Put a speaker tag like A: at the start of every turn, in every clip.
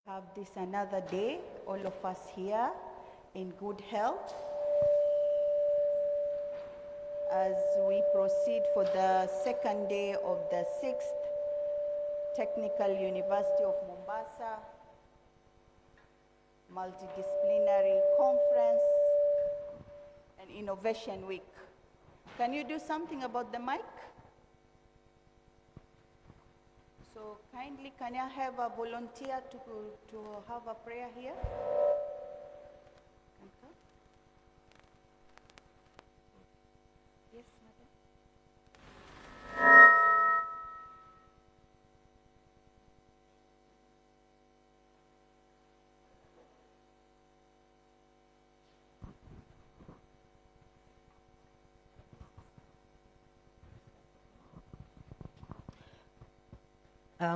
A: have this another day, all of us here in good health, as we proceed for the second day of the 6th Technical University of Mombasa Multidisciplinary Conference and Innovation Week. Can you do something about the mic? So kindly, can I have a volunteer to have a prayer here? Yes, madam.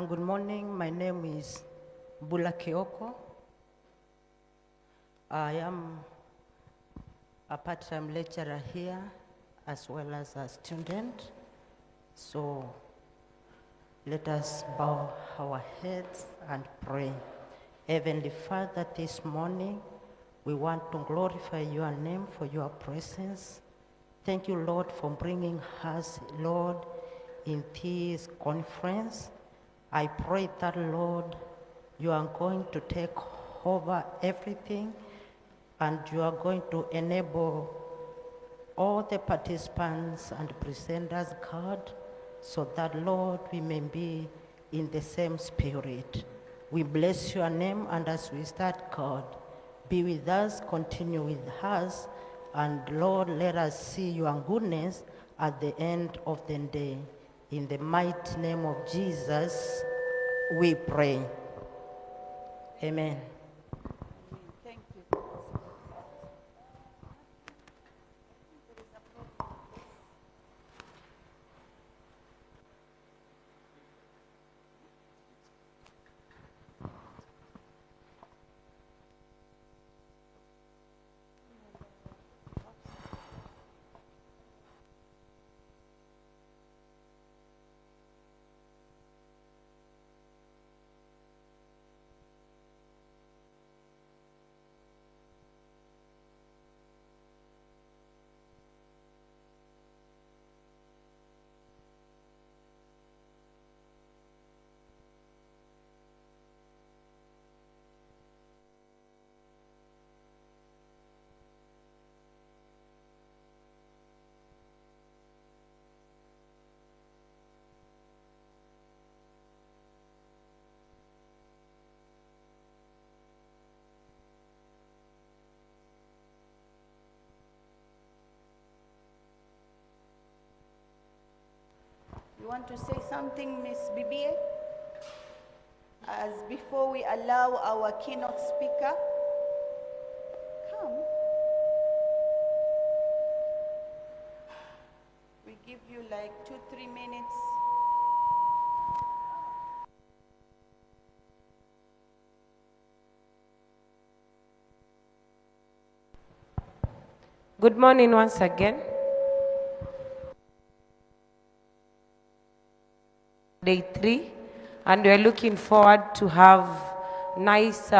B: Good morning, my name is Bula Kioko. I am a part-time lecturer here as well as a student. So let us bow our heads and pray. Heavenly Father, this morning we want to glorify your name for your presence. Thank you, Lord, for bringing us, Lord, in this conference. I pray that, Lord, you are going to take over everything and you are going to enable all the participants and presenters, God, so that, Lord, we may be in the same spirit. We bless your name, and as we start, God, be with us, continue with us, and Lord, let us see your goodness at the end of the day. In the mighty name of Jesus, we pray. Amen.
A: Thank you. You want to say something, Miss BBA? As before we allow our keynote speaker come, we give you like 2-3 minutes.
C: Good morning once again. Day 3, and we're looking forward to have nice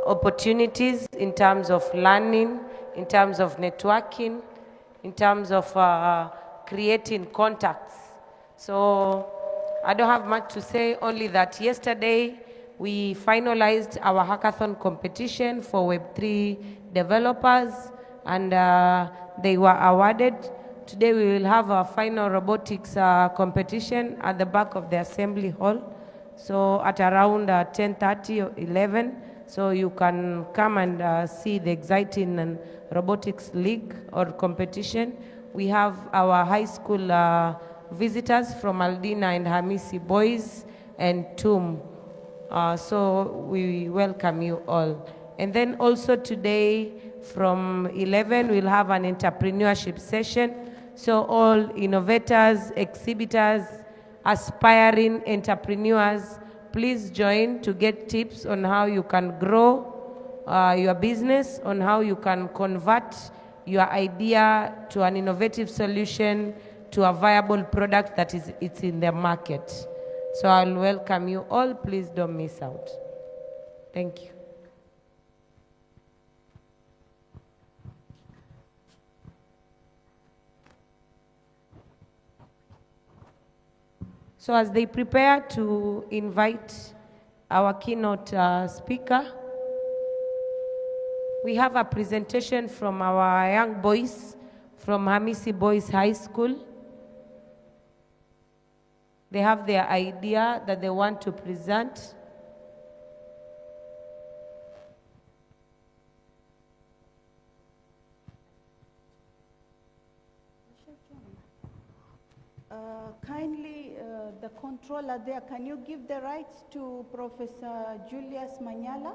C: opportunities in terms of learning, in terms of networking, in terms of creating contacts. So I don't have much to say, only that yesterday we finalized our hackathon competition for Web3 developers, and they were awarded. Today we will have a final robotics competition at the back of the assembly hall. So at around 10:30 or 11, so you can come and see the exciting robotics league or competition. We have our high school visitors from Aldina and Hamisi Boys and TUM. So we welcome you all. And then also today from 11, we'll have an entrepreneurship session. So all innovators, exhibitors, aspiring entrepreneurs, please join to get tips on how you can grow your business, on how you can convert your idea to an innovative solution, to a viable product it's in the market. So I'll welcome you all. Please don't miss out. Thank you. So as they prepare to invite our keynote speaker, we have a presentation from our young boys from Hamisi Boys High School. They have their idea that they want to present.
A: Kindly, the controller there, can you give the rights to Professor Julius Manyala?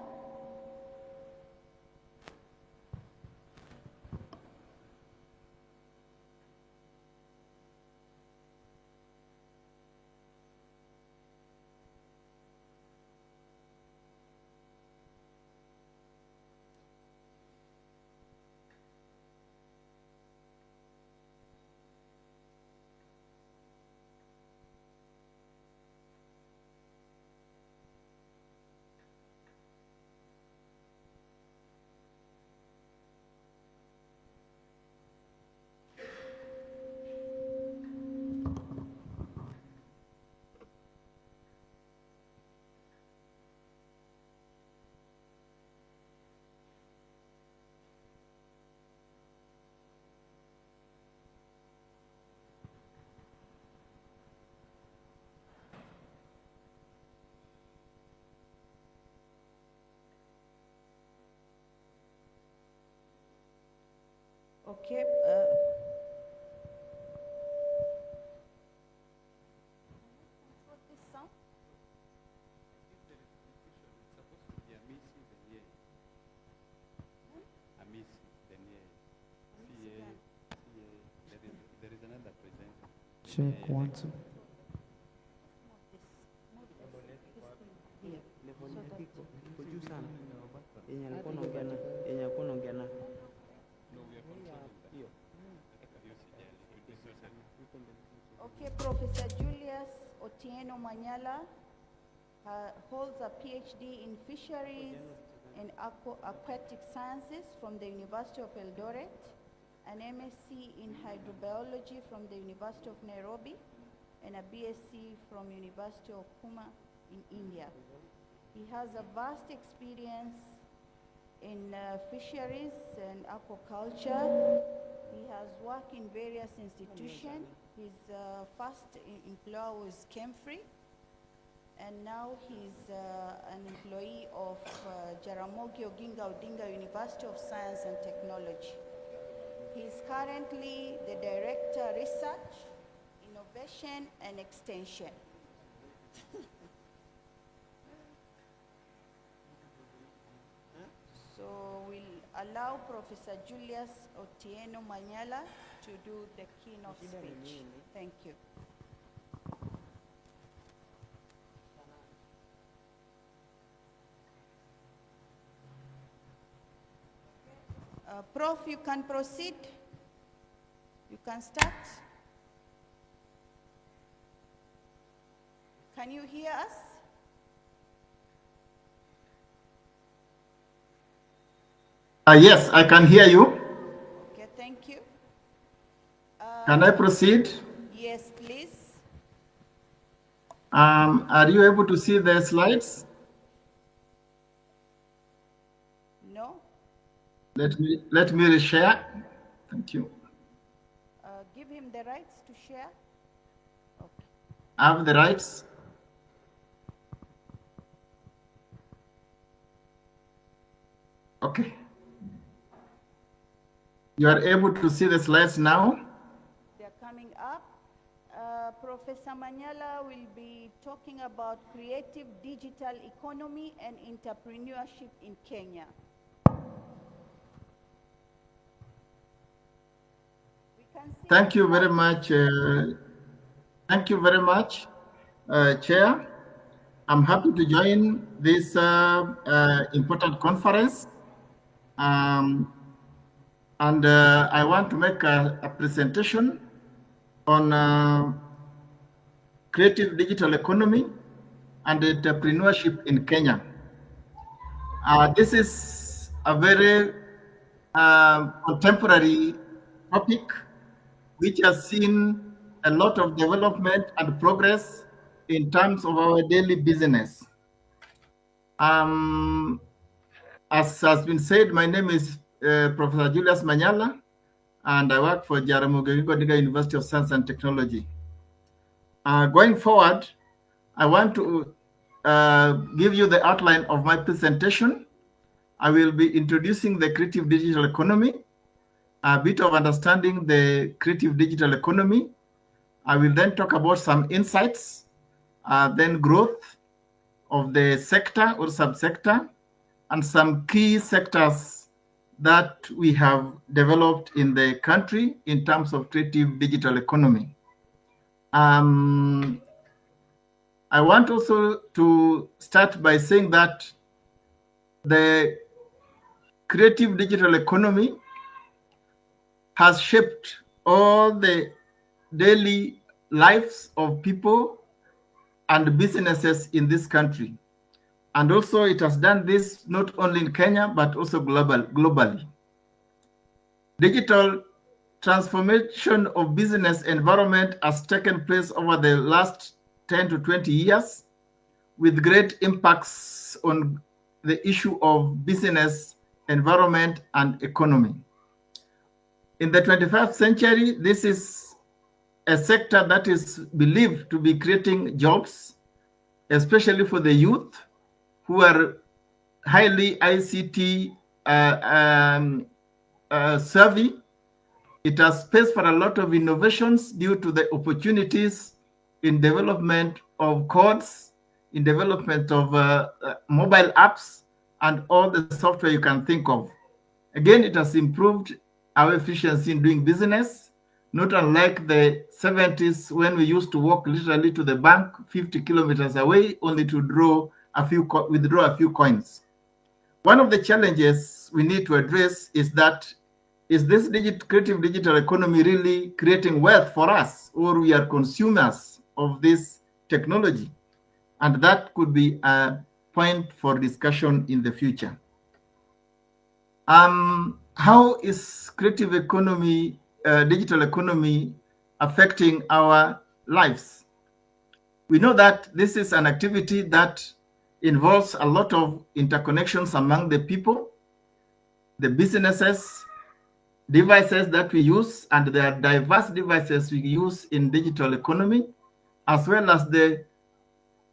A: Okay. What's this sound?
D: Check 1, 2.
A: Okay, Professor Julius Otieno Manyala holds a PhD in fisheries and aquatic sciences from the University of Eldoret, an MSc in hydrobiology from the University of Nairobi, and a BSc from University of Pune in India. He has a vast experience in fisheries and aquaculture. He has worked in various institutions. His first employer was Kemfree, and now he's an employee of Jaramogi Oginga Odinga University of Science and Technology. He's currently the Director Research, Innovation and Extension. So we'll allow Professor Julius Otieno Manyala to do the keynote speech. Thank you. Prof, you can proceed. You can start. Can you hear us?
E: Yes, I can hear you.
A: Okay, thank you.
E: Can I proceed?
A: Yes, please.
E: Are you able to see the slides?
A: No?
E: Let me reshare. Thank you.
A: Give him the rights to share. Okay.
E: I have the rights. Okay. You are able to see the slides now?
A: They're coming up. Professor Manyala will be talking about creative digital economy and entrepreneurship in Kenya. We can see
E: Thank you very much. Thank you very much, Chair. I'm happy to join this important conference. And I want to make a presentation on creative digital economy and entrepreneurship in Kenya. This is a very contemporary topic which has seen a lot of development and progress in terms of our daily business. As has been said, my name is Professor Julius Manyala, and I work for Jaramogi Oginga University of Science and Technology. Going forward, I want to give you the outline of my presentation. I will be introducing the creative digital economy, a bit of understanding the creative digital economy. I will then talk about some insights, then growth of the sector or subsector, and some key sectors that we have developed in the country in terms of creative digital economy. I want also to start by saying that the creative digital economy has shaped all the daily lives of people and businesses in this country. And also it has done this not only in Kenya, but also globally. Digital transformation of business environment has taken place over the last 10 to 20 years with great impacts on the issue of business environment and economy. In the 21st century, this is a sector that is believed to be creating jobs, especially for the youth who are highly ICT savvy. It has space for a lot of innovations due to the opportunities in development of codes, in development of mobile apps, and all the software you can think of. Again, it has improved our efficiency in doing business, not unlike the 70s when we used to walk literally to the bank 50 kilometers away only to withdraw a few coins. One of the challenges we need to address is that, is this creative digital economy really creating wealth for us, or we are consumers of this technology? And that could be a point for discussion in the future. How is creative economy, digital economy affecting our lives? We know that this is an activity that involves a lot of interconnections among the people, the businesses, devices that we use, and there are diverse devices we use in digital economy, as well as the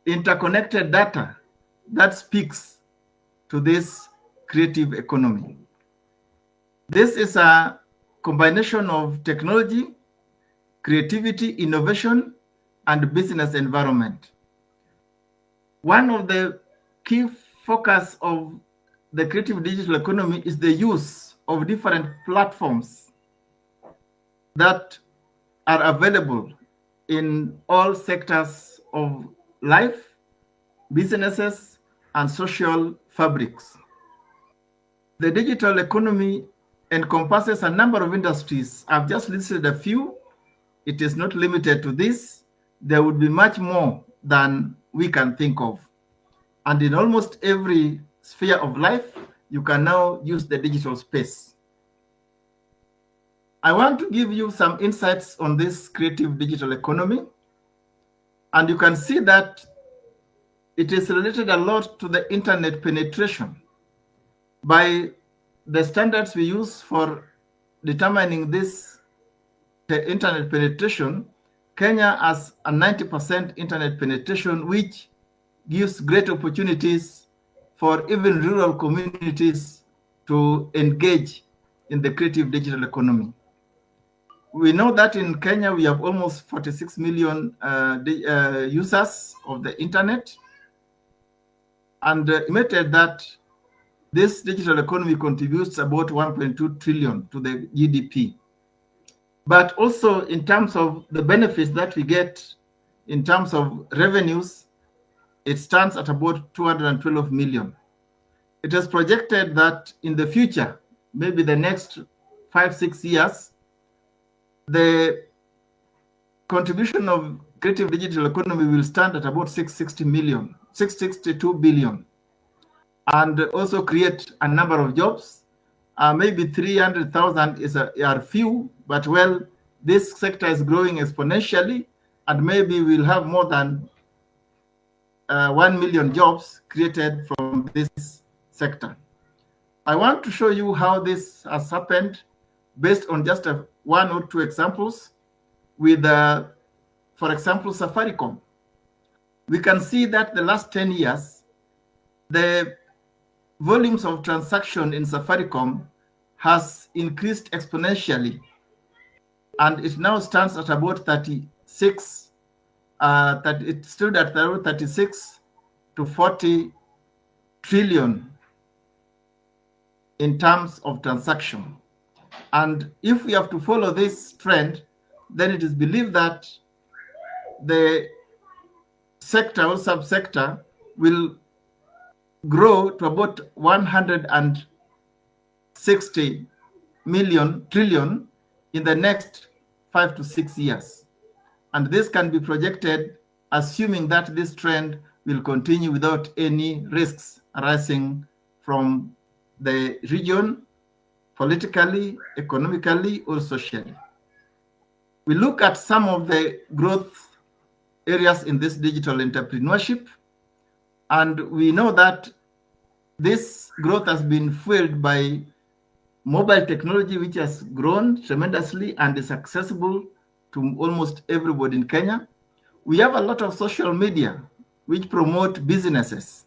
E: interconnected data that speaks to this creative economy. This is a combination of technology, creativity, innovation, and business environment. One of the key focus of the creative digital economy is the use of different platforms that are available in all sectors of life, businesses, and social fabrics. The digital economy encompasses a number of industries. I've just listed a few. It is not limited to this. There would be much more than we can think of. And in almost every sphere of life, you can now use the digital space. I want to give you some insights on this creative digital economy. And you can see that it is related a lot to the internet penetration. By the standards we use for determining this internet penetration, Kenya has a 90% internet penetration, which gives great opportunities for even rural communities to engage in the creative digital economy. We know that in Kenya, we have almost 46 million users of the internet, and estimated that this digital economy contributes about 1.2 trillion to the GDP. But also in terms of the benefits that we get in terms of revenues, it stands at about 212 million. It is projected that in the future, maybe the next 5-6 years, the contribution of creative digital economy will stand at about 662 billion. and also create a number of jobs. Maybe 300,000 are few, but well, this sector is growing exponentially, and maybe we'll have more than 1 million jobs created from this sector. I want to show you how this has happened based on just one or two examples with, for example, Safaricom. We can see that the last 10 years, the volumes of transaction in Safaricom has increased exponentially, and it now stands at about 36, it stood at around 36 to 40 trillion in terms of transaction. And if we have to follow this trend, then it is believed that the sector or subsector will grow to about 160 trillion in the next 5 to 6 years. And this can be projected assuming that this trend will continue without any risks arising from the region, politically, economically, or socially. We look at some of the growth areas in this digital entrepreneurship, and we know that this growth has been fueled by mobile technology, which has grown tremendously and is accessible to almost everybody in Kenya. We have a lot of social media which promote businesses,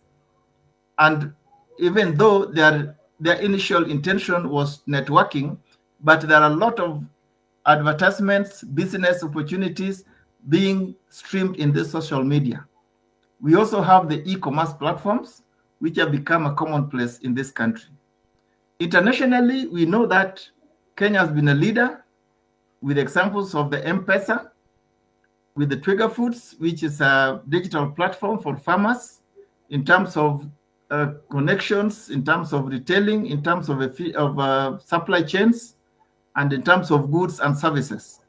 E: and even though their initial intention was networking, but there are a lot of advertisements, business opportunities being streamed in this social media. We also have the e-commerce platforms, which have become a commonplace in this country. Internationally, we know that Kenya has been a leader with examples of the M-Pesa, with the Trigger Foods, which is a digital platform for farmers in terms of connections, in terms of retailing, in terms of supply chains, and in terms of goods and services.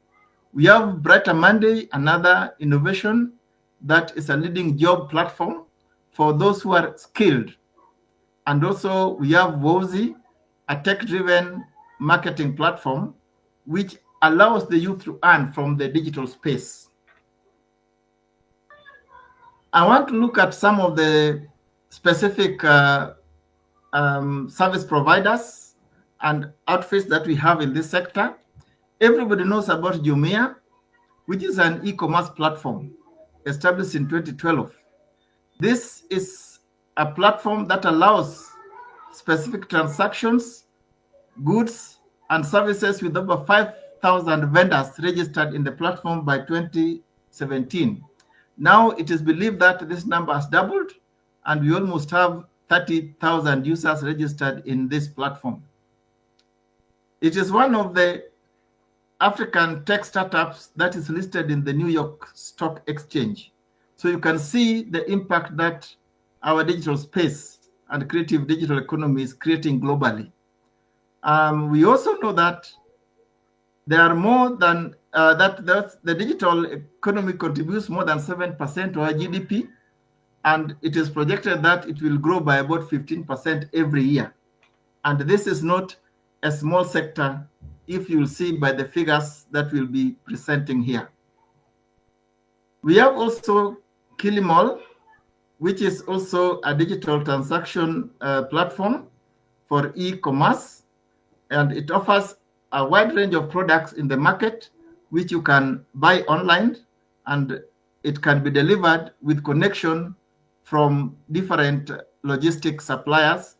E: We have Brighter Monday, another innovation that is a leading job platform for those who are skilled. And also we have Wozi, a tech-driven marketing platform, which allows the youth to earn from the digital space. I want to look at some of the specific service providers and outfits that we have in this sector. Everybody knows about Jumia, which is an e-commerce platform established in 2012. This is a platform that allows specific transactions, goods, and services with over 5,000 vendors registered in the platform by 2017. Now it is believed that this number has doubled, and we almost have 30,000 users registered in this platform. It is one of the African tech startups that is listed in the New York Stock Exchange. So you can see the impact that our digital space and creative digital economy is creating globally. We also know that there are more than the digital economy contributes more than 7% to our GDP, and it is projected that it will grow by about 15% every year. And this is not a small sector, if you will see by the figures that we'll be presenting here. We have also Kilimall, which is also a digital transaction platform for e-commerce, and it offers a wide range of products in the market which you can buy online, and it can be delivered with connection from different logistic suppliers.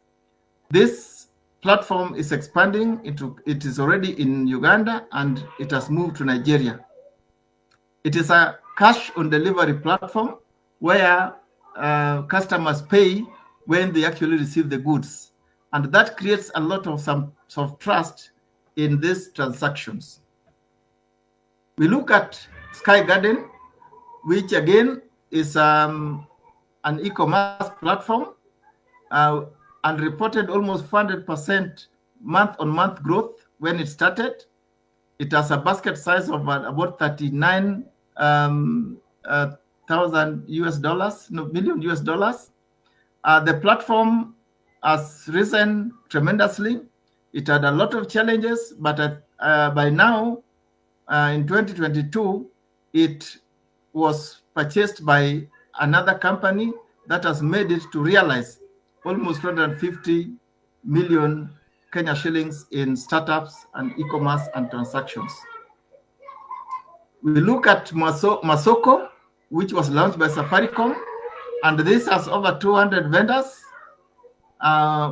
E: This platform is expanding it is already in Uganda, and it has moved to Nigeria. It is a cash on delivery platform where customers pay when they actually receive the goods, and that creates a lot of trust in these transactions. We look at Sky Garden, which again is an e-commerce platform, and reported almost 400% month-on-month growth when it started. It has a basket size of about 39,000 million US dollars. The platform has risen tremendously. It had a lot of challenges, but by now, in 2022, it was purchased by another company that has made it to realize almost 250 million Kenya shillings in startups and e-commerce and transactions. We look at Masoko, which was launched by Safaricom, and this has over 200 vendors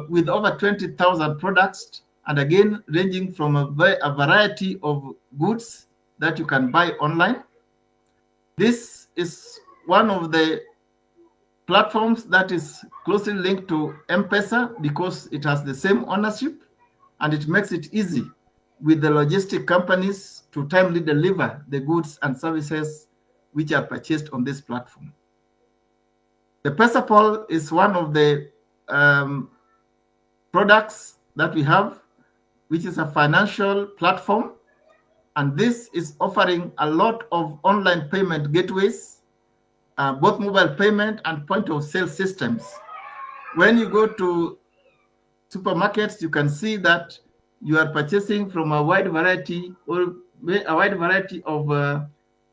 E: with over 20,000 products, and again, ranging from a variety of goods that you can buy online. This is one of the platforms that is closely linked to M-Pesa because it has the same ownership, and it makes it easy with the logistic companies to timely deliver the goods and services which are purchased on this platform. The Pesapal is one of the products that we have, which is a financial platform, and this is offering a lot of online payment gateways, both mobile payment and point of sale systems. When you go to supermarkets, you can see that you are purchasing from a wide variety of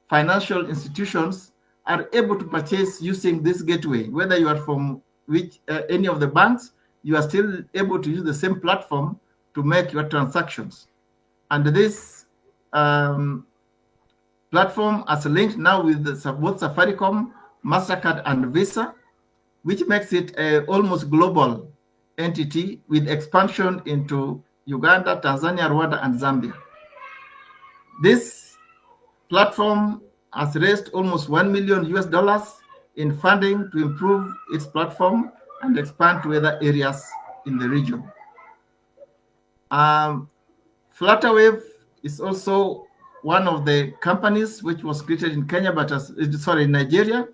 E: financial institutions are able to purchase using this gateway. Whether you are from any of the banks, you are still able to use the same platform to make your transactions. And this platform is linked now with both Safaricom, MasterCard, and Visa, which makes it an almost global entity with expansion into Uganda, Tanzania, Rwanda, and Zambia. This platform has raised almost $1 million in funding to improve its platform and expand to other areas in the region. Flutterwave is also one of the companies which was created in Kenya, in Nigeria,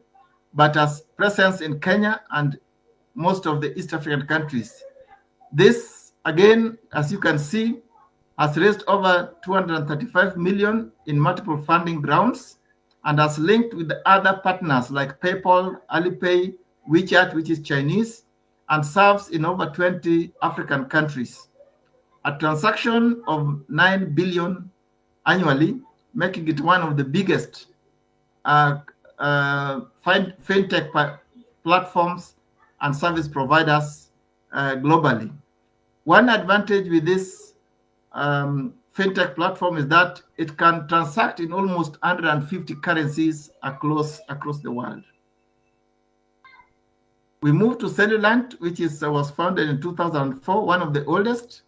E: but has presence in Kenya and most of the East African countries. This, again, as you can see, has raised over 235 million in multiple funding rounds and has linked with the other partners like PayPal, Alipay, WeChat, which is Chinese, and serves in over 20 African countries. A transaction of 9 billion annually, making it one of the biggest fintech platforms and service providers globally. One advantage with this fintech platform is that it can transact in almost 150 currencies across the world. We move to Cellulant, which was founded in 2004, one of the oldest.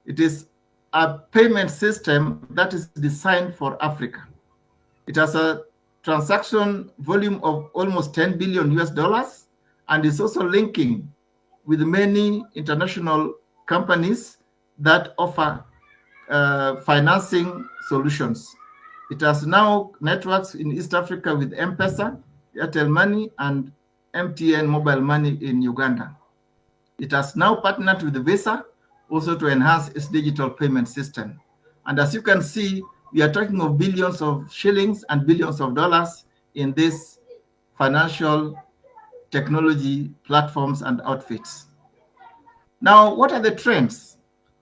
E: It is a payment system that is designed for Africa. It has a transaction volume of almost $10 billion and is also linking with many international companies that offer financing solutions. It has now networks in East Africa with M-Pesa, Airtel Money, and MTN Mobile Money in Uganda. It has now partnered with Visa also to enhance its digital payment system. And as you can see, we are talking of billions of shillings and billions of dollars in these financial technology platforms and outfits. Now, what are the trends?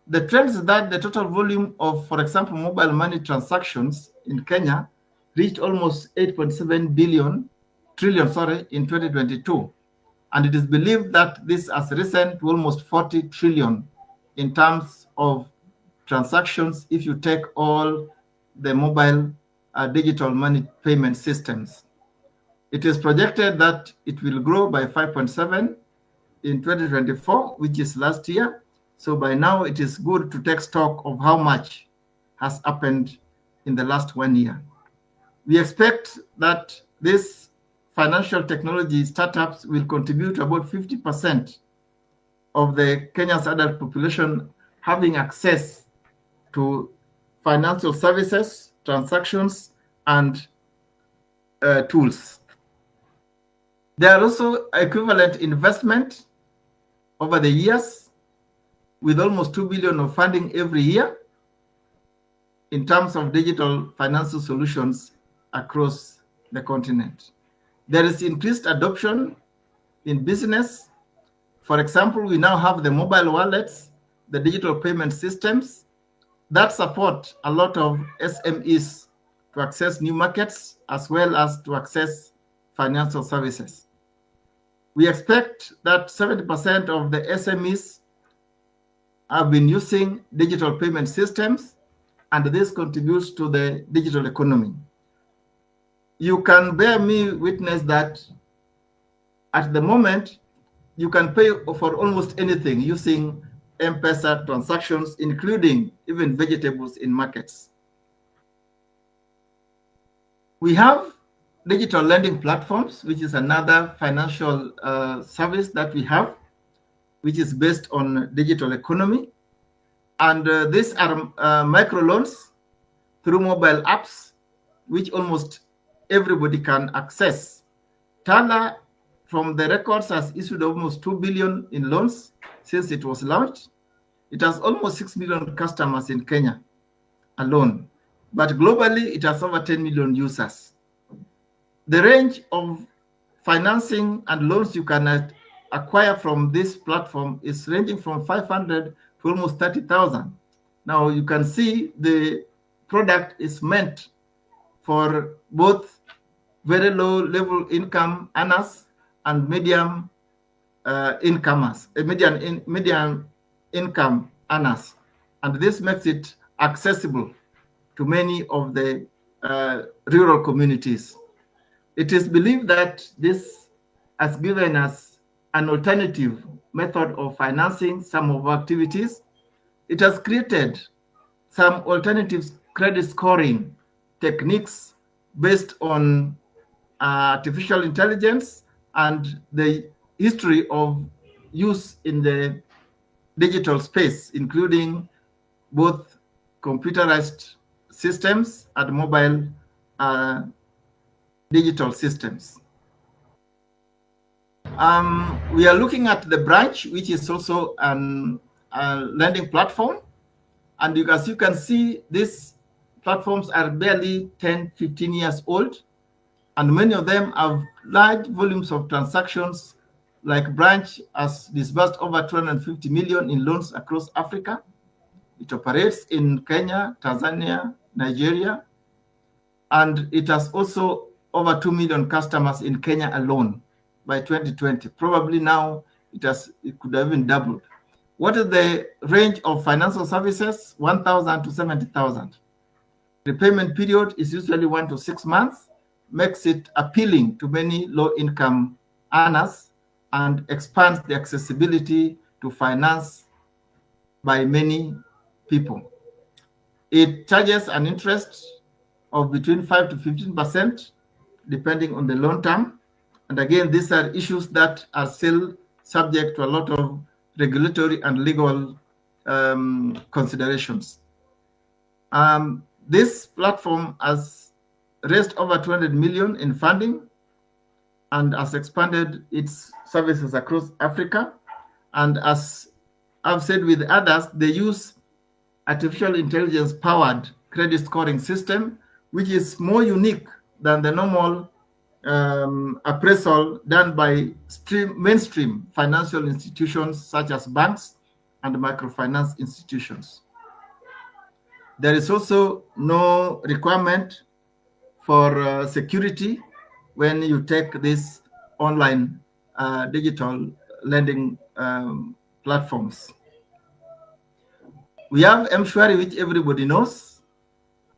E: The trends is that the total volume of, for example, mobile money transactions in Kenya reached almost 8.7 trillion in 2022. And it is believed that this has risen to almost 40 trillion in terms of transactions if you take all the mobile digital money payment systems. It is projected that it will grow by 5.7 in 2024, which is last year. So by now, it is good to take stock of how much has happened in the last 1 year. We expect that this financial technology startups will contribute about 50% of the Kenya's adult population having access to financial services, transactions, and tools. There are also equivalent investment over the years with almost 2 billion of funding every year in terms of digital financial solutions across the continent. There is increased adoption in business For example, we now have the mobile wallets, the digital payment systems that support a lot of SMEs to access new markets as well as to access financial services. We expect that 70% of the SMEs have been using digital payment systems, and this contributes to the digital economy. You can bear me witness that at the moment, you can pay for almost anything using M-Pesa transactions, including even vegetables in markets. We have digital lending platforms, which is another financial service that we have, which is based on digital economy. And these are microloans through mobile apps, which almost everybody can access. Tole, from the records, has issued almost 2 billion in loans since it was launched. It has almost 6 million customers in Kenya alone, but globally it has over 10 million users. The range of financing and loans you can acquire from this platform is ranging from 500 to almost 30,000. Now you can see the product is meant for both very low level income earners and medium incomers, median income earners, and this makes it accessible to many of the rural communities. It is believed that this has given us an alternative method of financing some of our activities. It has created some alternative credit scoring techniques based on artificial intelligence and the history of use in the digital space, including both computerized systems and mobile digital systems. We are looking at the branch, which is also a lending platform. And as you can see, these platforms are barely 10, 15 years old. And many of them have large volumes of transactions, like Branch has disbursed over 250 million in loans across Africa. It operates in Kenya, Tanzania, Nigeria, and it has also over 2 million customers in Kenya alone by 2020. Probably now it could have even doubled. What is the range of financial services? 1,000 to 70,000. Repayment period is usually 1 to 6 months, makes it appealing to many low-income earners and expands the accessibility to finance by many people. It charges an interest of between 5 to 15%, depending on the loan term. And again, these are issues that are still subject to a lot of regulatory and legal considerations. This platform has raised over 200 million in funding and has expanded its services across Africa. And as I've said with others, they use artificial intelligence powered credit scoring system, which is more unique than the normal appraisal done by mainstream financial institutions such as banks and microfinance institutions. There is also no requirement for security when you take this online digital lending platforms. We have M-Shwari, which everybody knows,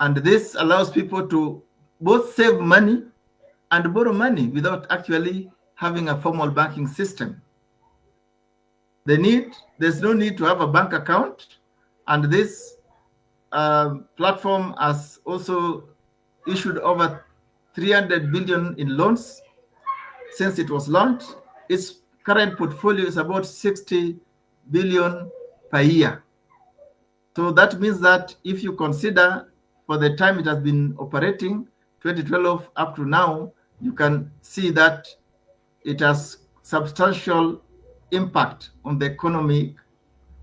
E: and this allows people to both save money and borrow money without actually having a formal banking system. There's no need to have a bank account, and this platform has also issued over 300 billion in loans since it was launched. Its current portfolio is about 60 billion per year. So that means that if you consider for the time it has been operating, 2012 up to now, you can see that it has substantial impact on the economic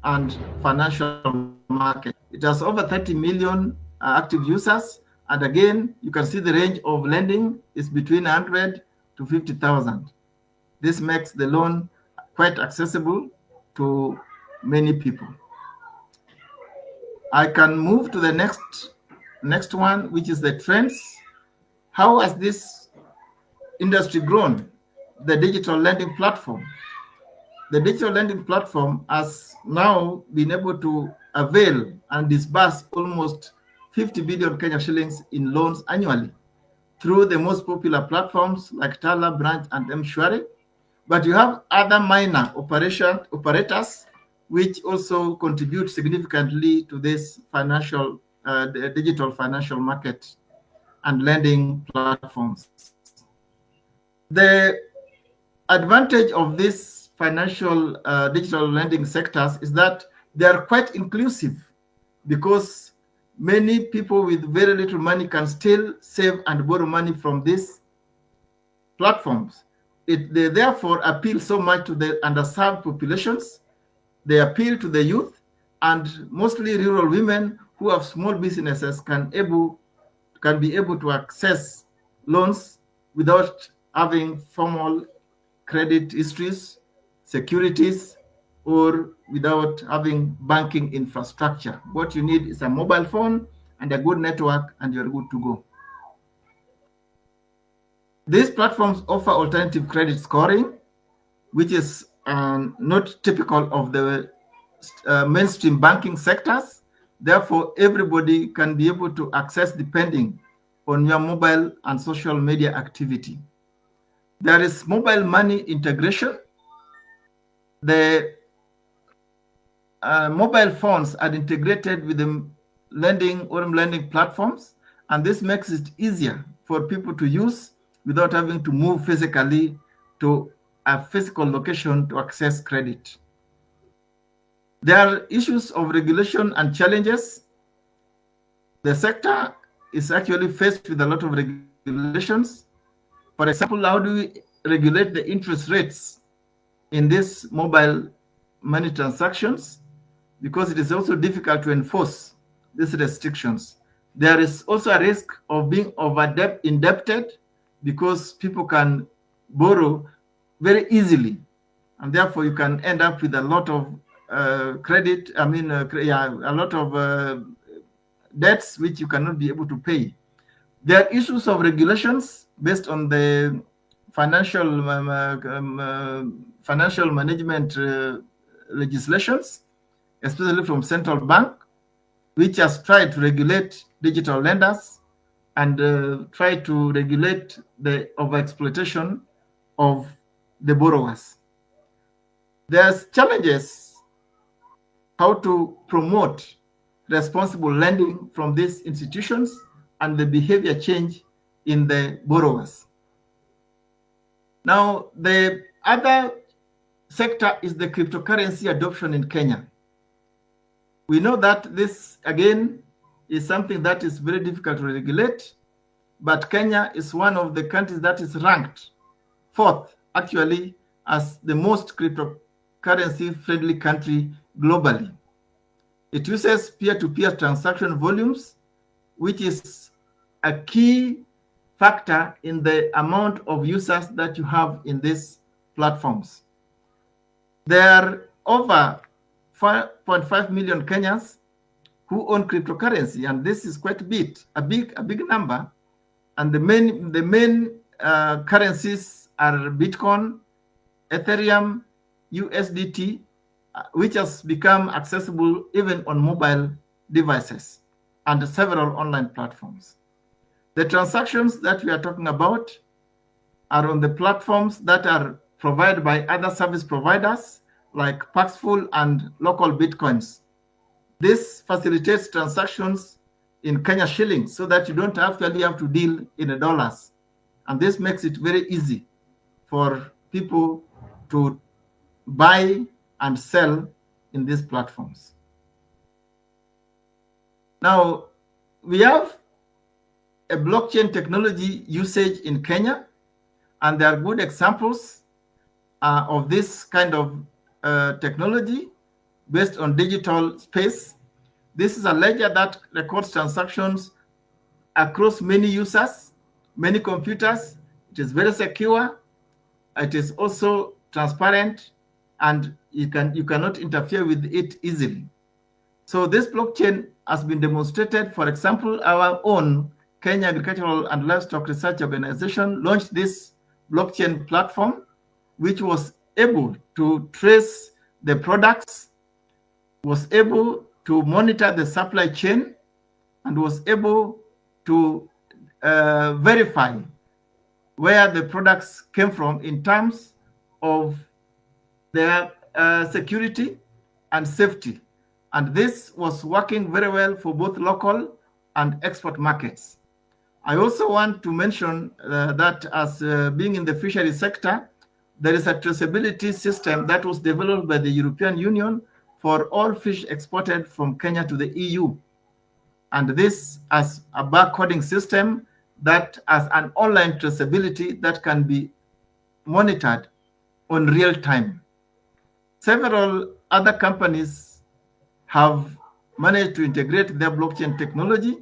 E: and financial market. It has over 30 million active users. And again, you can see the range of lending is between 100 to 50,000. This makes the loan quite quite accessible to many people. I can move to the next one, which is the trends. How has this industry grown? The digital lending platform. The digital lending platform has now been able to avail and disburse almost 50 billion Kenya shillings in loans annually through the most popular platforms like Tole, Branch, and M-Shwari. But you have other minor operators which also contribute significantly to this the digital financial market and lending platforms. The advantage of these financial digital lending sectors is that they are quite inclusive, because many people with very little money can still save and borrow money from these platforms. They therefore appeal so much to the underserved populations. They appeal to the youth, and mostly rural women who have small businesses can be able to access loans without having formal credit histories, securities, or without having banking infrastructure. What you need is a mobile phone and a good network, and you're good to go. These platforms offer alternative credit scoring, which is not typical of the mainstream banking sectors. Therefore, everybody can be able to access depending on your mobile and social media activity. There is mobile money integration. The mobile phones are integrated with the lending platforms, and this makes it easier for people to use without having to move physically to a physical location to access credit. There are issues of regulation and challenges. The sector is actually faced with a lot of regulations. For example, how do we regulate the interest rates in these mobile money transactions? Because it is also difficult to enforce these restrictions. There is also a risk of being indebted, because people can borrow very easily, and therefore you can end up with a lot of a lot of debts which you cannot be able to pay. There are issues of regulations based on the financial management legislations, especially from central bank, which has tried to regulate digital lenders and try to regulate the overexploitation of the borrowers. There's challenges how to promote responsible lending from these institutions and the behavior change in the borrowers. Now, the other sector is the cryptocurrency adoption in Kenya. We know that this, again, is something that is very difficult to regulate, but Kenya is one of the countries that is ranked fourth, actually, as the most cryptocurrency-friendly country globally. It uses peer-to-peer transaction volumes, which is a key factor in the amount of users that you have in these platforms. There are over 5.5 million Kenyans who own cryptocurrency, and this is quite a big number. And the main currencies are Bitcoin, Ethereum, USDT, which has become accessible even on mobile devices and several online platforms. The transactions that we are talking about are on the platforms that are provided by other service providers like Paxful and local Bitcoins. This facilitates transactions in Kenya shillings so that you don't actually have to deal in dollars. And this makes it very easy for people to buy and sell in these platforms. Now, we have a blockchain technology usage in Kenya, and there are good examples of this kind of technology based on digital space. This is a ledger that records transactions across many users, many computers. It is very secure. It is also transparent, and you cannot interfere with it easily. So this blockchain has been demonstrated. For example, our own Kenya Agricultural and Livestock Research Organization launched this blockchain platform, which was able to trace the products, was able to monitor the supply chain, and was able to verify where the products came from in terms of their security and safety. And this was working very well for both local and export markets. I also want to mention that as being in the fishery sector, there is a traceability system that was developed by the European Union for all fish exported from Kenya to the EU. And this as a barcoding system that has an online traceability that can be monitored on real time. Several other companies have managed to integrate their blockchain technology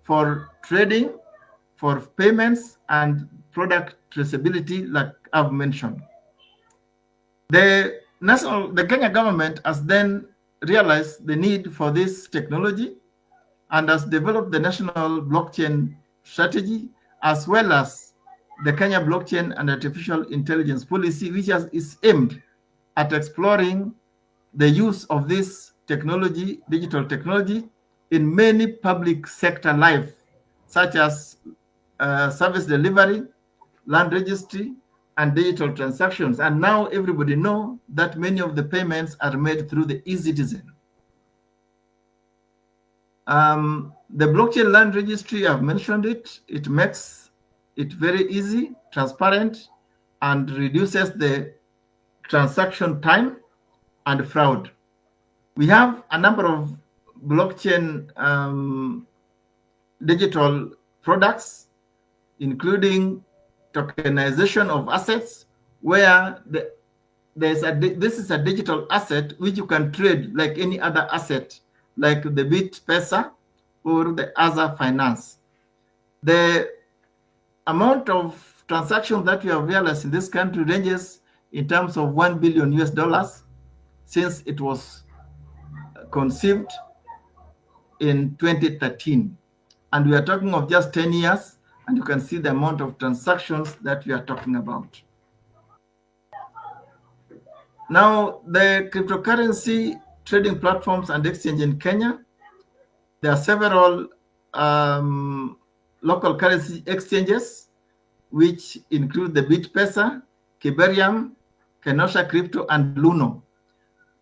E: for trading, for payments, and product traceability, like I've mentioned. The Kenya government has then realized the need for this technology and has developed the national blockchain strategy, as well as the Kenya Blockchain and Artificial Intelligence Policy, which is aimed at exploring the use of this technology, digital technology, in many public sector life, such as service delivery, land registry, and digital transactions. And now everybody knows that many of the payments are made through the eCitizen. The blockchain land registry, I've mentioned it. It makes it very easy, transparent, and reduces the transaction time and fraud. We have a number of blockchain digital products, including tokenization of assets, where this is a digital asset which you can trade like any other asset, like the BitPesa or the other finance. The amount of transactions that we have realized in this country ranges in terms of $1 billion US since it was conceived in 2013. And we are talking of just 10 years, and you can see the amount of transactions that we are talking about. Now, the cryptocurrency trading platforms and exchange in Kenya, there are several local currency exchanges, which include the BitPesa, Kiberium, Kenosha Crypto, and Luno.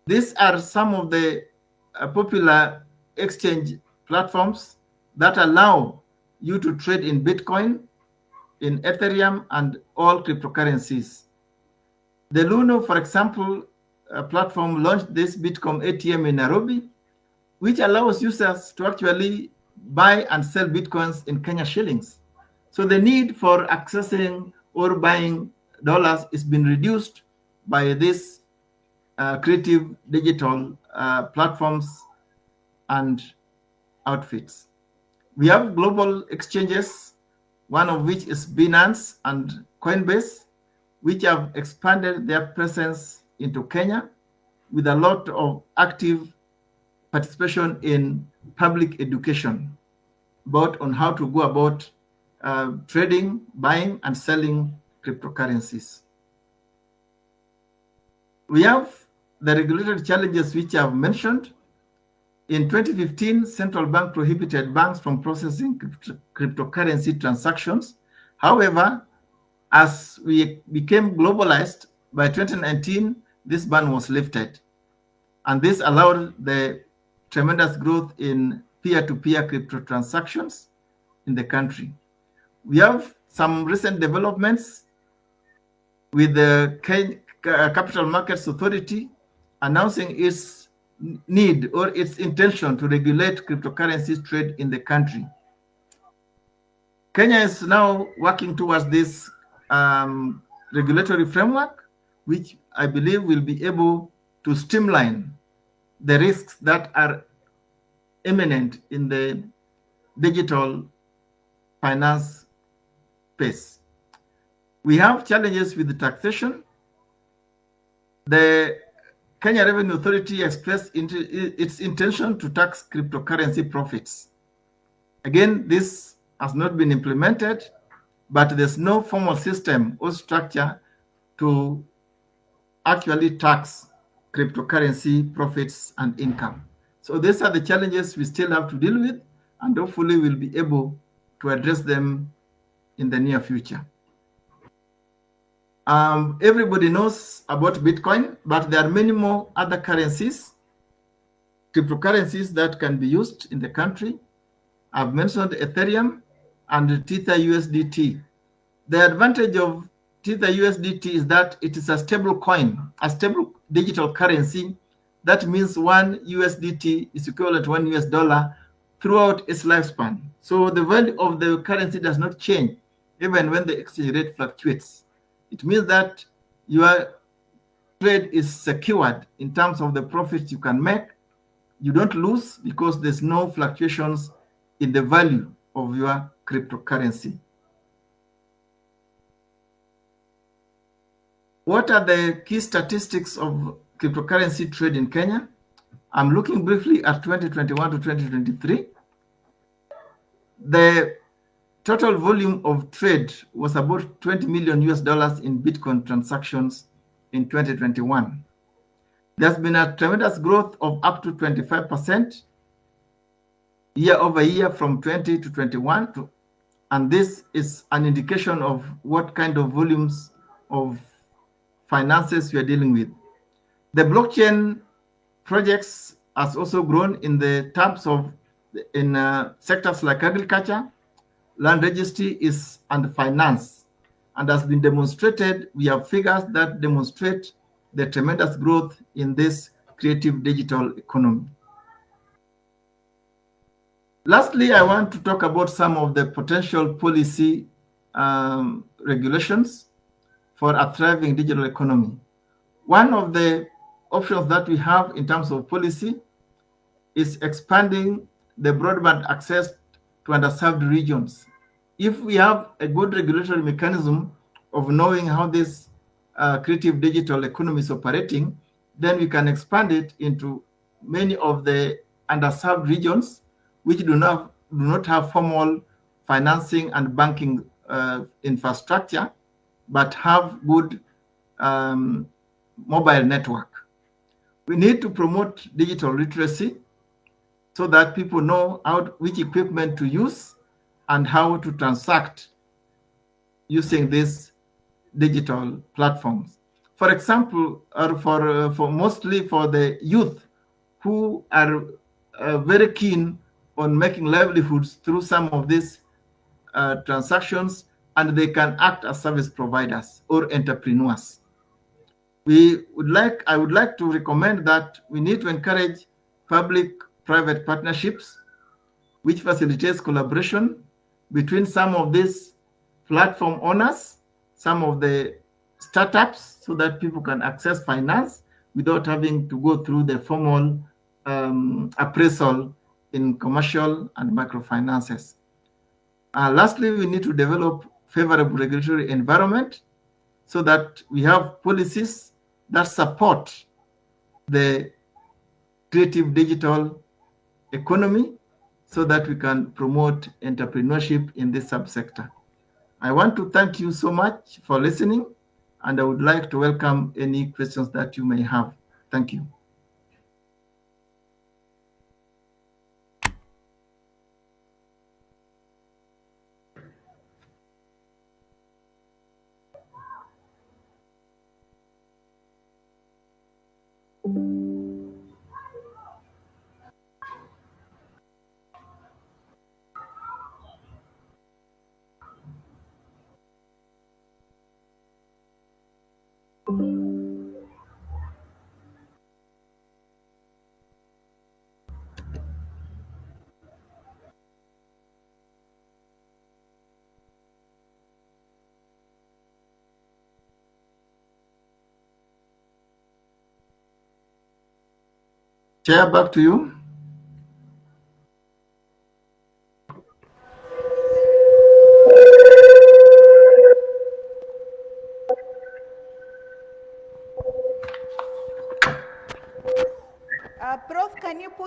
E: These are some of the popular exchange platforms that allow you to trade in Bitcoin, in Ethereum, and all cryptocurrencies. The Luno, for example, platform launched this Bitcoin ATM in Nairobi, which allows users to actually buy and sell Bitcoins in Kenya shillings. So the need for accessing or buying dollars is being reduced by these creative digital platforms and outfits. We have global exchanges, one of which is Binance and Coinbase, which have expanded their presence into Kenya with a lot of active participation in public education, both on how to go about trading, buying, and selling cryptocurrencies. We have the regulatory challenges which I've mentioned. In 2015, central bank prohibited banks from processing cryptocurrency transactions. However, as we became globalized, by 2019, this ban was lifted. And this allowed the tremendous growth in peer-to-peer crypto transactions in the country. We have some recent developments with the Capital Markets Authority announcing its need or its intention to regulate cryptocurrencies trade in the country. Kenya is now working towards this regulatory framework, which I believe will be able to streamline the risks that are imminent in the digital finance space. We have challenges with the taxation. The Kenya Revenue Authority expressed its intention to tax cryptocurrency profits. Again, this has not been implemented, but there's no formal system or structure to actually tax cryptocurrency profits and income. So these are the challenges we still have to deal with, and hopefully we'll be able to address them in the near future. Everybody knows about Bitcoin, but there are many more other currencies, cryptocurrencies that can be used in the country. I've mentioned Ethereum and Tether USDT. The advantage of Tether USDT is that it is a stable coin, a stable digital currency. That means one USDT is equivalent to $1 throughout its lifespan. So the value of the currency does not change even when the exchange rate fluctuates. It means that your trade is secured in terms of the profits you can make. You don't lose because there's no fluctuations in the value of your cryptocurrency. What are the key statistics of cryptocurrency trade in Kenya? I'm looking briefly at 2021 to 2023. The total volume of trade was about $20 million in Bitcoin transactions in 2021. There's been a tremendous growth of up to 25% year over year from 20 to 21, and this is an indication of what kind of volumes of finances we are dealing with. The blockchain projects has also grown in the terms of sectors like agriculture, land registry and finance, and has been demonstrated. We have figures that demonstrate the tremendous growth in this creative digital economy. Lastly, I want to talk about some of the potential policy regulations for a thriving digital economy. One of the options that we have in terms of policy is expanding the broadband access to underserved regions. If we have a good regulatory mechanism of knowing how this creative digital economy is operating, then we can expand it into many of the underserved regions which do not have formal financing and banking infrastructure, but have good mobile network. We need to promote digital literacy so that people know which equipment to use and how to transact using these digital platforms. For example, for mostly for the youth who are very keen on making livelihoods through some of these transactions, and they can act as service providers or entrepreneurs. I would like to recommend that we need to encourage public-private partnerships, which facilitates collaboration between some of these platform owners, some of the startups, so that people can access finance without having to go through the formal appraisal in commercial and microfinances. Lastly, we need to develop favorable regulatory environment so that we have policies that support the creative digital economy so that we can promote entrepreneurship in this subsector. I want to thank you so much for listening, and I would like to welcome any questions that you may have. Thank you. Chair, back to you.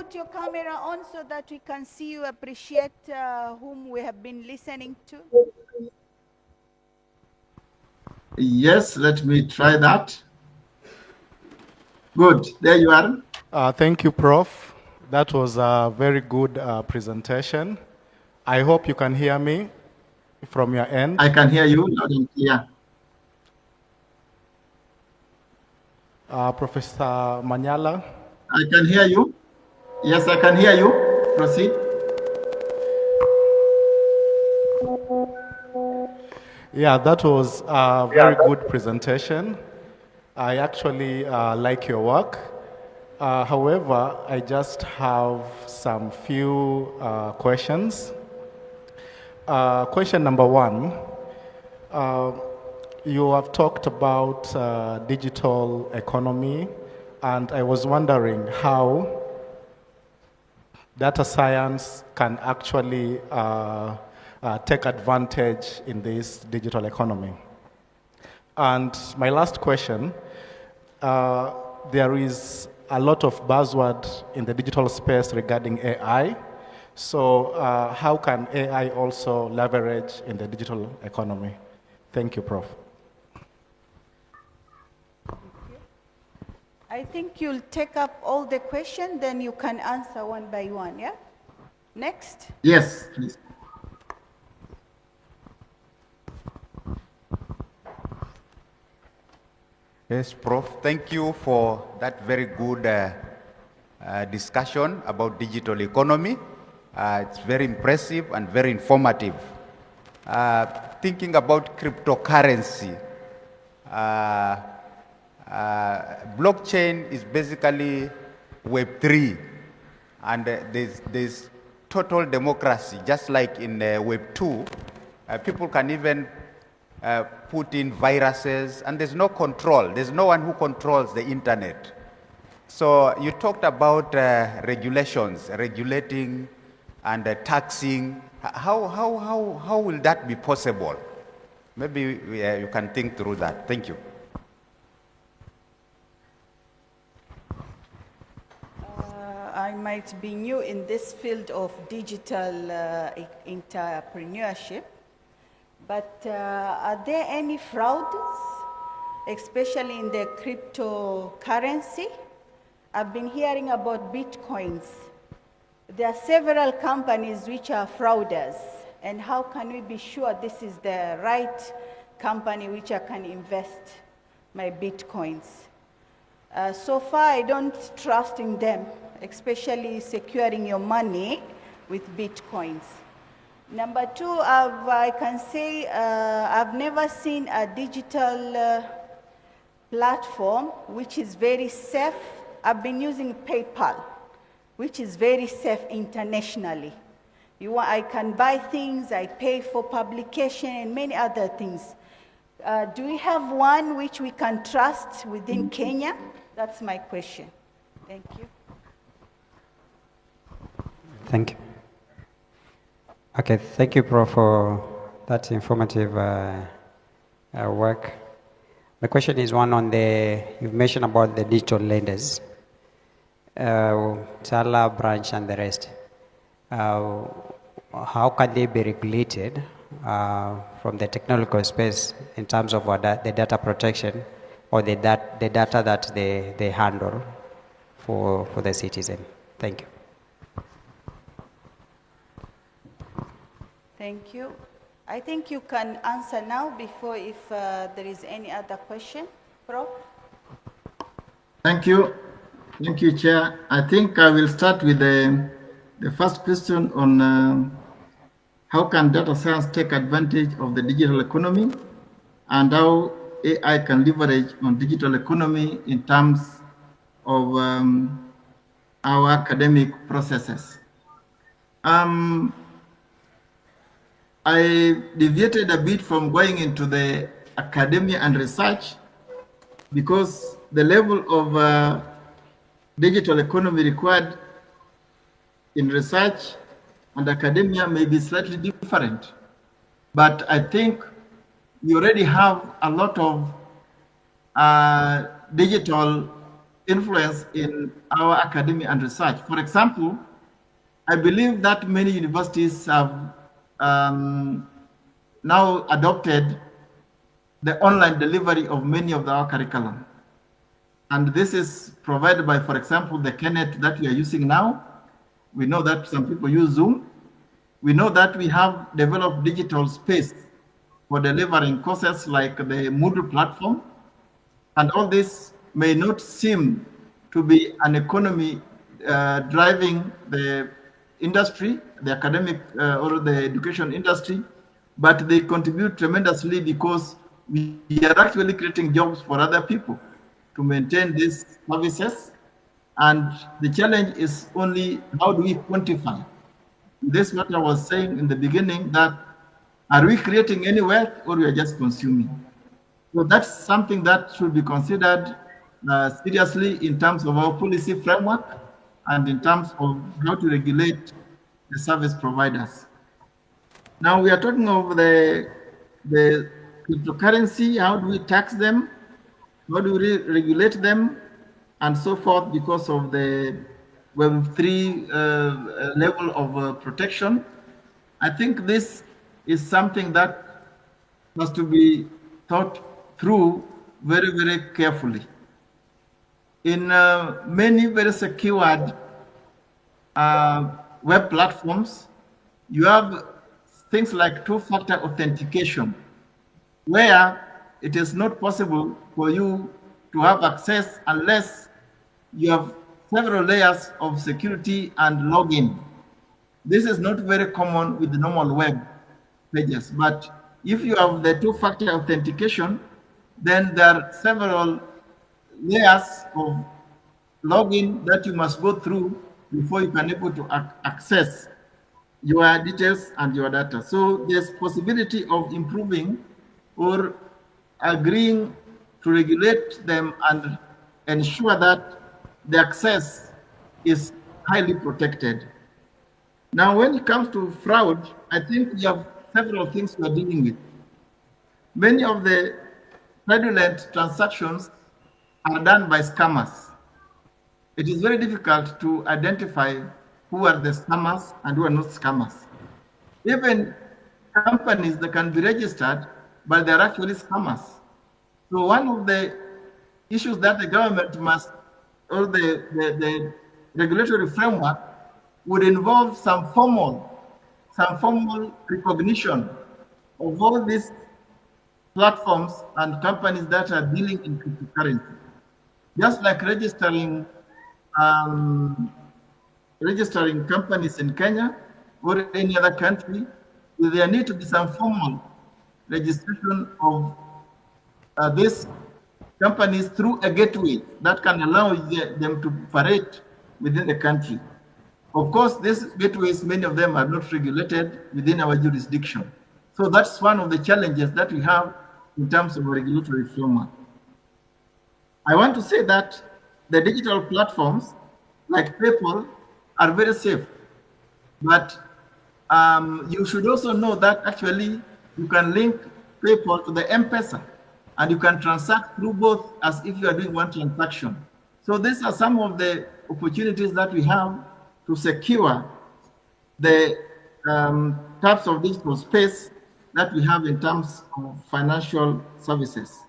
A: put your camera on so that we can see you, appreciate whom we have been listening to?
E: Yes, let me try that. Good, there you are.
D: Thank you, Prof. That was a very good presentation. I hope you can hear me from your end.
E: I can hear you loud and clear.
D: Professor Manyala.
E: I can hear you. Yes, I can hear you. Proceed.
D: Yeah, that was a very good presentation. I actually like your work. However, I just have some few questions. Question number one, you have talked about digital economy, and I was wondering how data science can actually take advantage in this digital economy. And my last question, there is a lot of buzzword in the digital space regarding AI. So how can AI also leverage in the digital economy? Thank you, Prof.
A: I think you'll take up all the questions, then you can answer one by one, yeah? Next.
E: Yes, please.
F: Yes, Prof. Thank you for that very good discussion about digital economy. It's very impressive and very informative. Thinking about cryptocurrency, blockchain is basically Web3, and there's total democracy, just like in Web2. People can even put in viruses, and there's no control. There's no one who controls the internet. So you talked about regulations, regulating and taxing. How will that be possible? Maybe you can think through that. Thank you.
A: I might be new in this field of digital entrepreneurship, but are there any frauds, especially in the cryptocurrency? I've been hearing about bitcoins. There are several companies which are frauders, and how can we be sure this is the right company which I can invest my bitcoins? So far, I don't trust in them, especially securing your money with bitcoins. Number two, I can say I've never seen a digital platform which is very safe. I've been using PayPal, which is very safe internationally. I can buy things, I pay for publication and many other things. Do we have one which we can trust within Kenya? That's my question. Thank you.
G: Thank you. Okay, thank you, Prof, for that informative work. My question is one on you've mentioned about the digital lenders, Tala branch and the rest. How can they be regulated from the technological space in terms of the data protection or the data that they handle for the citizen? Thank you.
A: Thank you. I think you can answer now before if there is any other question. Prof?
E: Thank you. Thank you, Chair. I think I will start with the first question on how can data science take advantage of the digital economy and how AI can leverage on digital economy in terms of our academic processes. I deviated a bit from going into the academia and research because the level of digital economy required in research and academia may be slightly different. But I think we already have a lot of digital influence in our academia and research. For example, I believe that many universities have now adopted the online delivery of many of our curriculum. And this is provided by, for example, the Kenneth that we are using now. We know that some people use Zoom. We know that we have developed digital space for delivering courses like the Moodle platform. And all this may not seem to be an economy driving the industry, the academic or the education industry, but they contribute tremendously because we are actually creating jobs for other people to maintain these services. And the challenge is only how do we quantify? This is what I was saying in the beginning, that are we creating any wealth or we are just consuming? So that's something that should be considered seriously in terms of our policy framework and in terms of how to regulate the service providers. Now we are talking of the cryptocurrency. How do we tax them? How do we regulate them? And so forth, because of the Web3 level of protection. I think this is something that has to be thought through very, very carefully. In many very secured web platforms, you have things like two-factor authentication, where it is not possible for you to have access unless you have several layers of security and login. This is not very common with the normal web pages, but if you have the two-factor authentication, then there are several layers of login that you must go through before you can able to access your details and your data. So there's possibility of improving or agreeing to regulate them and ensure that the access is highly protected. Now, when it comes to fraud, I think we have several things we are dealing with. Many of the fraudulent transactions are done by scammers. It is very difficult to identify who are the scammers and who are not scammers. Even companies that can be registered, but they're actually scammers. So one of the issues that the government must, or the regulatory framework would involve some formal recognition of all these platforms and companies that are dealing in cryptocurrency. Just like registering companies in Kenya or any other country, there need to be some formal registration of these companies through a gateway that can allow them to operate within the country. Of course, these gateways, many of them are not regulated within our jurisdiction. So that's one of the challenges that we have in terms of regulatory framework. I want to say that the digital platforms like PayPal are very safe, but you should also know that actually you can link PayPal to the M-Pesa, and you can transact through both as if you are doing one transaction. So these are some of the opportunities that we have to secure the types of digital space that we have in terms of financial services.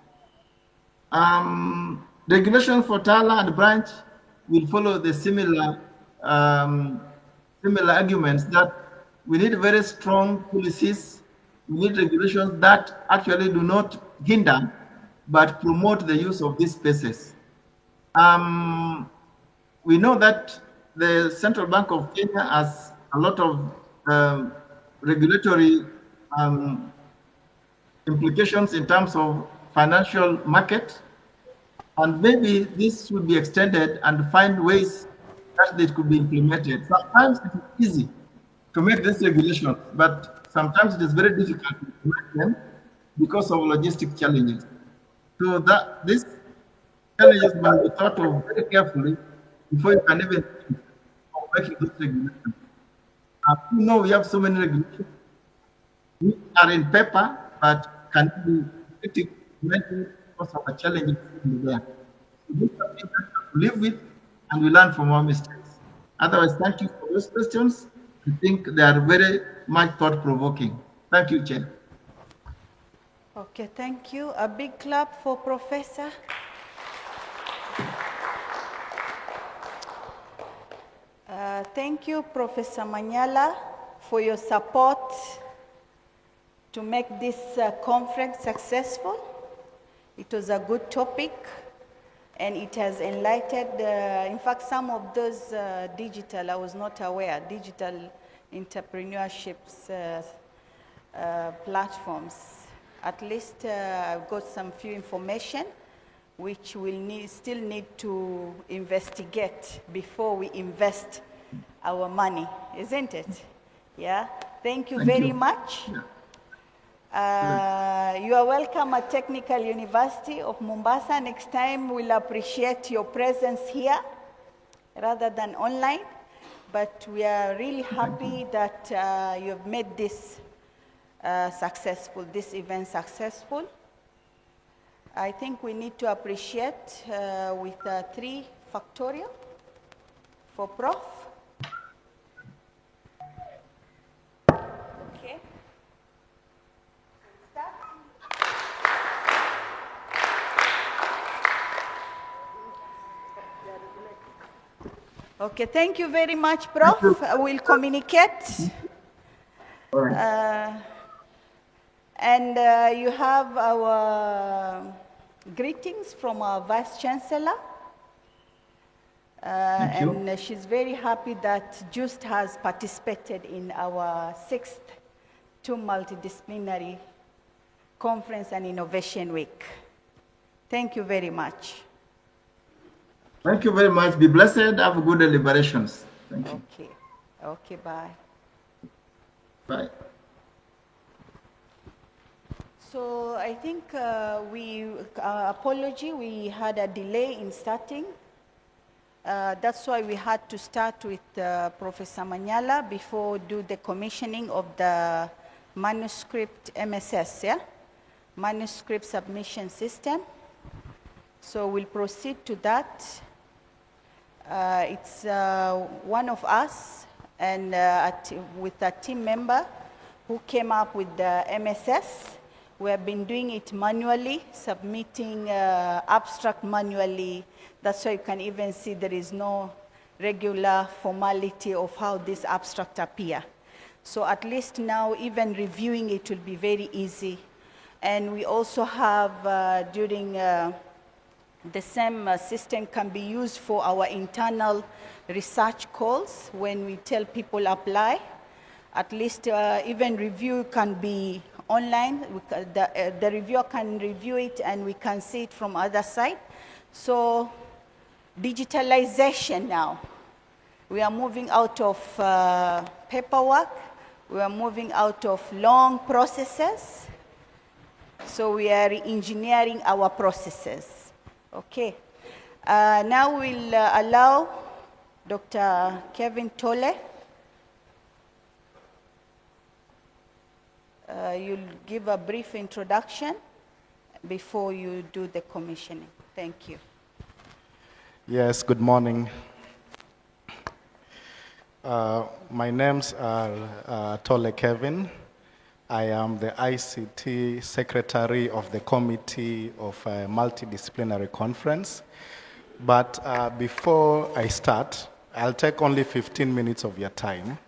E: Regulation for Tole and branch will follow the similar arguments that we need very strong policies. We need regulations that actually do not hinder but promote the use of these spaces. We know that the Central Bank of Kenya has a lot of regulatory implications in terms of financial market, and maybe this would be extended and find ways that they could be implemented. Sometimes it is easy to make this regulation, but sometimes it is very difficult to implement them because of logistic challenges. So that these challenges must be thought of very carefully before you can even think of making those regulations. You know, we have so many regulations. We are in paper, but can be implemented because of the challenges in there. So these are things that live with, and we learn from our mistakes. Otherwise, thank you for those questions. I think they are very much thought-provoking. Thank you, Chair.
A: Okay, thank you. A big clap for Professor. Thank you, Professor Manyala, for your support to make this conference successful. It was a good topic, and it has enlightened, in fact, some of those digital, I was not aware, digital entrepreneurships platforms. At least I've got some few information which we'll still need to investigate before we invest our money, isn't it? Yeah, thank you very much. You are welcome at Technical University of Mombasa. Next time we'll appreciate your presence here rather than online. But we are really happy that you have made this successful, this event successful. I think we need to appreciate with 3 factorial for Prof. Okay. Start. Okay, thank you very much, Prof. We'll communicate.
E: All right.
A: And you have our greetings from our Vice Chancellor. And she's very happy that JUST has participated in our 6th Multidisciplinary Conference and Innovation Week. Thank you very much.
E: Thank you very much. Be blessed. Have good deliberations. Thank you.
A: Okay. Okay, bye.
E: Bye.
A: So I think apology, we had a delay in starting. That's why we had to start with Professor Manyala before do the commissioning of the Manuscript MSS, yeah? Manuscript Submission System. So we'll proceed to that. It's one of us and with a team member who came up with the MSS. We have been doing it manually, submitting abstract manually. That's why you can even see there is no regular formality of how this abstract appear. So at least now, even reviewing it will be very easy. And we also have, during the same system can be used for our internal research calls when we tell people apply. At least even review can be online. The reviewer can review it and we can see it from other side. So digitalization now. We are moving out of paperwork. We are moving out of long processes. So we are engineering our processes. Okay. Now we'll allow Dr. Kevin Tole. You'll give a brief introduction before you do the commissioning. Thank you.
D: Yes, good morning. My names are Tole Kevin. I am the ICT Secretary of the Committee of a Multidisciplinary Conference. But before I start, I'll take only 15 minutes of your time.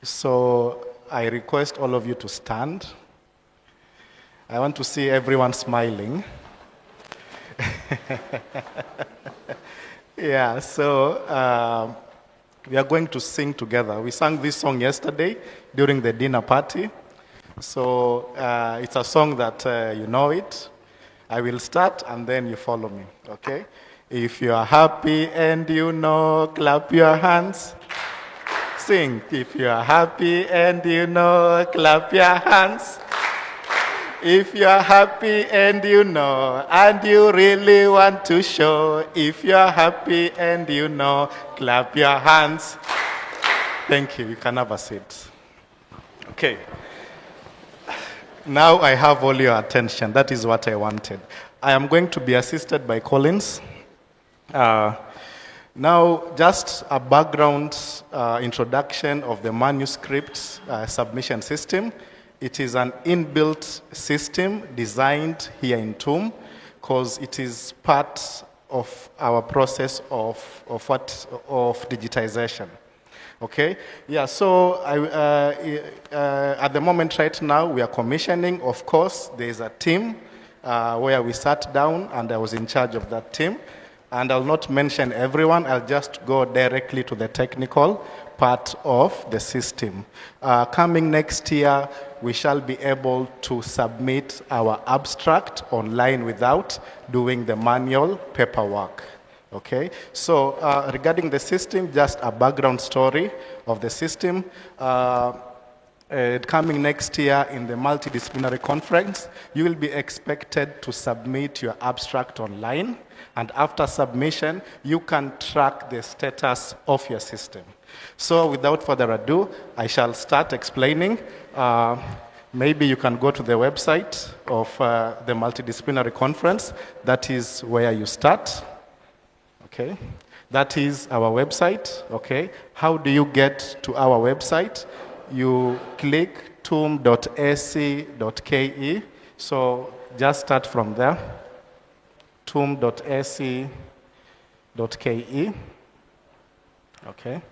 D: So I request all of you to stand. I want to see everyone smiling. Yeah, so we are going to sing together. We sang this song yesterday during the dinner party. So it's a song that you know it. I will start and then you follow me, okay? If you are happy and you know, clap your hands. Sing. If you are happy and you know, clap your hands. If you are happy and you know, and you really want to show, if you are happy and you know, clap your hands. Thank you. You can have a seat. Okay. Now I have all your attention. That is what I wanted. I am going to be assisted by Collins. Now, just a background introduction of the Manuscript Submission System. It is an inbuilt system designed here in TUM because it is part of our process of digitization. Okay, yeah, so at the moment right now we are commissioning. Of course, there is a team where we sat down and I was in charge of that team. And I'll not mention everyone, I'll just go directly to the technical part of the system. Coming next year, we shall be able to submit our abstract online without doing the manual paperwork. Okay, so regarding the system, just a background story of the system. Coming next year in the Multidisciplinary Conference, you will be expected to submit your abstract online, and after submission, you can track the status of your system. So without further ado, I shall start explaining. Maybe you can go to the website of the Multidisciplinary Conference. That is where you start. Okay, that is our website. Okay, how do you get to our website? You click tum.ac.ke. So just start from there. tum.ac.ke. Okay.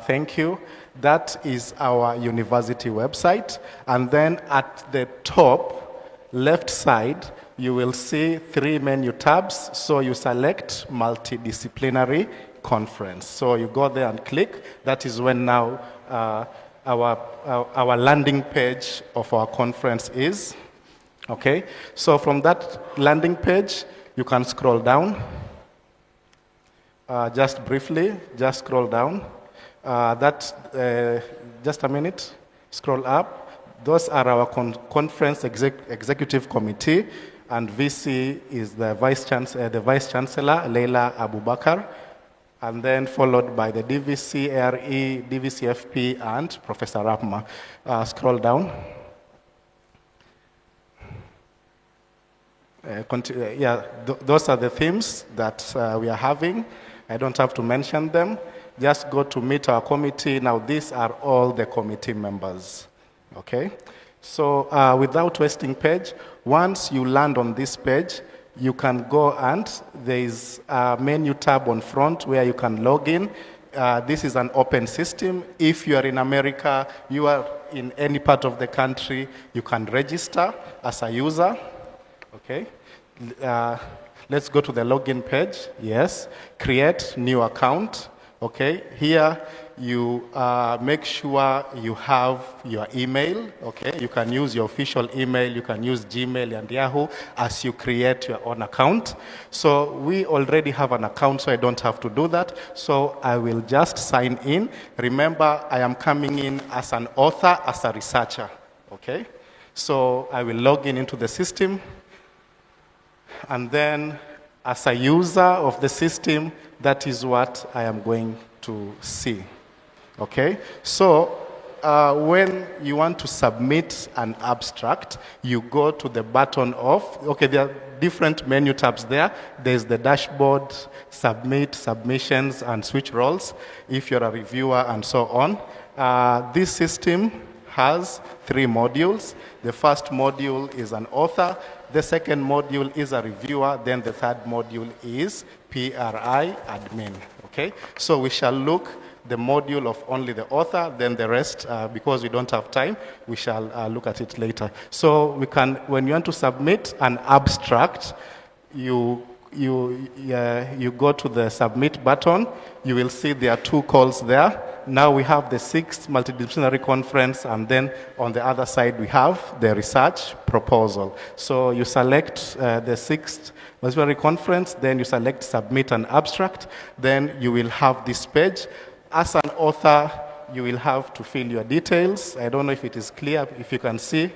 D: Thank you. That is our university website. And then at the top left side, you will see 3 menu tabs. So you select Multidisciplinary Conference. So you go there and click. That is when now our landing page of our conference is. Okay, so from that landing page, you can scroll down. Just briefly, just scroll down. Just a minute, scroll up. Those are our conference executive committee, and VC is the Vice Chancellor, Leila Abubakar, and then followed by the DVC, ARE, DVCFP, and Professor Rapma. Scroll down. Those are the themes that we are having. I don't have to mention them. Just go to meet our committee. Now, these are all the committee members. Okay? So, without wasting page, once you land on this page, you can go and there is a menu tab on front where you can log in. This is an open system. If you are in America, you are in any part of the country, you can register as a user. Okay. Let's go to the login page. Yes. Create new account. Okay. Here you make sure you have your email. Okay. You can use your official email. You can use Gmail and Yahoo as you create your own account. So we already have an account, so I don't have to do that. So I will just sign in. Remember, I am coming in as an author, as a researcher. Okay. So I will log in into the system. And then as a user of the system, that is what I am going to see. Okay? So when you want to submit an abstract, you go to the button of, okay, there are different menu tabs there. There's the dashboard, submit, submissions, and switch roles, if you're a reviewer, and so on. This system has 3 modules. The first module is an author. The second module is a reviewer. Then the third module is PRI admin. Okay? So we shall look the module of only the author, then the rest, because we don't have time, we shall look at it later. So we can, when you want to submit an abstract, you go to the submit button. You will see there are 2 calls there. Now we have the 6th Multidisciplinary Conference, and then on the other side we have the research proposal. So you select the 6th Multidisciplinary Conference, then you select submit an abstract, then you will have this page. As an author, you will have to fill your details. I don't know if it is clear, if you can see.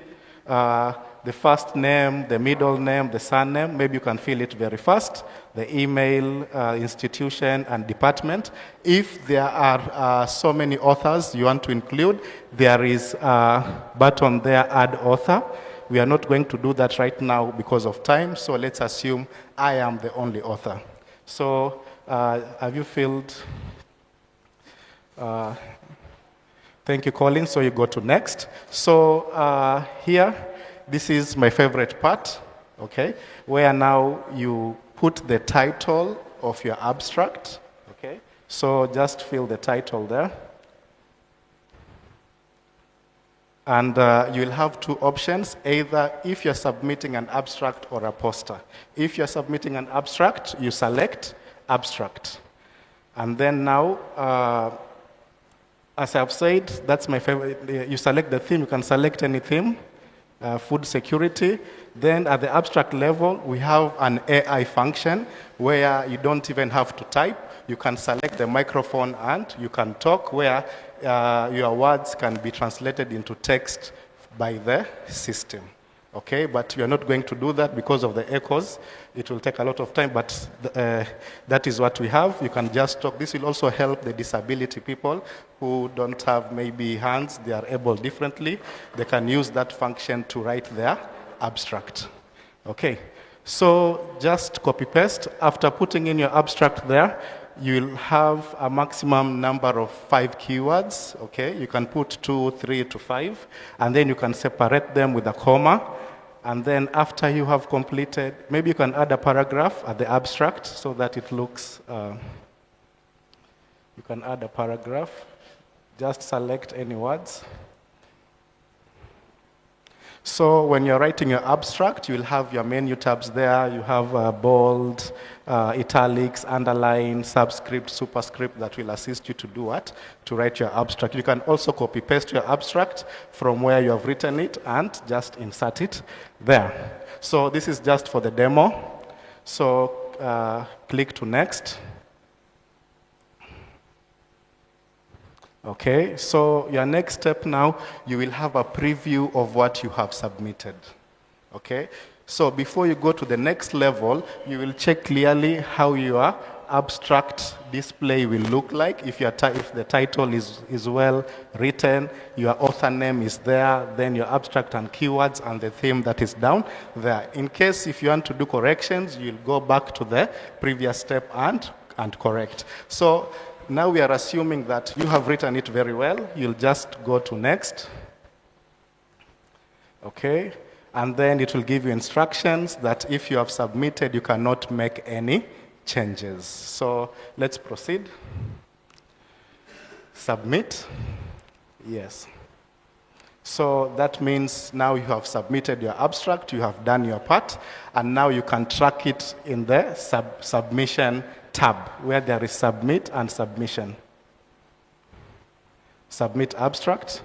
D: The first name, the middle name, the surname, maybe you can fill it very fast. The email, institution, and department. If there are so many authors you want to include, there is a button there, add author. We are not going to do that right now because of time, so let's assume I am the only author. So have you filled? Thank you, Colin. So you go to next. So here, this is my favorite part, okay, where now you put the title of your abstract, okay? So just fill the title there. And you'll have two options, either if you're submitting an abstract or a poster. If you're submitting an abstract, you select abstract. And then now, as I've said, that's my favorite. You select the theme, you can select any theme, food security. Then at the abstract level, we have an AI function where you don't even have to type. You can select the microphone and you can talk, where your words can be translated into text by the system. Okay, but we are not going to do that because of the echoes. It will take a lot of time, but that is what we have. You can just talk. This will also help the disability people who don't have maybe hands, they are able differently. They can use that function to write their abstract. Okay, so just copy paste. After putting in your abstract there, you'll have a maximum number of 5 keywords, okay? You can put 2, 3 to 5, and then you can separate them with a comma. And then after you have completed, maybe you can add a paragraph at the abstract so that it looks, you can add a paragraph. Just select any words. So when you're writing your abstract, you'll have your menu tabs there. You have bold, italics, underline, subscript, superscript that will assist you to do what? To write your abstract. You can also copy paste your abstract from where you have written it and just insert it there. So this is just for the demo. So click to next. Okay, so your next step now, you will have a preview of what you have submitted. Okay, so before you go to the next level, you will check clearly how your abstract display will look like. If the title is well written, your author name is there, then your abstract and keywords and the theme that is down there. In case if you want to do corrections, you'll go back to the previous step and correct. So now we are assuming that you have written it very well. You'll just go to next. Okay. And then it will give you instructions that if you have submitted, you cannot make any changes. So let's proceed. Submit. Yes. So that means now you have submitted your abstract, you have done your part, and now you can track it in the submission tab where there is submit and submission. Submit abstract.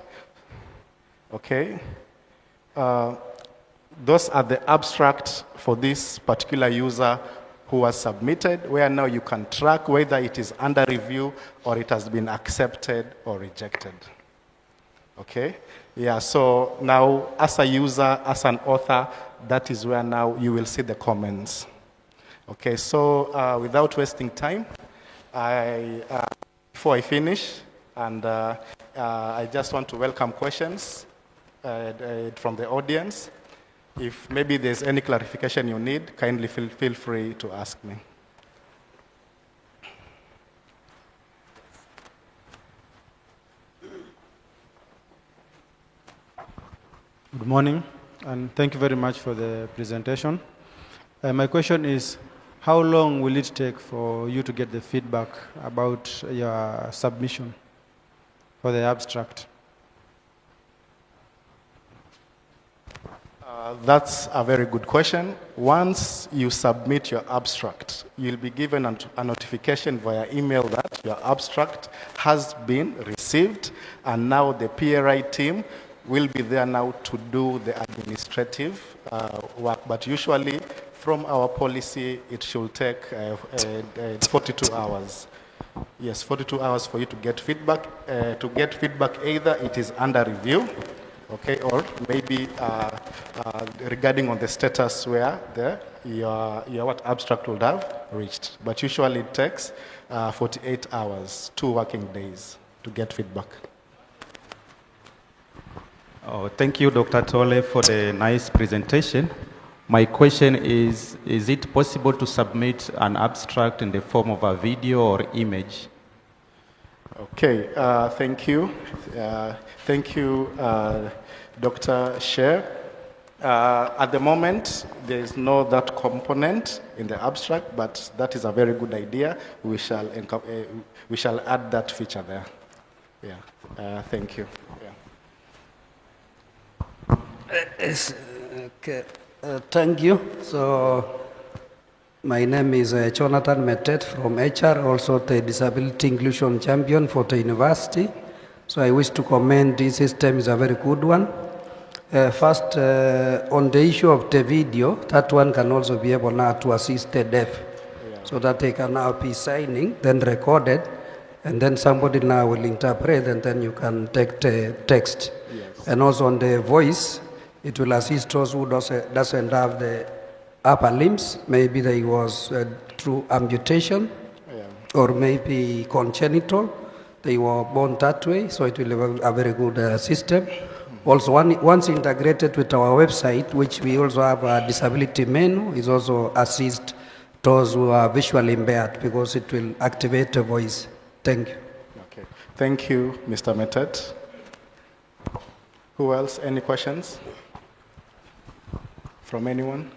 D: Okay. Those are the abstracts for this particular user who has submitted, where now you can track whether it is under review or it has been accepted or rejected. Okay? Yeah, so now as a user, as an author, that is where now you will see the comments. Okay, so without wasting time, before I finish, and I just want to welcome questions from the audience. If maybe there's any clarification you need, kindly feel free to ask me.
H: Good morning, and thank you very much for the presentation. My question is, how long will it take for you to get the feedback about your submission for the abstract?
D: That's a very good question. Once you submit your abstract, you'll be given a notification via email that your abstract has been received, and now the PRI team will be there now to do the administrative work. But usually, from our policy, it should take 42 hours. Yes, 42 hours for you to get feedback. To get feedback, either it is under review, okay, or maybe regarding on the status where your abstract would have reached. But usually it takes 48 hours, 2 working days to get feedback.
I: Oh, thank you, Dr. Tole, for the nice presentation. My question is it possible to submit an abstract in the form of a video or image?
D: Okay, thank you. Thank you, Dr. Sher. At the moment, there is no that component in the abstract, but that is a very good idea. We shall add that feature there. Yeah, thank you. Yeah.
J: Yes, okay. Thank you. So, my name is Jonathan Metet from HR, also the Disability Inclusion Champion for the university. So I wish to commend this system is a very good one. First, on the issue of the video, that one can also be able now to assist the deaf, so that they can now be signing, then recorded, and then somebody now will interpret, and then you can take the text. Yes. And also on the voice, it will assist those who doesn't have the upper limbs. Maybe they was through amputation, or maybe congenital. They were born that way, so it will be a very good system. Also, once integrated with our website, which we also have a disability menu, is also assist those who are visually impaired, because it will activate the voice. Thank you.
D: Okay. Thank you, Mr. Metet. Who else? Any questions from anyone?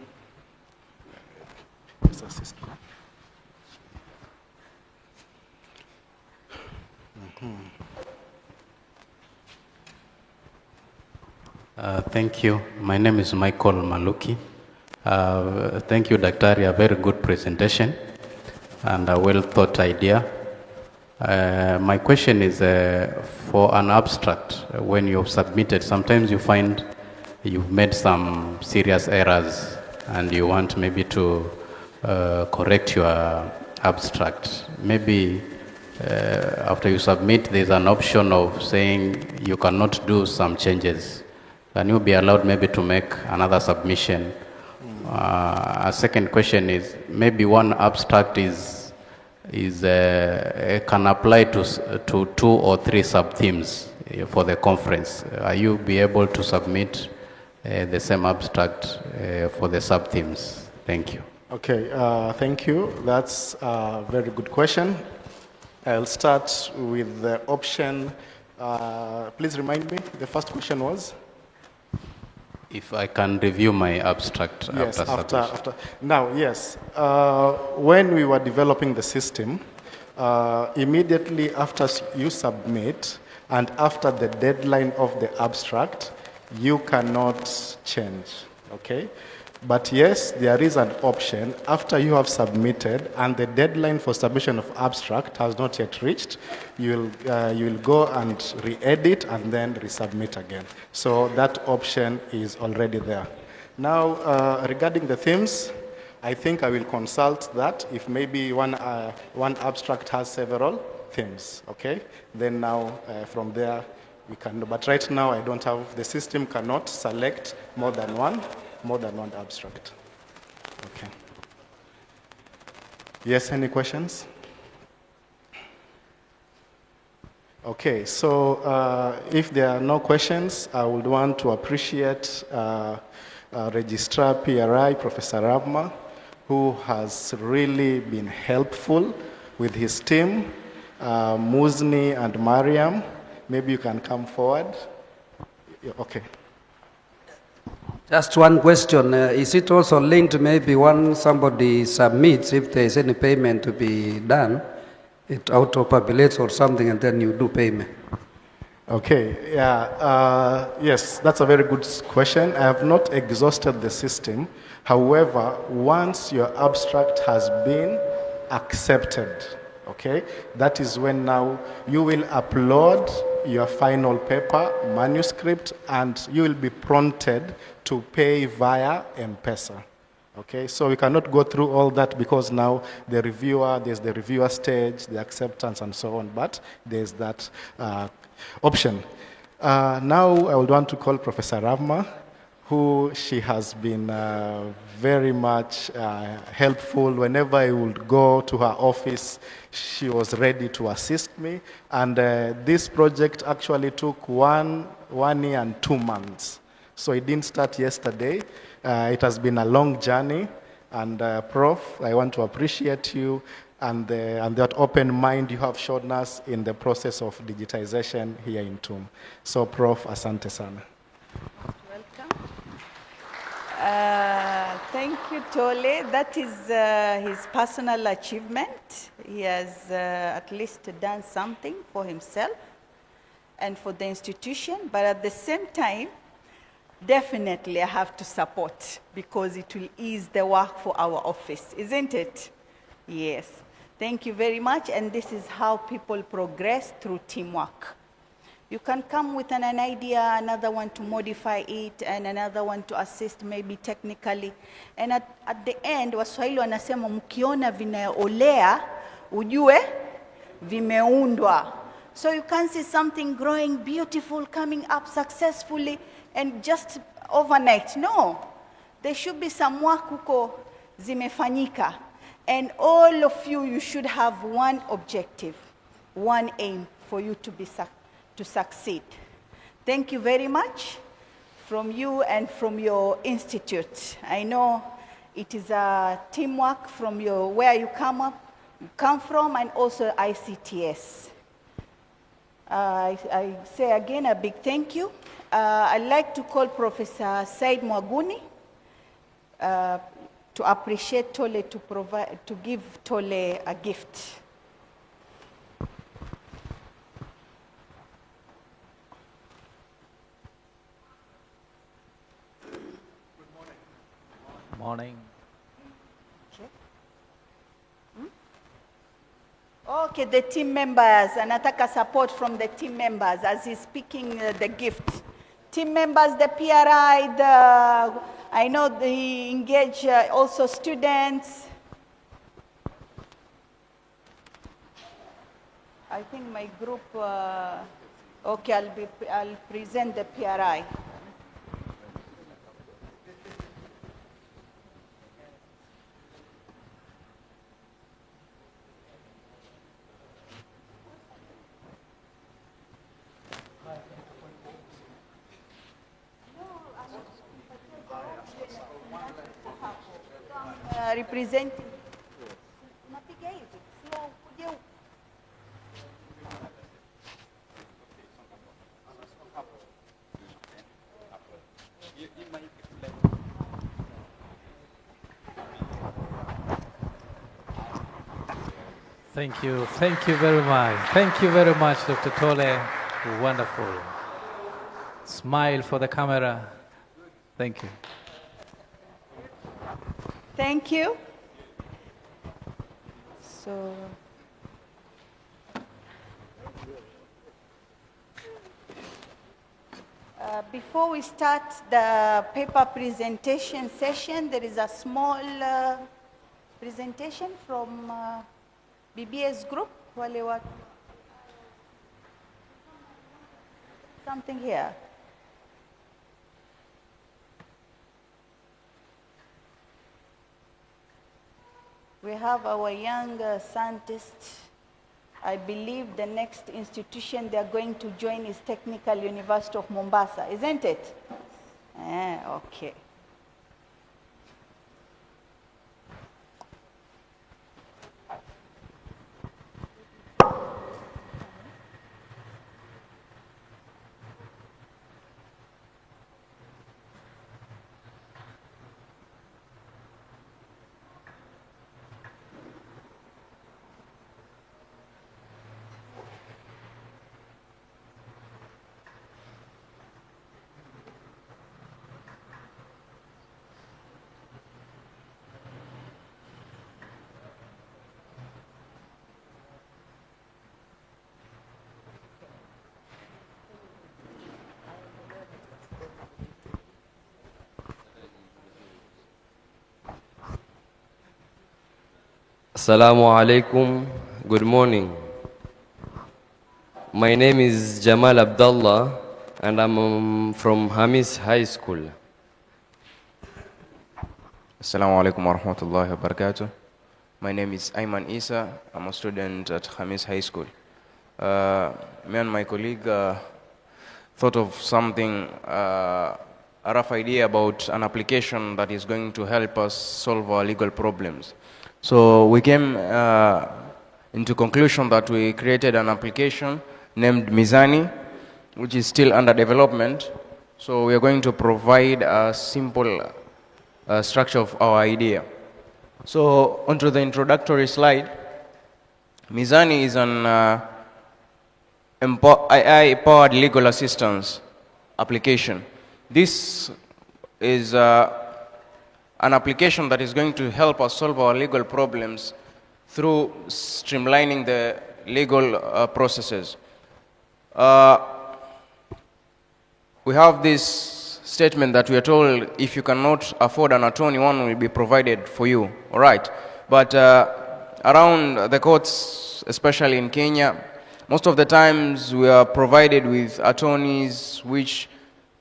D: Mr. Assistant.
K: Thank you. My name is Michael Maluki. Thank you, Daktari. A very good presentation and a well-thought idea. My question is for an abstract. When you've submitted, sometimes you find you've made some serious errors and you want maybe to correct your abstract. Maybe after you submit, there's an option of saying you cannot do some changes. Can you be allowed maybe to make another submission? A second question is, maybe one abstract can apply to 2 or 3 sub-themes for the conference. Are you be able to submit the same abstract for the sub-themes? Thank you.
D: Okay, thank you. That's a very good question. I'll start with the option. Please remind me, the first question was?
K: If I can review my abstract
D: yes,
K: after.
D: Now, yes. When we were developing the system, immediately after you submit and after the deadline of the abstract, you cannot change, okay? But yes, there is an option after you have submitted and the deadline for submission of abstract has not yet reached, you will go and re-edit and then resubmit again. So that option is already there. Now, regarding the themes, I think I will consult that if maybe one abstract has several themes, okay? Then now from there we can, but right now I don't have, the system cannot select more than one abstract. Okay. Yes, any questions? Okay, so if there are no questions, I would want to appreciate Registrar PRI, Professor Rabma, who has really been helpful with his team, Muzni and Mariam. Maybe you can come forward. Okay.
J: Just one question. Is it also linked maybe when somebody submits, if there is any payment to be done, it auto-populates or something and then you do payment?
D: Okay, yeah, yes, that's a very good question. I have not exhausted the system. However, once your abstract has been accepted, okay, that is when now you will upload your final paper, manuscript, and you will be prompted to pay via M-Pesa. Okay, so we cannot go through all that because now the reviewer, there's the reviewer stage, the acceptance and so on, but there's that option. Now I would want to call Professor Ravma, who she has been very much helpful. Whenever I would go to her office, she was ready to assist me. And this project actually took one year and 2 months. So it didn't start yesterday. It has been a long journey. And Prof, I want to appreciate you and that open mind you have shown us in the process of digitization here in TUM. So Prof, asante sana.
A: Welcome. Thank you, Tole. That is his personal achievement. He has at least done something for himself and for the institution, but at the same time, definitely I have to support because it will ease the work for our office, isn't it? Yes. Thank you very much, and this is how people progress through teamwork. You can come with an idea, another one to modify it, and another one to assist maybe technically. And at the end, Waswahili wanasema mkiona vinaolea, ujue vimeundwa. So you can see something growing beautiful, coming up successfully, and just overnight. No, there should be some work huko zimefanyika. And all of you, you should have one objective, one aim for you to succeed. Thank you very much from you and from your institute. I know it is a teamwork from where you come from, and also ICTS. I say again a big thank you. I'd like to call Professor Said Mwaguni to appreciate Tole, to give Tole a gift.
L: Morning.
A: Okay, the team members, anataka support from the team members as he's speaking the gift. Team members, the PRI, I know they engage also students. I think my group, okay, I'll present the PRI. Representing.
L: Thank you very much. Thank you very much, Dr. Tole. Wonderful. Smile for the camera. Thank you.
A: Thank you. So, before we start the paper presentation session, there is a small presentation from BBS group. Something here. We have our young scientists. I believe the next institution they're going to join is Technical University of Mombasa, isn't it? Okay.
M: Assalamu alaikum. Good morning. My name is Jamal Abdullah and I'm from Hamis High School.
N: Assalamu alaikum wa rahmatullahi wa barakatuh. My name is Ayman Isa. I'm a student at Hamis High School. Me and my colleague thought of something a rough idea about an application that is going to help us solve our legal problems. So we came into conclusion that we created an application named Mizani, which is still under development. So we are going to provide a simple structure of our idea. So onto the introductory slide, Mizani is an AI-powered legal assistance application. This is an application that is going to help us solve our legal problems through streamlining the legal processes. We have this statement that we are told if you cannot afford an attorney, one will be provided for you. All right. But around the courts, especially in Kenya, most of the times we are provided with attorneys which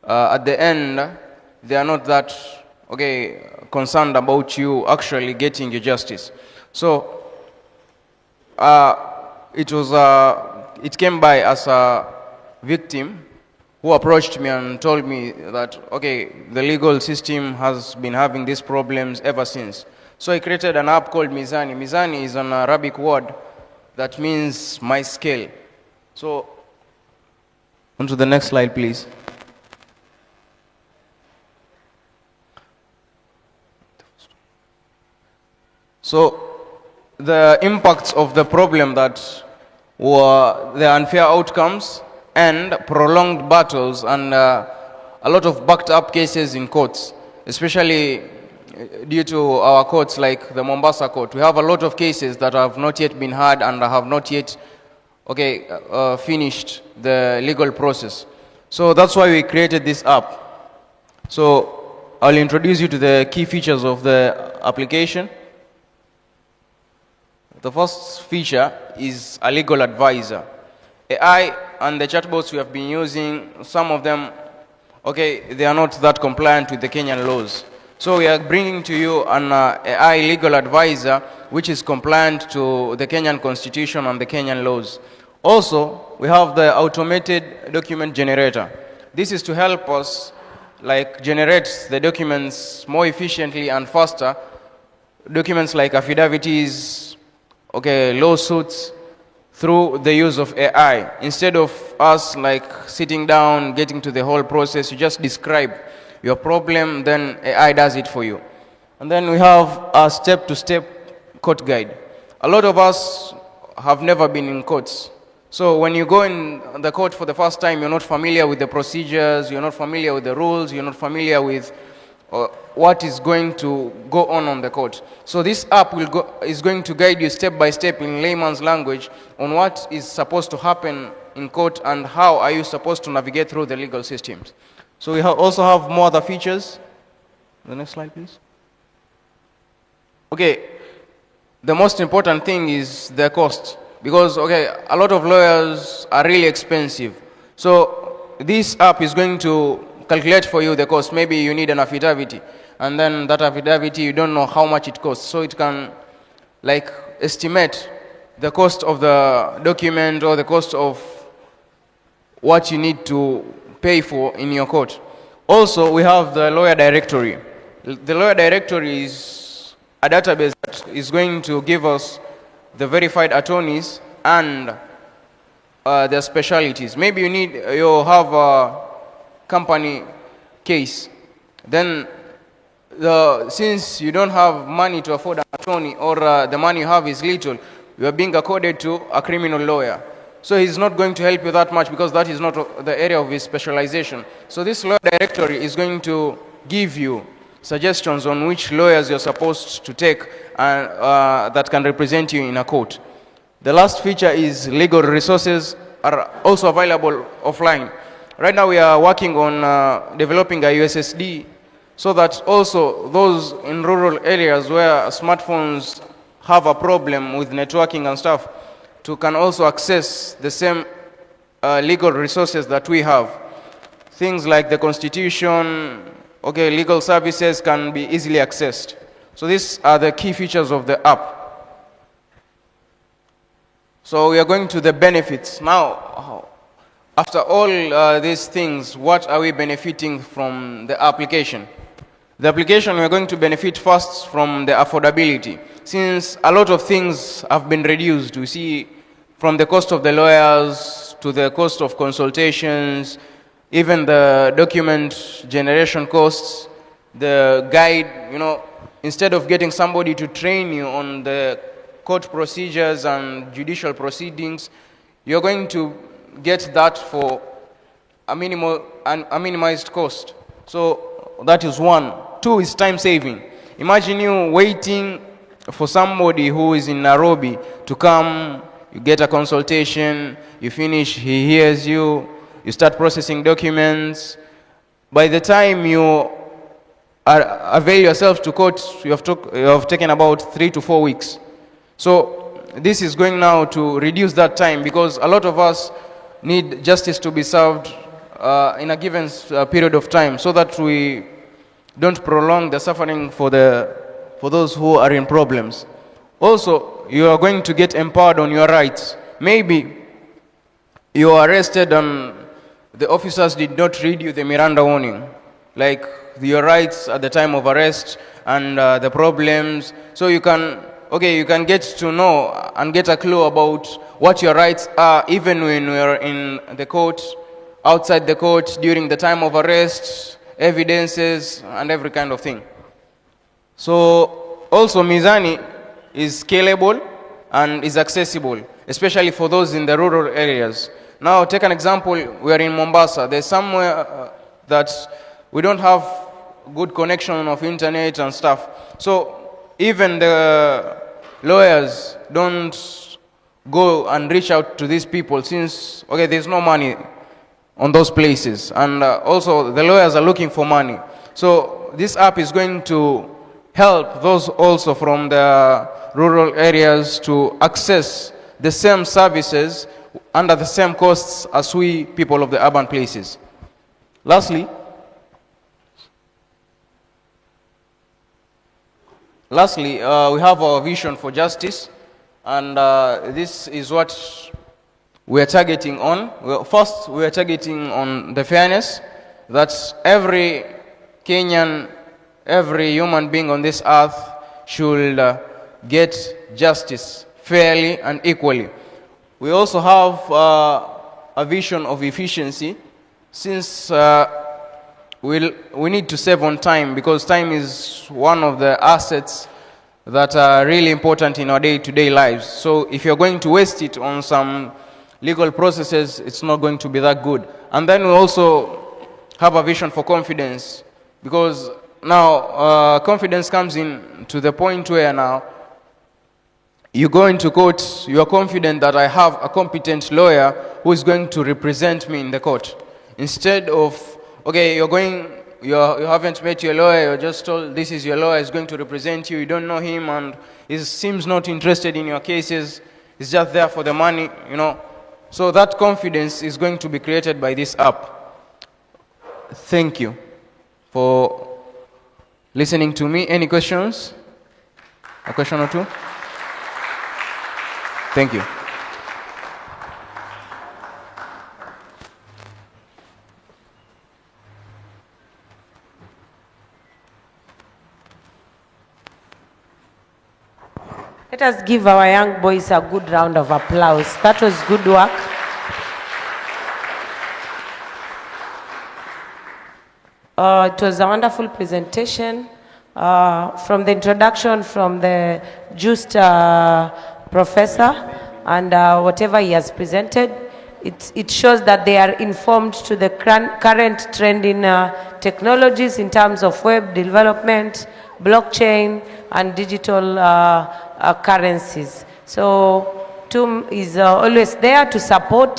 N: at the end, they are not that concerned about you actually getting your justice. So it came by as a victim who approached me and told me that, the legal system has been having these problems ever since. So I created an app called Mizani. Mizani is an Arabic word that means my scale. So, on to the next slide, please. So, the impacts of the problem that were the unfair outcomes and prolonged battles and a lot of backed up cases in courts, especially due to our courts like the Mombasa court. We have a lot of cases that have not yet been heard and have not yet finished the legal process. So that's why we created this app. So I'll introduce you to the key features of the application. The first feature is a legal advisor. AI and the chatbots we have been using, some of them, they are not that compliant with the Kenyan laws. So we are bringing to you an AI legal advisor which is compliant to the Kenyan constitution and the Kenyan laws. Also, we have the automated document generator. This is to help us generate the documents more efficiently and faster. Documents like affidavits, lawsuits, through the use of AI. Instead of us sitting down, getting to the whole process, you just describe your problem, then AI does it for you. And then we have a step-to-step court guide. A lot of us have never been in courts. So when you go in the court for the first time, you're not familiar with the procedures, you're not familiar with the rules, you're not familiar with what is going to go on the court. So this app is going to guide you step by step in layman's language on what is supposed to happen in court and how are you supposed to navigate through the legal systems. So we also have more other features. The next slide, please. The most important thing is the cost. Because, a lot of lawyers are really expensive. So this app is going to calculate for you the cost. Maybe you need an affidavit, and then that affidavit, you don't know how much it costs. So it can estimate the cost of the document or the cost of what you need to pay for in your court. Also, we have the lawyer directory. The lawyer directory is a database that is going to give us the verified attorneys and their specialties. Maybe you have a company case. Then since you don't have money to afford an attorney, or the money you have is little, you are being accorded to a criminal lawyer. So he's not going to help you that much because that is not the area of his specialization. So this lawyer directory is going to give you suggestions on which lawyers you're supposed to take that can represent you in a court. The last feature is legal resources are also available offline. Right now we are working on developing a USSD so that also those in rural areas where smartphones have a problem with networking and stuff can also access the same legal resources that we have. Things like the constitution, legal services can be easily accessed. So these are the key features of the app. So we are going to the benefits. Now, after all these things, what are we benefiting from the application? The application, we're going to benefit first from the affordability. Since a lot of things have been reduced, we see from the cost of the lawyers to the cost of consultations, even the document generation costs, the guide, instead of getting somebody to train you on the court procedures and judicial proceedings, you're going to get that for a minimized cost. So that is one. Two is time saving. Imagine you waiting for somebody who is in Nairobi to come, you get a consultation, you finish, he hears you, you start processing documents. By the time you avail yourself to court, you have taken about 3 to 4 weeks. So this is going now to reduce that time, because a lot of us need justice to be served in a given period of time, so that we don't prolong the suffering for those who are in problems. Also, you are going to get empowered on your rights. Maybe you are arrested and the officers did not read you the Miranda warning, like your rights at the time of arrest and the problems. So you can get to know and get a clue about what your rights are, even when you are in the court, outside the court, during the time of arrest, evidences, and every kind of thing. So also Mizani is scalable and is accessible, especially for those in the rural areas. Now take an example, we are in Mombasa. There's somewhere that we don't have good connection of internet and stuff. So even the lawyers don't go and reach out to these people, since, there's no money on those places. And also the lawyers are looking for money. So this app is going to help those also from the rural areas to access the same services under the same costs as we people of the urban places. Lastly, we have our vision for justice, and this is what we are targeting on. First, we are targeting on the fairness, that every Kenyan, every human being on this earth should get justice fairly and equally. We also have a vision of efficiency, since we need to save on time, because time is one of the assets that are really important in our day-to-day lives. So if you're going to waste it on some legal processes, it's not going to be that good. And then we also have a vision for confidence, because now confidence comes in to the point where now you go into court, you are confident that I have a competent lawyer who is going to represent me in the court. Instead of, you haven't met your lawyer, you're just told this is your lawyer, is going to represent you, you don't know him, and he seems not interested in your cases, he's just there for the money, So that confidence is going to be created by this app. Thank you for listening to me. Any questions? A question or two? Thank you.
C: Let us give our young boys a good round of applause. That was good work. It was a wonderful presentation. From the introduction from the just professor and whatever he has presented, it shows that they are informed to the current trend in technologies in terms of web development, blockchain, and digital currencies. So TUM is always there to support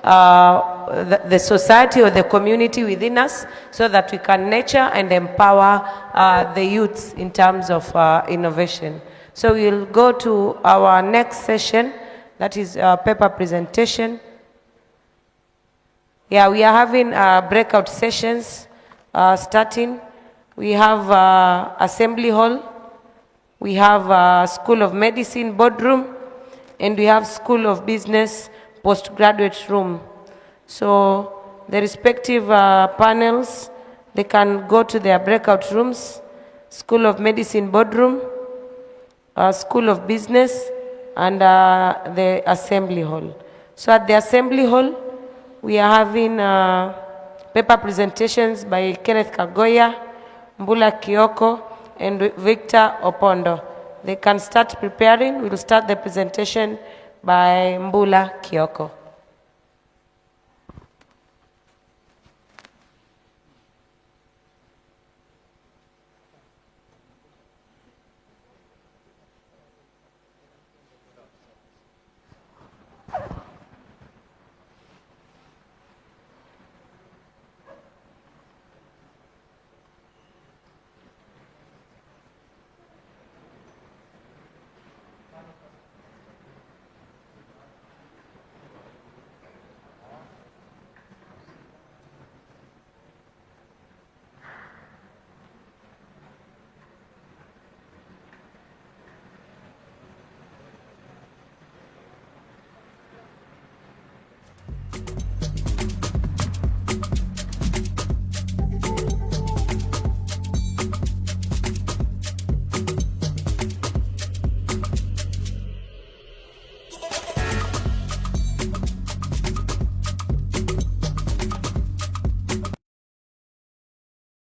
C: the society or the community within us, so that we can nurture and empower the youths in terms of innovation. So we'll go to our next session, that is paper presentation. Yeah, we are having breakout sessions starting. We have assembly hall, we have School of Medicine boardroom, and we have School of Business postgraduate room. So the respective panels, they can go to their breakout rooms, School of Medicine boardroom, School of Business, and the Assembly Hall. So at the Assembly Hall, we are having paper presentations by Kenneth Kagoya, Mbula Kioko, and Victor Opondo. They can start preparing. We'll start the presentation by Mbula Kioko.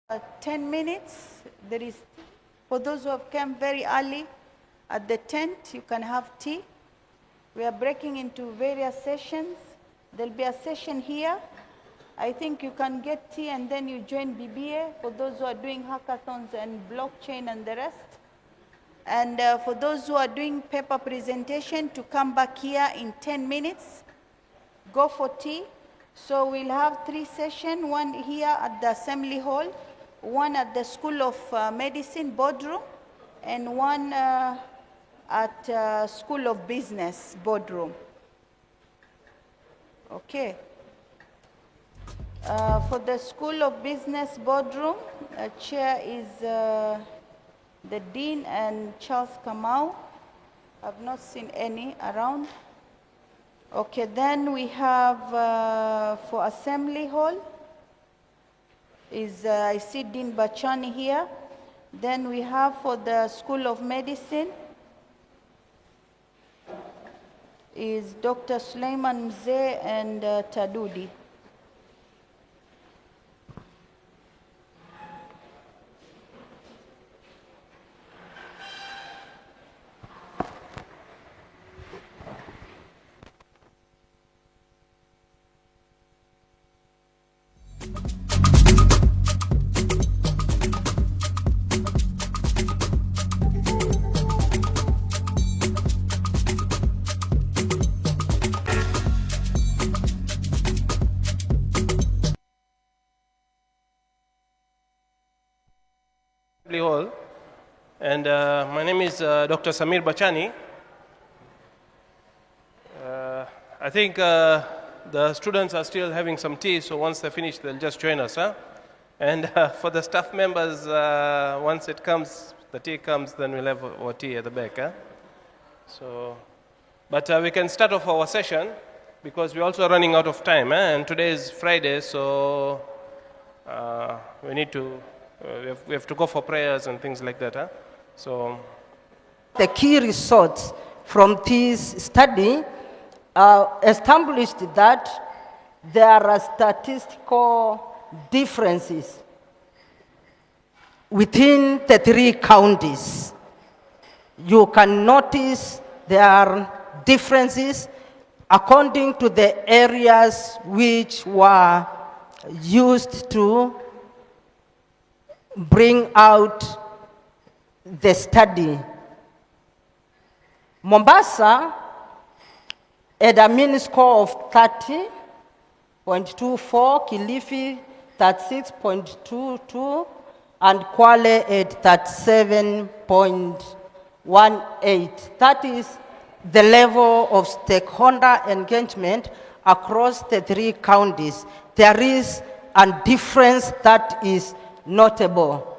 A: Uh, 10 minutes. There is, for those who have come very early, at the tent, you can have tea. We are breaking into various sessions. There'll be a session here. I think you can get tea and then you join BBA for those who are doing hackathons and blockchain and the rest. And for those who are doing paper presentation, to come back here in 10 minutes, go for tea. So we'll have 3 sessions, one here at the Assembly Hall, one at the School of Medicine boardroom, and one at School of Business boardroom. Okay. For the School of Business boardroom, chair is the Dean and Charles Kamau. I've not seen any around. Okay, then we have for Assembly Hall, I see Dean Bachani here. Then we have for the School of Medicine is Dr. Suleiman Mzee and Tadudi.
O: Hall, and my name is Dr. Samir Bachani. I think the students are still having some tea, so once they finish, they'll just join us. Huh? And for the staff members, once it comes, the tea comes, then we'll have our tea at the back. Huh? So, but we can start off our session because we're also running out of time. And today is Friday, so we need to. We have to go for prayers and things like that. Huh? So,
P: the key results from this study established that there are statistical differences within the 3 counties. You can notice there are differences according to the areas which were used to bring out the study. Mombasa had a mean score of 30.24, Kilifi 36.22, and Kwale at 37.18. That is the level of stakeholder engagement across the 3 counties. There is a difference that is notable.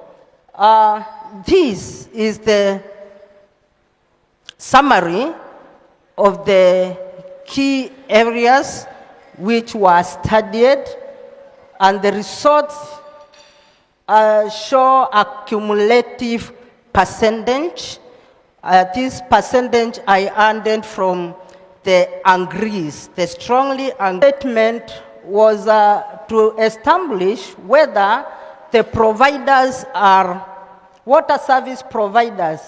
P: This is the summary of the key areas which were studied, and the results show a cumulative percentage. This percentage I earned from the agrees. The strongly statement was to establish whether the providers are, water service providers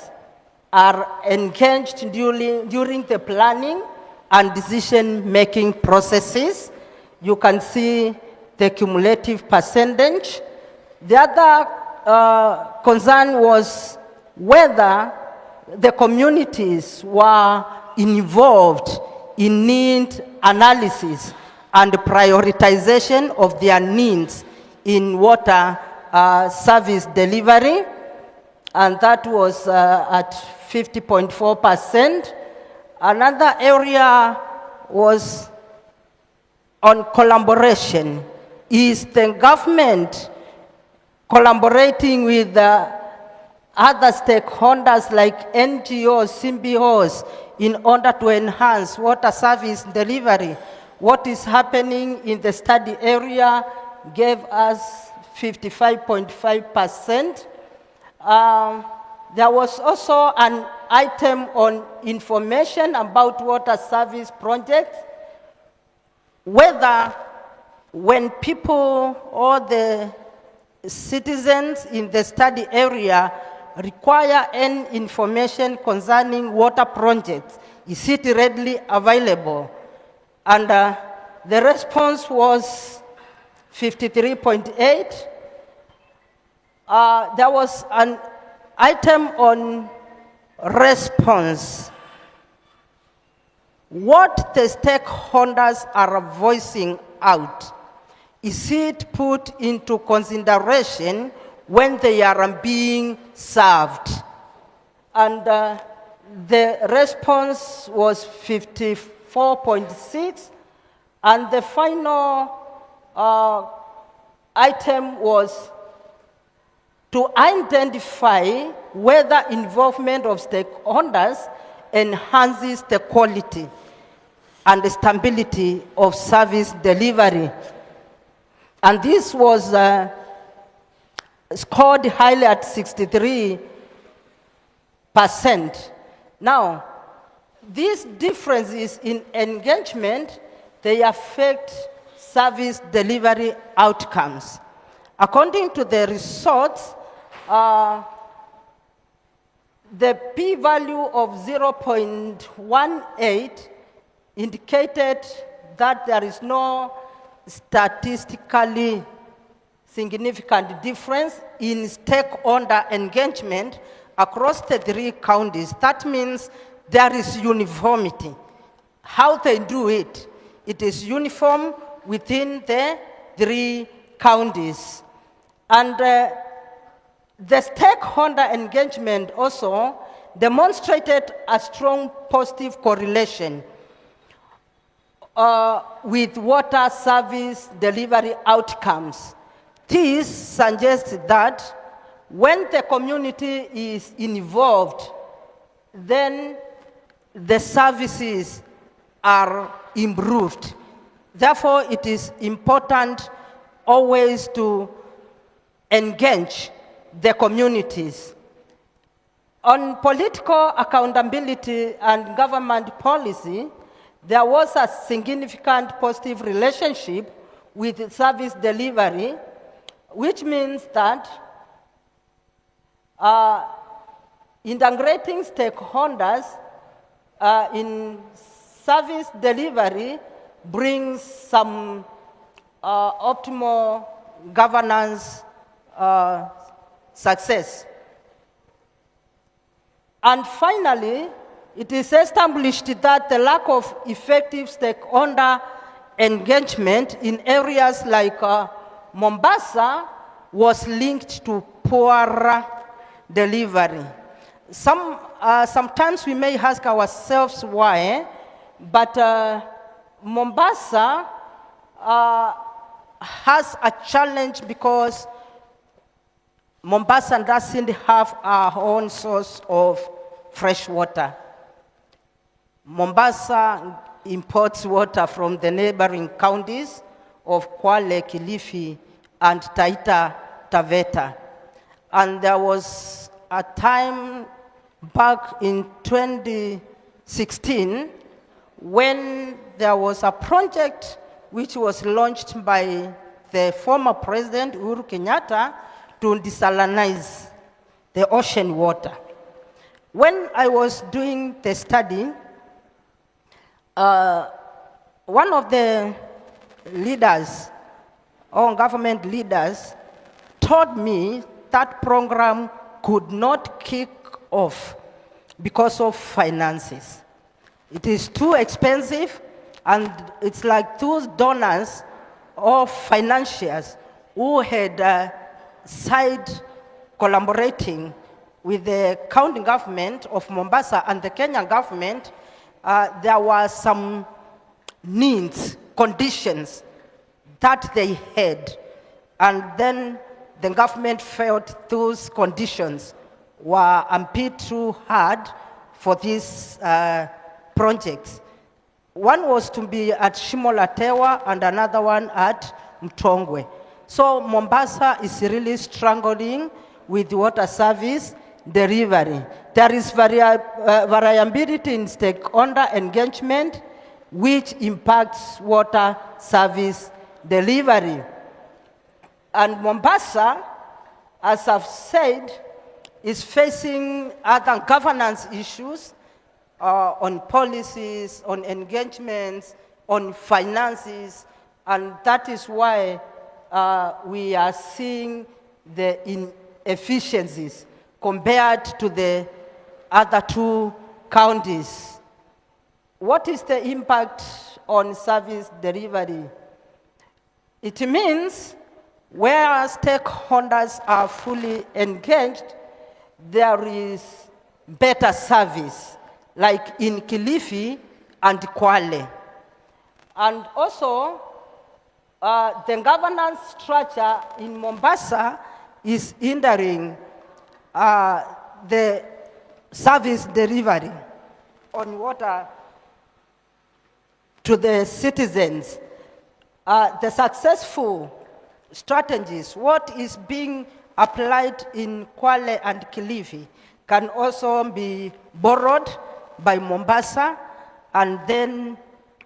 P: are engaged during the planning and decision-making processes. You can see the cumulative percentage. The other concern was whether the communities were involved in need analysis and prioritization of their needs in water service delivery, and that was at 50.4%. Another area was on collaboration. Is the government collaborating with other stakeholders like NGOs, SYMBIOs, in order to enhance water service delivery? What is happening in the study area gave us 55.5%. There was also an item on information about water service projects, whether when people or the citizens in the study area require any information concerning water projects, is it readily available? And the response was 53.8. There was an item on response. What the stakeholders are voicing out, is it put into consideration when they are being served? And the response was 54.6, and the final item was to identify whether involvement of stakeholders enhances the quality and the stability of service delivery. And this was scored highly at 63%. Now, these differences in engagement, they affect service delivery outcomes. According to the results, the p-value of 0.18 indicated that there is no statistically significant difference in stakeholder engagement across the 3 counties. That means there is uniformity. How they do it, it is uniform within the 3 counties. And the stakeholder engagement also demonstrated a strong positive correlation with water service delivery outcomes. This suggests that when the community is involved, then the services are improved. Therefore, it is important always to engage the communities. On political accountability and government policy, there was a significant positive relationship with service delivery, which means that integrating stakeholders in service delivery brings some optimal governance success. And finally, it is established that the lack of effective stakeholder engagement in areas like Mombasa was linked to poor delivery. Sometimes we may ask ourselves why, but Mombasa has a challenge because Mombasa doesn't have our own source of fresh water. Mombasa imports water from the neighboring counties of Kwale, Kilifi, and Taita Taveta. And there was a time back in 2016 when there was a project which was launched by the former president, Uhuru Kenyatta, to desalinize the ocean water. When I was doing the study, one of the leaders, or government leaders, told me that program could not kick off because of finances. It is too expensive, and it's like those donors or financiers who had side collaborating with the county government of Mombasa and the Kenyan government. There were some needs, conditions that they had, and then the government felt those conditions were a bit too hard for these projects. One was to be at Shimolatewa and another one at Mtongwe. So Mombasa is really struggling with water service delivery. There is variability in stakeholder engagement, which impacts water service delivery. And Mombasa, as I've said, is facing other governance issues on policies, on engagements, on finances, and that is why we are seeing the inefficiencies compared to the other two counties. What is the impact on service delivery? It means where stakeholders are fully engaged, there is better service, like in Kilifi and Kwale. And also, the governance structure in Mombasa is hindering the service delivery on water to the citizens. The successful strategies, what is being applied in Kwale and Kilifi, can also be borrowed by Mombasa, and then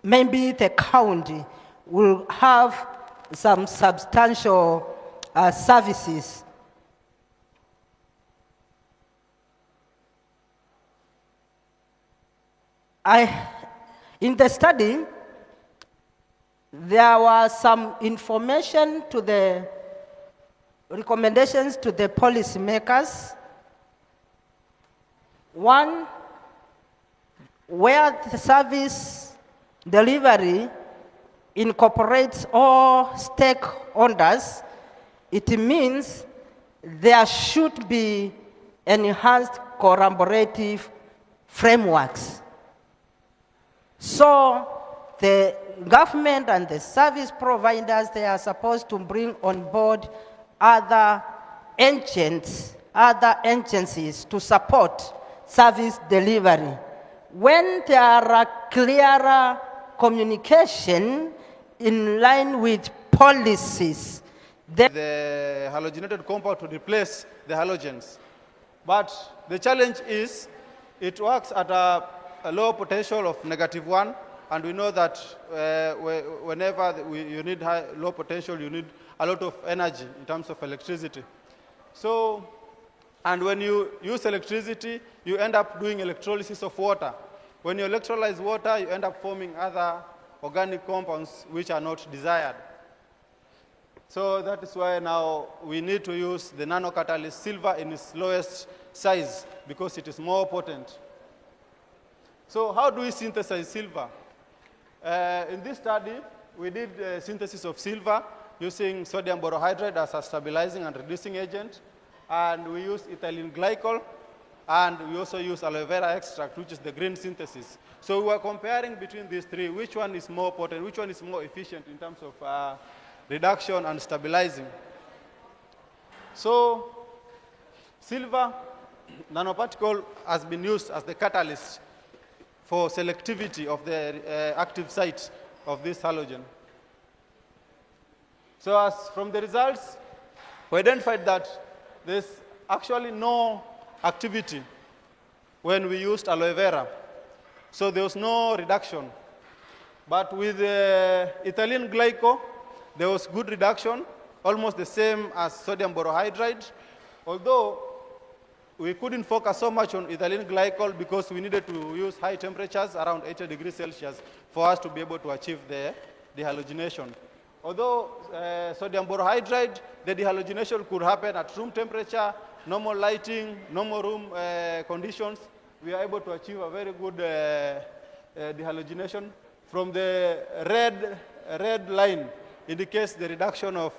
P: maybe the county will have some substantial services. In the study, there was some information to the recommendations to the policymakers. One, where the service delivery incorporates all stakeholders, it means there should be enhanced collaborative frameworks. So the government and the service providers, they are supposed to bring on board other agents, other agencies to support service delivery. When there are clearer communication in line with policies,
H: the halogenated compound to replace the halogens. But the challenge is it works at a low potential of -1, and we know that whenever you need low potential, you need a lot of energy in terms of electricity. So, and when you use electricity, you end up doing electrolysis of water. When you electrolyze water, you end up forming other organic compounds which are not desired. So that is why now we need to use the nanocatalyst silver in its lowest size, because it is more potent. So how do we synthesize silver? In this study, we did synthesis of silver using sodium borohydride as a stabilizing and reducing agent, and we use ethylene glycol, and we also use aloe vera extract, which is the green synthesis. So we were comparing between these three, which one is more potent, which one is more efficient in terms of reduction and stabilizing. So silver nanoparticle has been used as the catalyst for selectivity of the active site of this halogen. So as from the results, we identified that there's actually no activity when we used aloe vera. So there was no reduction. But with ethylene glycol, there was good reduction, almost the same as sodium borohydride, although we couldn't focus so much on ethylene glycol because we needed to use high temperatures, around 80 degrees Celsius, for us to be able to achieve the dehalogenation. Although sodium borohydride, the dehalogenation could happen at room temperature, normal lighting, normal room conditions, we are able to achieve a very good dehalogenation. From the red line indicates the reduction of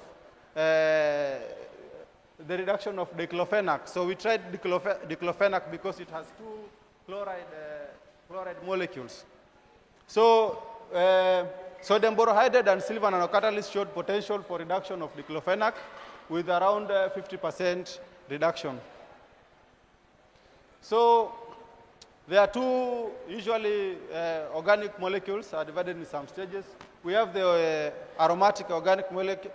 H: diclofenac. So we tried diclofenac because it has two chloride molecules. So sodium borohydride and silver nanocatalyst showed potential for reduction of diclofenac with around 50% reduction. So there are two usually organic molecules are divided in some stages. We have the aromatic organic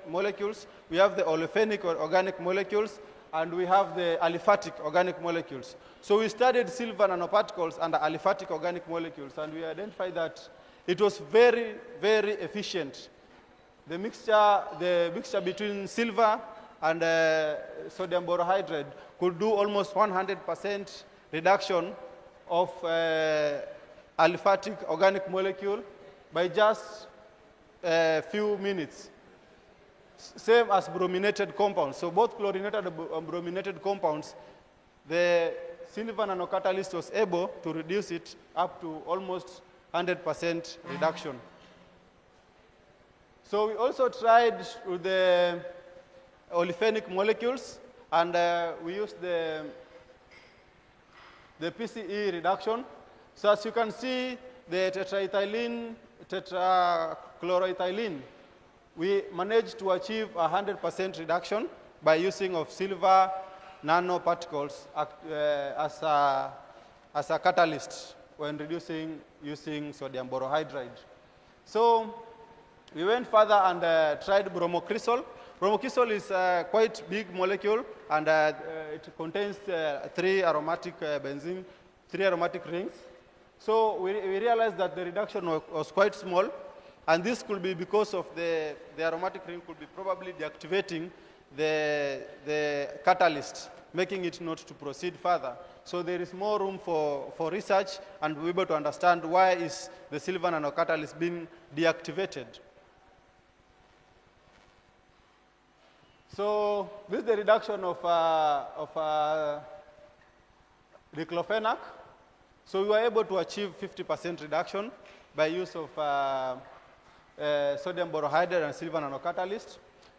H: molecules, we have the olefinic organic molecules, and we have the aliphatic organic molecules. So we studied silver nanoparticles and the aliphatic organic molecules, and we identified that it was very, very efficient. The mixture between silver and sodium borohydride could do almost 100% reduction of aliphatic organic molecule by just a few minutes. Same as brominated compounds. So both chlorinated and brominated compounds, the silver nanocatalyst was able to reduce it up to almost 100% reduction. So we also tried with the olefinic molecules, and we used the PCE reduction. So as you can see, the tetrachloroethylene, we managed to achieve 100% reduction by using of silver nanoparticles as a catalyst when reducing using sodium borohydride. So we went further and tried bromocresol. Bromocresol is a quite big molecule, and it contains 3 aromatic benzene, 3 aromatic rings. So we realized that the reduction was quite small, and this could be because of the aromatic ring could be probably deactivating the catalyst, making it not to proceed further. So there is more room for research, and we're able to understand why is the silver nanocatalyst being deactivated. So this is the reduction of diclofenac. So we were able to achieve 50% reduction by use of sodium borohydride and silver nanocatalyst.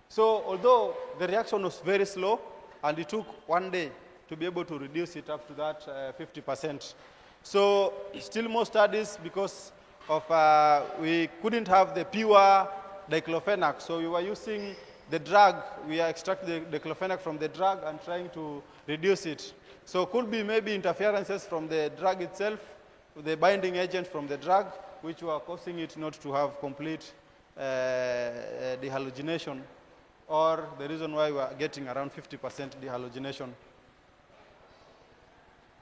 H: So although the reaction was very slow, and it took 1 day to be able to reduce it up to that 50%. So still more studies because of we couldn't have the pure diclofenac. So we were using the drug. We are extracting the diclofenac from the drug and trying to reduce it. So could be maybe interferences from the drug itself, the binding agent from the drug, which were causing it not to have complete dehalogenation, or the reason why we are getting around 50% dehalogenation.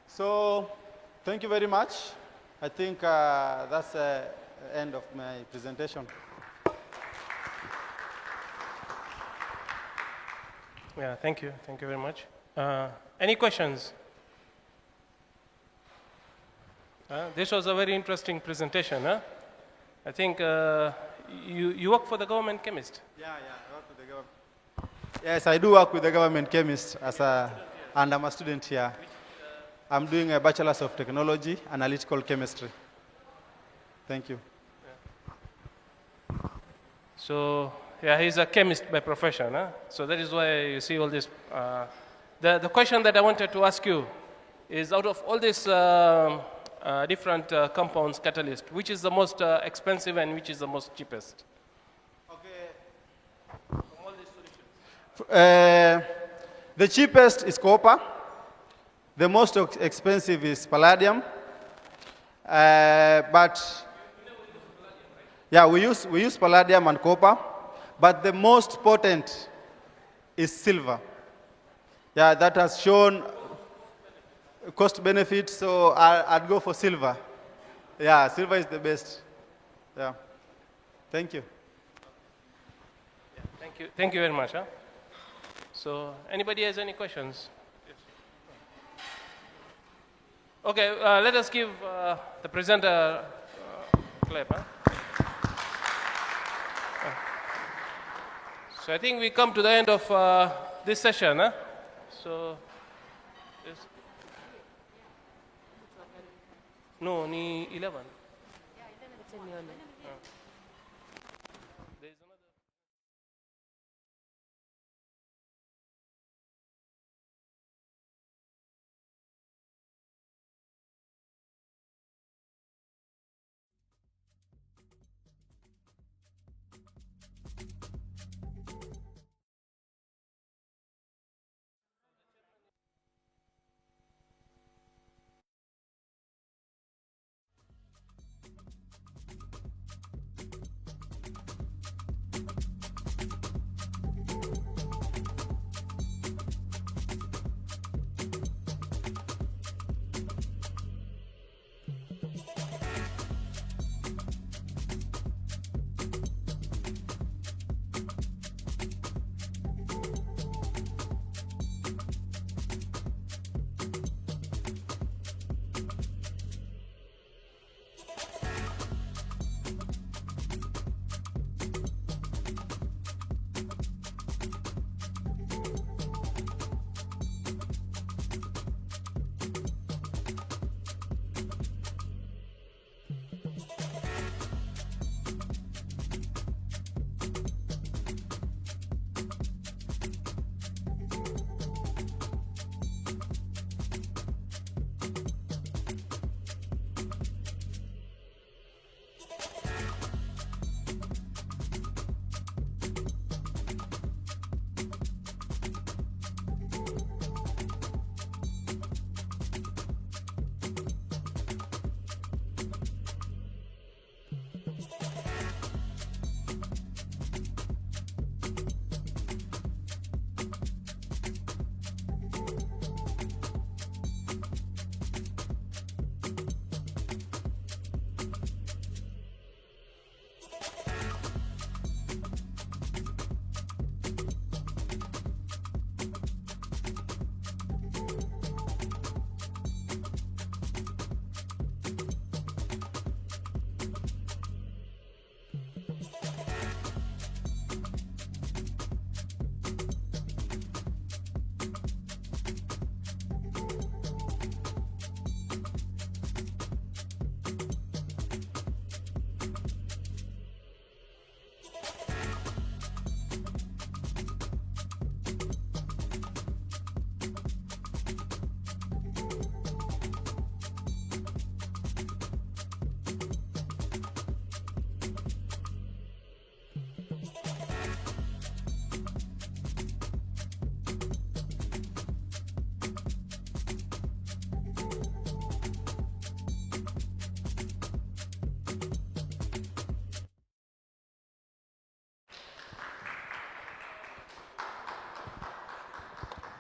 H: So thank you very much. I think that's the end of my presentation.
O: Yeah, thank you. Thank you very much. Any questions? This was a very interesting presentation. Huh? I think you work for the government chemist.
H: Yeah, I work with the government. Yes, I do work with the government chemist and I'm a student here. I'm doing a Bachelor's of Technology, Analytical Chemistry. Thank you.
O: So, yeah, he's a chemist by profession. Huh? So that is why you see all this. The question that I wanted to ask you is, out of all these different compounds, catalyst, which is the most expensive and which is the most cheapest?
H: The cheapest is copper. The most expensive is palladium. But yeah, we use palladium and copper, but the most potent is silver. Yeah, that has shown cost benefit, so I'd go for silver. Yeah, silver is the best. Yeah. Thank you.
O: Yeah, thank you. Thank you very much. Huh? So, anybody has any questions? Okay, let us give the presenter a clap. Huh? So I think we come to the end of this session. Huh? So, yes. No, ni 11.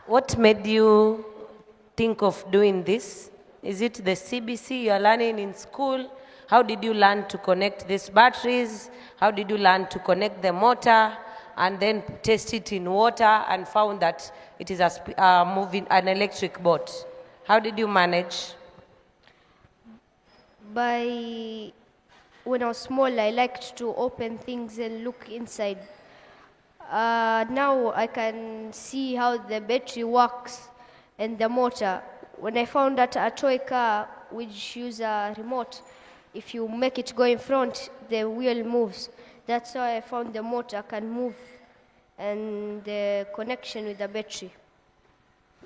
C: What made you think of doing this? Is it the CBC you are learning in school? How did you learn to connect these batteries? How did you learn to connect the motor and then test it in water and found that it is an electric boat? How did you manage?
Q: When I was small, I liked to open things and look inside. Now I can see how the battery works and the motor. When I found that a toy car which uses a remote, if you make it go in front, the wheel moves. That's how I found the motor can move and the connection with the battery.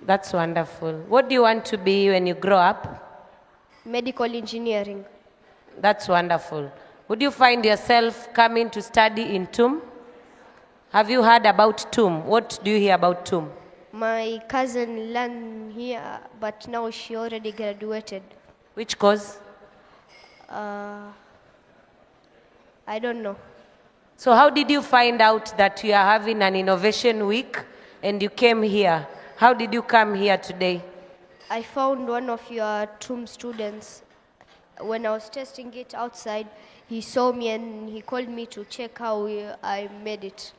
C: That's wonderful. What do you want to be when you grow up?
Q: Medical engineering.
C: That's wonderful. Would you find yourself coming to study in TUM? Have you heard about TUM? What do you hear about TUM?
Q: My cousin learned here, but now she already graduated.
C: Which course?
Q: I don't know.
C: So how did you find out that you are having an innovation week and you came here? How did you come here today?
Q: I found one of your TUM students. When I was testing it outside, he saw me and he called me to check how I made it.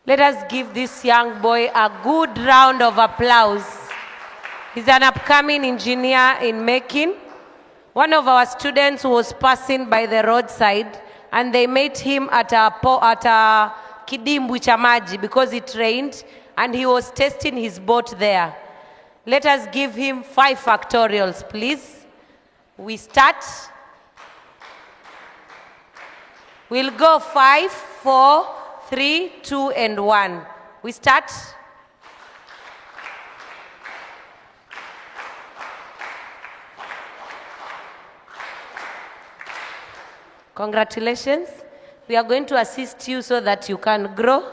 C: Let us give this young boy a good round of applause. He's an upcoming engineer in making. One of our students was passing by the roadside and they met him at a kidimbwi cha maji because it rained and he was testing his boat there. Let us give him 5 factorials, please. We start. We'll go 5, 4, 3, 2, and 1. We start. Congratulations. We are going to assist you so that you can grow,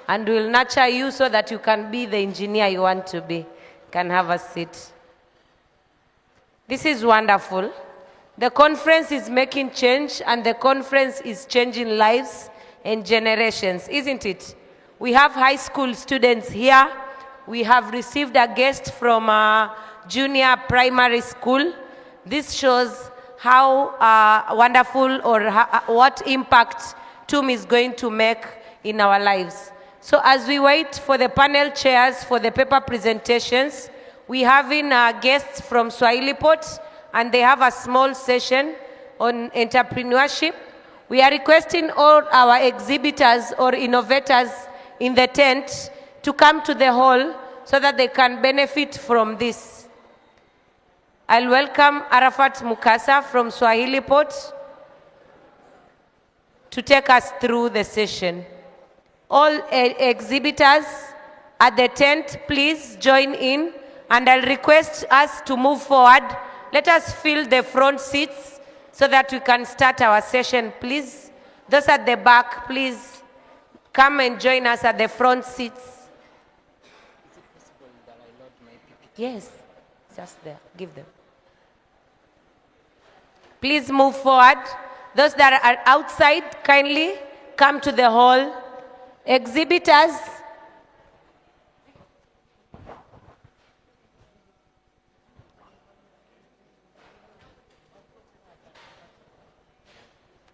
C: and we'll nurture you so that you can be the engineer you want to be. You can have a seat. This is wonderful. The conference is making change, and the conference is changing lives and generations, isn't it? We have high school students here. We have received a guest from junior primary school. This shows how wonderful or what impact TUM is going to make in our lives. So as we wait for the panel chairs for the paper presentations, we have guests from Swahili Pot, and they have a small session on entrepreneurship. We are requesting all our exhibitors or innovators in the tent to come to the hall so that they can benefit from this. I'll welcome Arafat Mukasa from Swahili Pot to take us through the session. All exhibitors at the tent, please join in, and I'll request us to move forward. Let us fill the front seats so that we can start our session, please. Those at the back, please come and join us at the front seats. Is it possible that I load my PPT? Yes, just there. Give them. Please move forward. Those that are outside, kindly come to the hall. Exhibitors,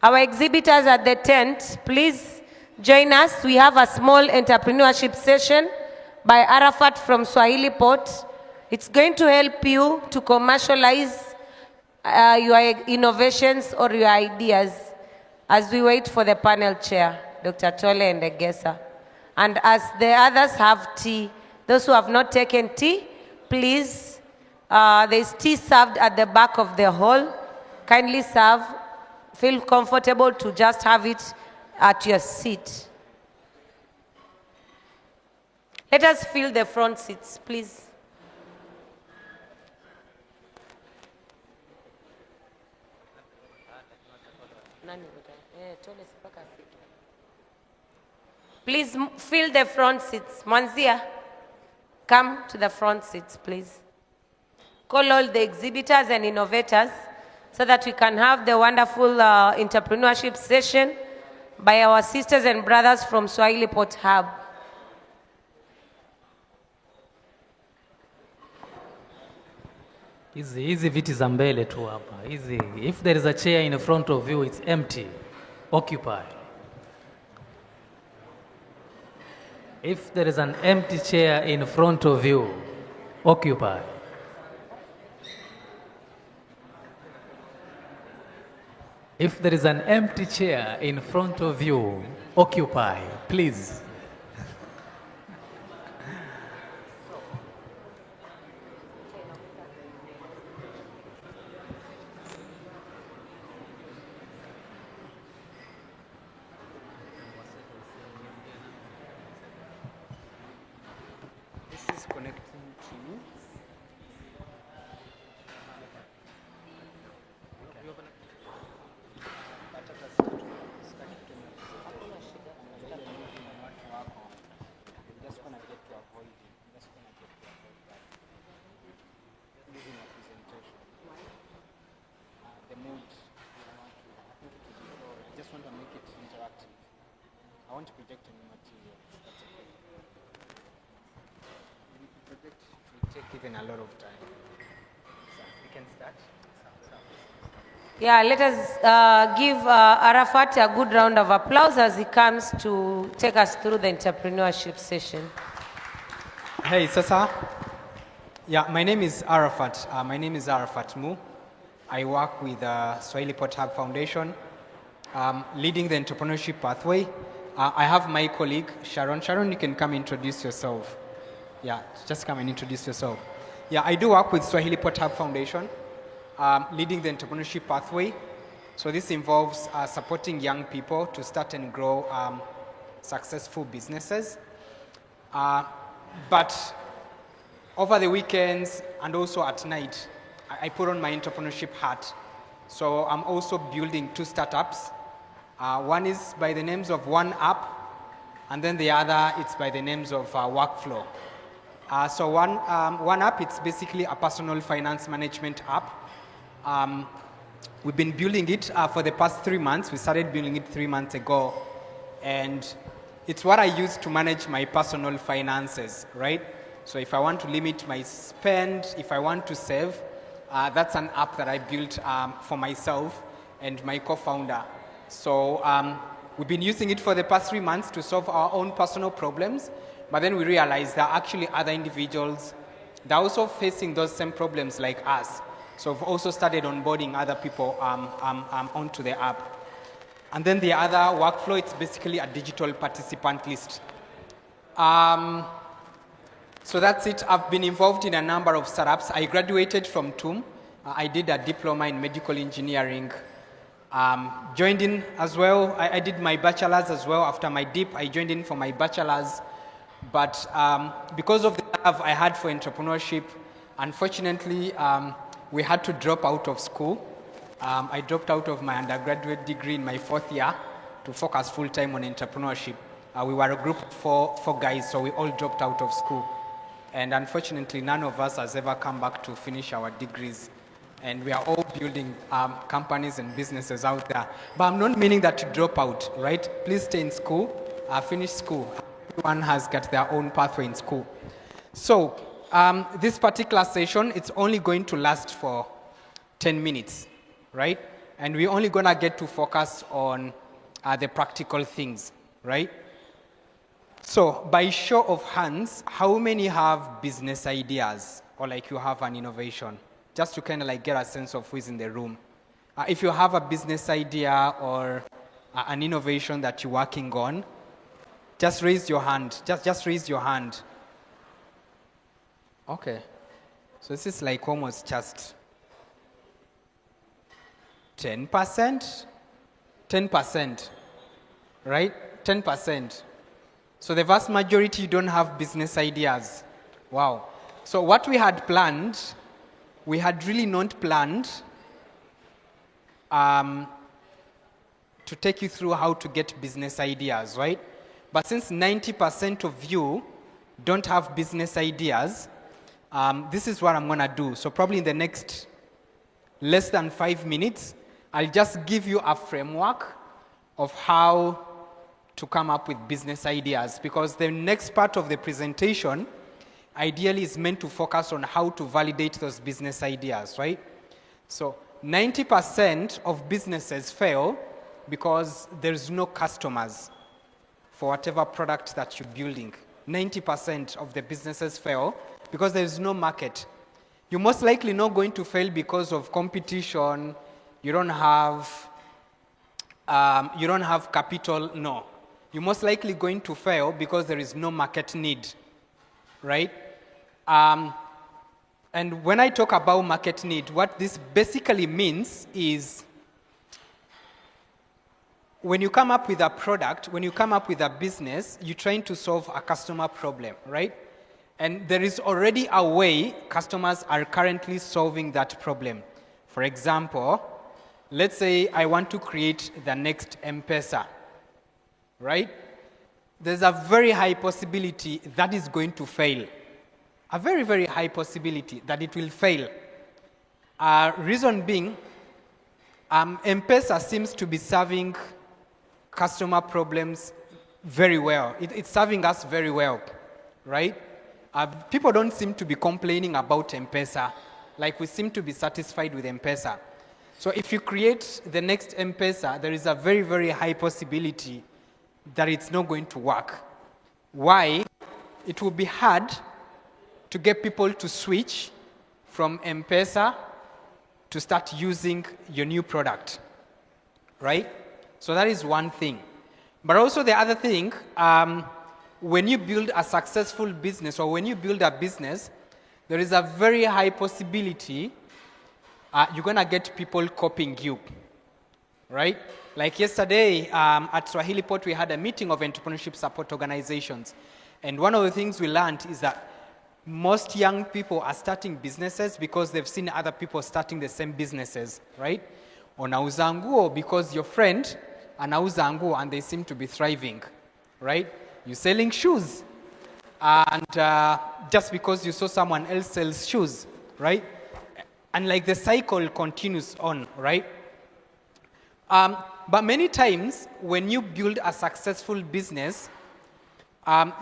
C: our exhibitors at the tent, please join us. We have a small entrepreneurship session by Arafat from Swahili Pot. It's going to help you to commercialize your innovations or your ideas as we wait for the panel chair, Dr. Tole and Egesa. And as the others have tea, those who have not taken tea, please, there's tea served at the back of the hall. Kindly serve. Feel comfortable to just have it at your seat. Let us fill the front seats, please. Please fill the front seats. Mwanzia, come to the front seats, please. Call all the exhibitors and innovators so that we can have the wonderful entrepreneurship session by our sisters and brothers from Swahili Pot Hub.
L: Hizi viti za mbele tu hapa. If there is a chair in front of you, it's empty. Occupy. If there is an empty chair in front of you, occupy. If there is an empty chair in front of you, occupy, please.
R: This is connecting to the mood. want to make it interactive. I want to project any material. That's okay. If you project, it will take even a lot of time. So we can start.
C: Yeah, let us give Arafat a good round of applause as he comes to take us through the entrepreneurship session.
R: Hey, Sasa. Yeah, my name is Arafat. Mu. I work with Swahili Port Hub Foundation, leading the entrepreneurship pathway. I have my colleague, Sharon. Sharon, you can come introduce yourself. Yeah, just come and introduce yourself. Yeah, I do work with Swahili Port Hub Foundation, leading the entrepreneurship pathway. So this involves supporting young people to start and grow successful businesses. But over the weekends and also at night, I put on my entrepreneurship hat. So I'm also building 2 startups. One is by the names of One App, and then the other it's by the names of Workflow. So One App, it's basically a personal finance management app. We've been building it for the past 3 months. We started building it 3 months ago, and it's what I use to manage my personal finances, right? So if I want to limit my spend, if I want to save, that's an app that I built for myself and my co-founder. So we've been using it for the past 3 months to solve our own personal problems, but then we realized there are actually other individuals that are also facing those same problems like us. So we've also started onboarding other people onto the app. And then the other Workflow, it's basically a digital participant list. So that's it. I've been involved in a number of startups. I graduated from TUM. I did a diploma in medical engineering. Joined in as well. I did my bachelor's as well. After my DIP, I joined in for my bachelor's. But because of the love I had for entrepreneurship, unfortunately, we had to drop out of school. I dropped out of my undergraduate degree in my 4th year to focus full-time on entrepreneurship. We were a group of four guys, so we all dropped out of school. And unfortunately, none of us has ever come back to finish our degrees. And we are all building companies and businesses out there. But I'm not meaning that to drop out, right? Please stay in school, finish school. Everyone has got their own pathway in school. So this particular session, it's only going to last for 10 minutes, right? And we're only going to get to focus on the practical things, right? So by show of hands, how many have business ideas or like you have an innovation? Just to kind of like get a sense of who is in the room. If you have a business idea or an innovation that you're working on, just raise your hand. Just raise your hand. Okay. So this is like almost just 10%. 10%. Right? 10%. So the vast majority don't have business ideas. Wow. So what we had planned, we had really not planned to take you through how to get business ideas, right? But since 90% of you don't have business ideas, this is what I'm going to do. So probably in the next less than 5 minutes, I'll just give you a framework of how to come up with business ideas, because the next part of the presentation ideally is meant to focus on how to validate those business ideas, right? So 90% of businesses fail because there's no customers for whatever product that you're building. 90% of the businesses fail because there's no market. You're most likely not going to fail because of competition. You don't have capital. No. You're most likely going to fail because there is no market need, right? And when I talk about market need, what this basically means is when you come up with a product, when you come up with a business, you're trying to solve a customer problem, right? And there is already a way customers are currently solving that problem. For example, let's say I want to create the next M-Pesa, right? There's a very high possibility that is going to fail. A very, very high possibility that it will fail. Reason being, M-Pesa seems to be serving customer problems very well. It's serving us very well, right? People don't seem to be complaining about M-Pesa. Like we seem to be satisfied with M-Pesa. So if you create the next M-Pesa, there is a very, very high possibility that it's not going to work. Why? It will be hard to get people to switch from M-Pesa to start using your new product, right? So that is one thing. But also the other thing, when you build a successful business or when you build a business, there is a very high possibility you're going to get people copying you, right? Like yesterday at Swahili Port, we had a meeting of entrepreneurship support organizations. And one of the things we learned is that most young people are starting businesses because they've seen other people starting the same businesses, right? Unauza nguo because your friend anauza nguo and they seem to be thriving, right? You're selling shoes and just because you saw someone else sells shoes, right? And like the cycle continues on, right? But many times when you build a successful business,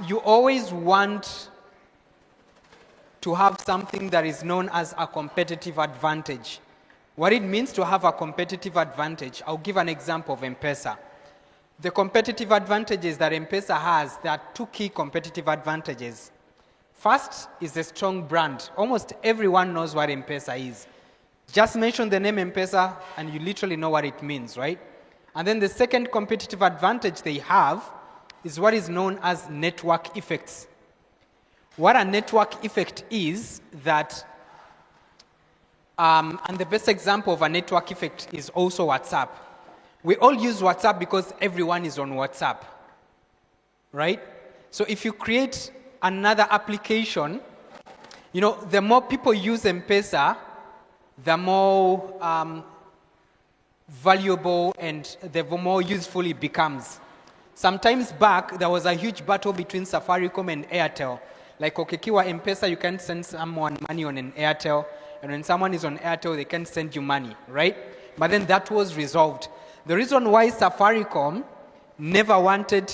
R: you always want to have something that is known as a competitive advantage. What it means to have a competitive advantage, I'll give an example of M-Pesa. The competitive advantages that M-Pesa has, there are two key competitive advantages. First is a strong brand. Almost everyone knows what M-Pesa is. Just mention the name M-Pesa and you literally know what it means, right? And then the second competitive advantage they have is what is known as network effects. What a network effect is that, and the best example of a network effect is also WhatsApp. We all use WhatsApp because everyone is on WhatsApp, right? So if you create another application, you know, the more people use M-Pesa, the more valuable and the more useful it becomes. Sometimes back, there was a huge battle between Safaricom and Airtel. Like, ukikiwa M-Pesa, you can send someone money on an Airtel, and when someone is on Airtel, they can send you money, right? But then that was resolved. The reason why Safaricom never wanted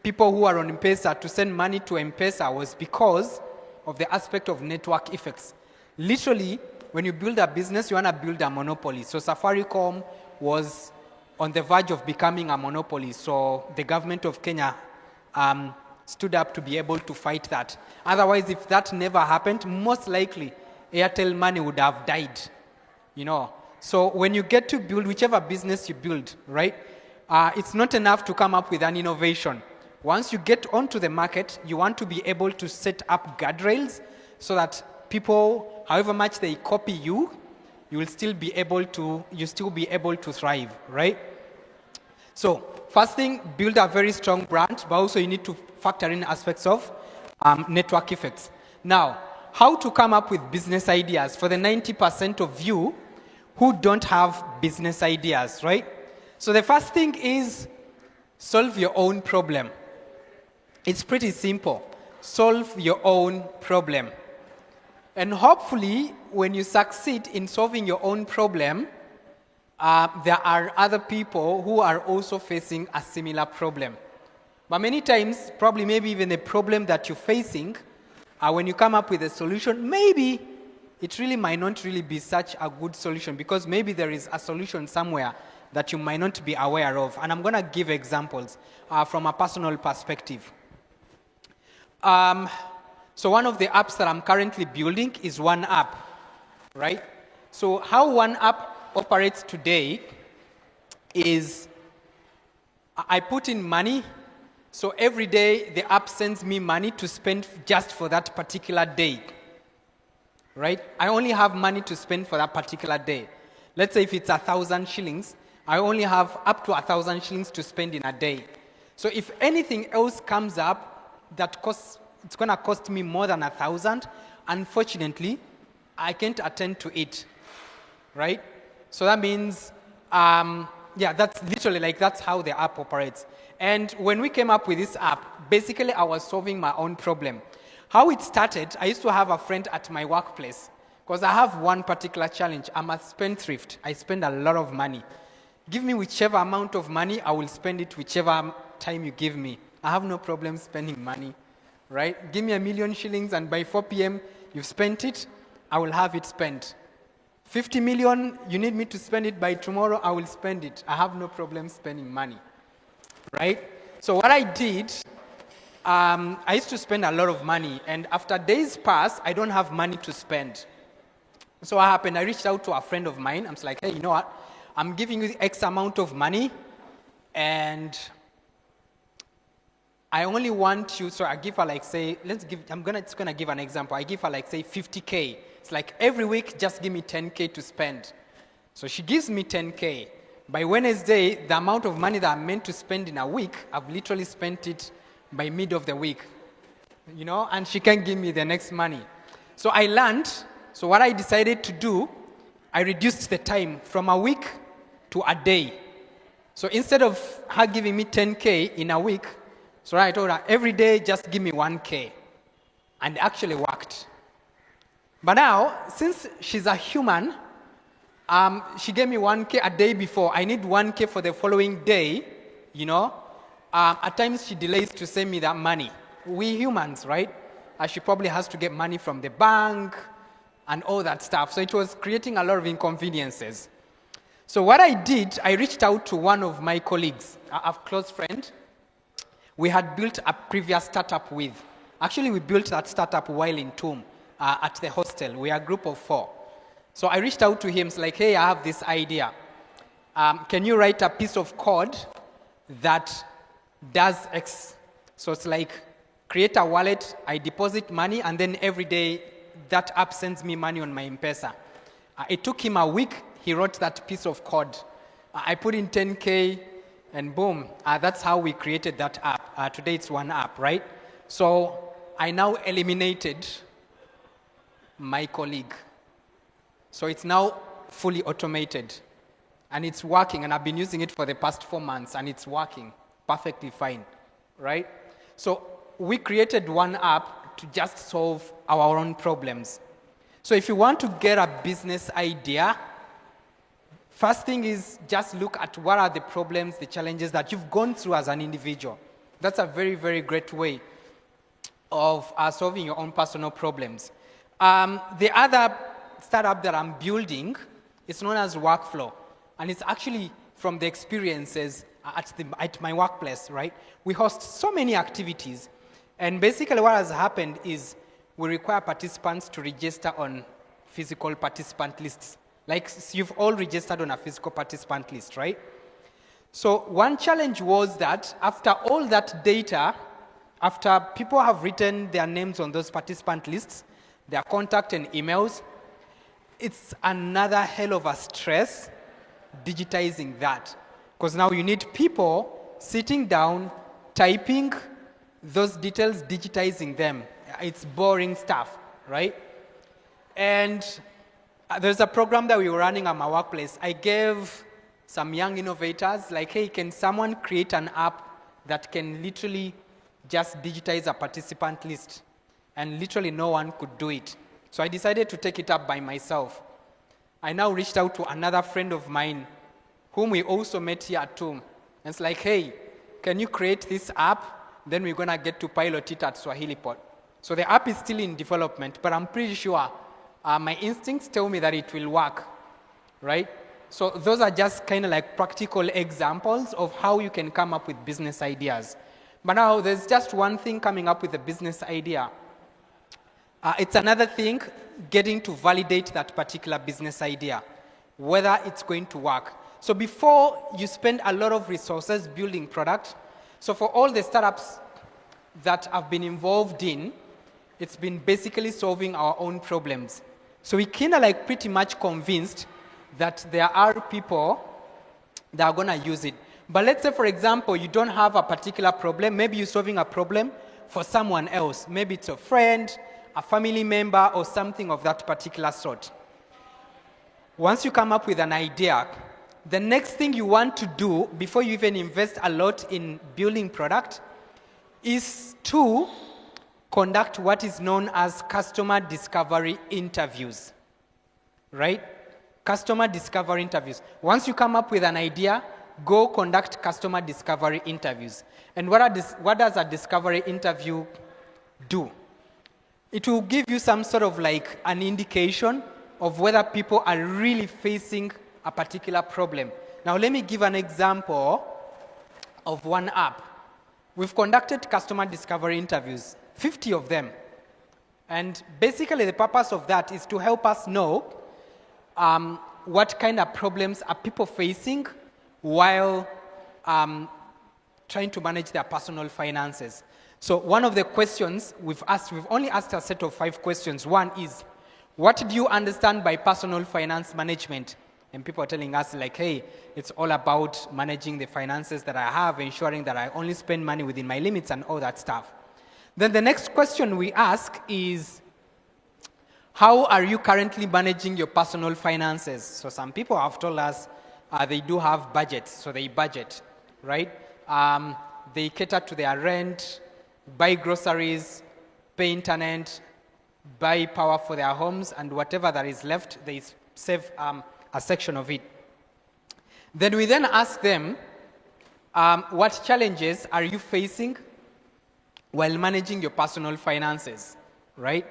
R: people who are on M-Pesa to send money to M-Pesa was because of the aspect of network effects. Literally, when you build a business, you want to build a monopoly. So Safaricom was on the verge of becoming a monopoly. So the government of Kenya stood up to be able to fight that. Otherwise, if that never happened, most likely Airtel money would have died, you know. So when you get to build whichever business you build, right, it's not enough to come up with an innovation. Once you get onto the market, you want to be able to set up guardrails so that people, however much they copy you, you will still be able to thrive, right? So first thing, build a very strong brand, but also you need to factor in aspects of network effects. Now, how to come up with business ideas for the 90% of you who don't have business ideas, right? So the first thing is solve your own problem. It's pretty simple. Solve your own problem. And hopefully, when you succeed in solving your own problem, there are other people who are also facing a similar problem. But many times, probably maybe even the problem that you're facing, when you come up with a solution, maybe it really might not really be such a good solution because maybe there is a solution somewhere that you might not be aware of. And I'm going to give examples from a personal perspective. So one of the apps that I'm currently building is one app, right? So how one app operates today is I put in money. So every day the app sends me money to spend just for that particular day, right? I only have money to spend for that particular day. Let's say if it's 1,000 shillings, I only have up to 1,000 shillings to spend in a day. So if anything else comes up that it's going to cost me more than 1,000, unfortunately, I can't attend to it, right? So that means, that's literally like that's how the app operates. And when we came up with this app, basically I was solving my own problem. How it started, I used to have a friend at my workplace because I have one particular challenge. I'm a spendthrift. I spend a lot of money. Give me whichever amount of money, I will spend it whichever time you give me. I have no problem spending money, right? Give me 1 million shillings and by 4 p.m. you've spent it, I will have it spent. 50 million, you need me to spend it by tomorrow, I will spend it. I have no problem spending money, right? So what I did, I used to spend a lot of money, and after days pass, I don't have money to spend. So what happened? I reached out to a friend of mine. I'm like, hey, you know what? I'm giving you X amount of money, and I only want you, so I give her like, say, just gonna give an example. I give her like, say, 50K. It's like every week, just give me 10K to spend. So she gives me 10K. By Wednesday, the amount of money that I'm meant to spend in a week, I've literally spent it by mid of the week, you know, and she can give me the next money. So I learned, so what I decided to do, I reduced the time from a week to a day. So instead of her giving me 10K in a week, so I told her, every day, just give me 1K. And it actually worked. But now, since she's a human, she gave me 1K a day before. I need 1K for the following day, you know. At times, she delays to send me that money. We humans, right? She probably has to get money from the bank and all that stuff. So it was creating a lot of inconveniences. So what I did, I reached out to one of my colleagues, a close friend. We had built a previous startup with. Actually, we built that startup while in Tole at the hostel. We are a group of 4. So I reached out to him, like, hey, I have this idea. Can you write a piece of code that does X? So it's like, create a wallet, I deposit money, and then every day that app sends me money on my M-Pesa. It took him a week. He wrote that piece of code. I put in 10K, and boom, that's how we created that app. Today it's one app, right? So I now eliminated my colleague. So it's now fully automated, and it's working, and I've been using it for the past 4 months, and it's working perfectly fine, right? So we created one app to just solve our own problems. So if you want to get a business idea, first thing is just look at what are the problems, the challenges that you've gone through as an individual. That's a very, very great way of solving your own personal problems. The other startup that I'm building is known as Workflow, and it's actually from the experiences at my workplace, right? We host so many activities, and basically what has happened is we require participants to register on physical participant lists. Like you've all registered on a physical participant list, right? So one challenge was that after all that data, after people have written their names on those participant lists, their contact and emails, it's another hell of a stress digitizing that. Because now you need people sitting down, typing those details, digitizing them. It's boring stuff, right? And there's a program that we were running at my workplace. I gave some young innovators, like, hey, can someone create an app that can literally just digitize a participant list? And literally no one could do it. So I decided to take it up by myself. I now reached out to another friend of mine, whom we also met here at Tole. And it's like, hey, can you create this app? Then we're going to get to pilot it at Swahilipot. So the app is still in development, but I'm pretty sure my instincts tell me that it will work, right? So those are just kind of like practical examples of how you can come up with business ideas. But now there's just one thing coming up with a business idea. It's another thing getting to validate that particular business idea, whether it's going to work. So before you spend a lot of resources building product, so for all the startups that I've been involved in, it's been basically solving our own problems. So we kind of like pretty much convinced that there are people that are going to use it. But let's say, for example, you don't have a particular problem. Maybe you're solving a problem for someone else. Maybe it's a friend, a family member, or something of that particular sort. Once you come up with an idea, the next thing you want to do before you even invest a lot in building product is to conduct what is known as customer discovery interviews, right? customer discovery interviews. Once you come up with an idea, go conduct customer discovery interviews. And what does a discovery interview do? It will give you some sort of like an indication of whether people are really facing a particular problem. Now, let me give an example of one app. We've conducted customer discovery interviews, 50 of them. And basically, the purpose of that is to help us know what kind of problems are people facing while trying to manage their personal finances. So one of the questions we've only asked a set of 5 questions. One is, what do you understand by personal finance management? And people are telling us like, hey, it's all about managing the finances that I have, ensuring that I only spend money within my limits and all that stuff. Then the next question we ask is, how are you currently managing your personal finances? So some people have told us they do have budgets, so they budget, right? They cater to their rent, buy groceries, pay internet, buy power for their homes, and whatever that is left, they save a section of it. Then we then ask them, what challenges are you facing while managing your personal finances, right?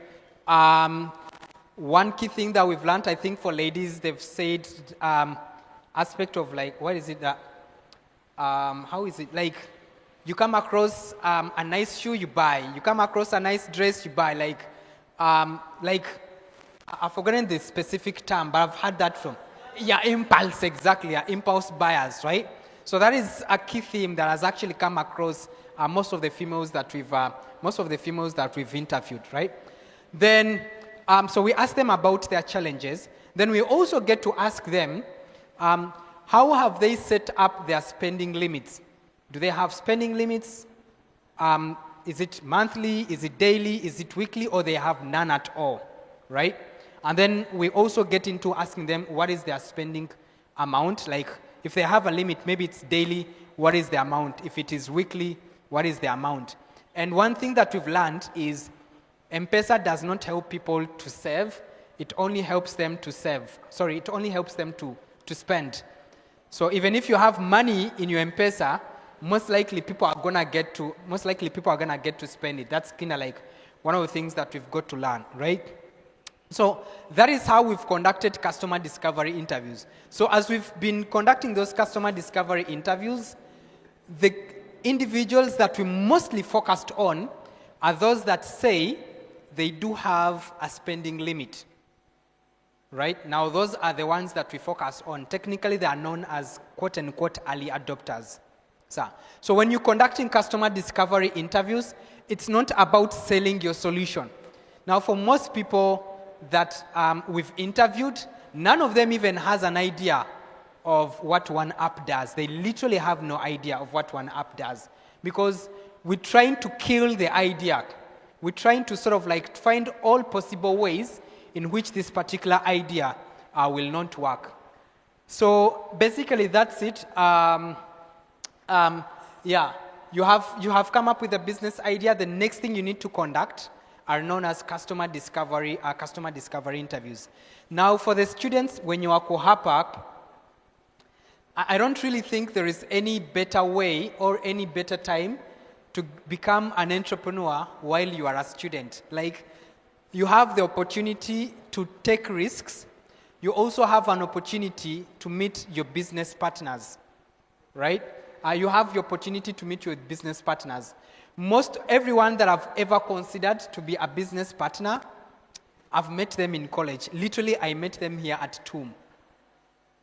R: One key thing that we've learned, I think for ladies, they've said aspect of like, what is it that, how is it? Like, you come across a nice shoe, you buy. You come across a nice dress, you buy. Like I've forgotten the specific term, but I've heard that from. Yeah, impulse, exactly. Yeah, impulse buyers, right? So that is a key theme that has actually come across most of the females that we've interviewed, right? Then, so we ask them about their challenges. Then we also get to ask them, how have they set up their spending limits? Do they have spending limits? Is it monthly? Is it daily? Is it weekly? Or they have none at all, right? And then we also get into asking them what is their spending amount. Like if they have a limit, maybe it's daily, what is the amount? If it is weekly, what is the amount? And one thing that we've learned is M-Pesa does not help people to save. It only helps them to save. Sorry, it only helps them to spend. So even if you have money in your M-Pesa, most likely people are gonna get to spend it. That's kind of like one of the things that we've got to learn, right? So that is how we've conducted customer discovery interviews. So as we've been conducting those customer discovery interviews, the individuals that we mostly focused on are those that say they do have a spending limit. Right? Now, those are the ones that we focus on. Technically, they are known as quote-unquote early adopters. So when you're conducting customer discovery interviews, it's not about selling your solution. Now, for most people that we've interviewed, none of them even has an idea of what one app does. They literally have no idea of what one app does because we're trying to kill the idea. We're trying to sort of like find all possible ways in which this particular idea will not work. So basically that's it. Yeah, you have come up with a business idea. The next thing you need to conduct are known as customer discovery interviews. Now for the students, when you are Kohapa, I don't really think there is any better way or any better time to become an entrepreneur while you are a student. Like, you have the opportunity to take risks. You also have an opportunity to meet your business partners, right? You have the opportunity to meet your business partners. Everyone that I've ever considered to be a business partner, I've met them in college. Literally, I met them here at TUM.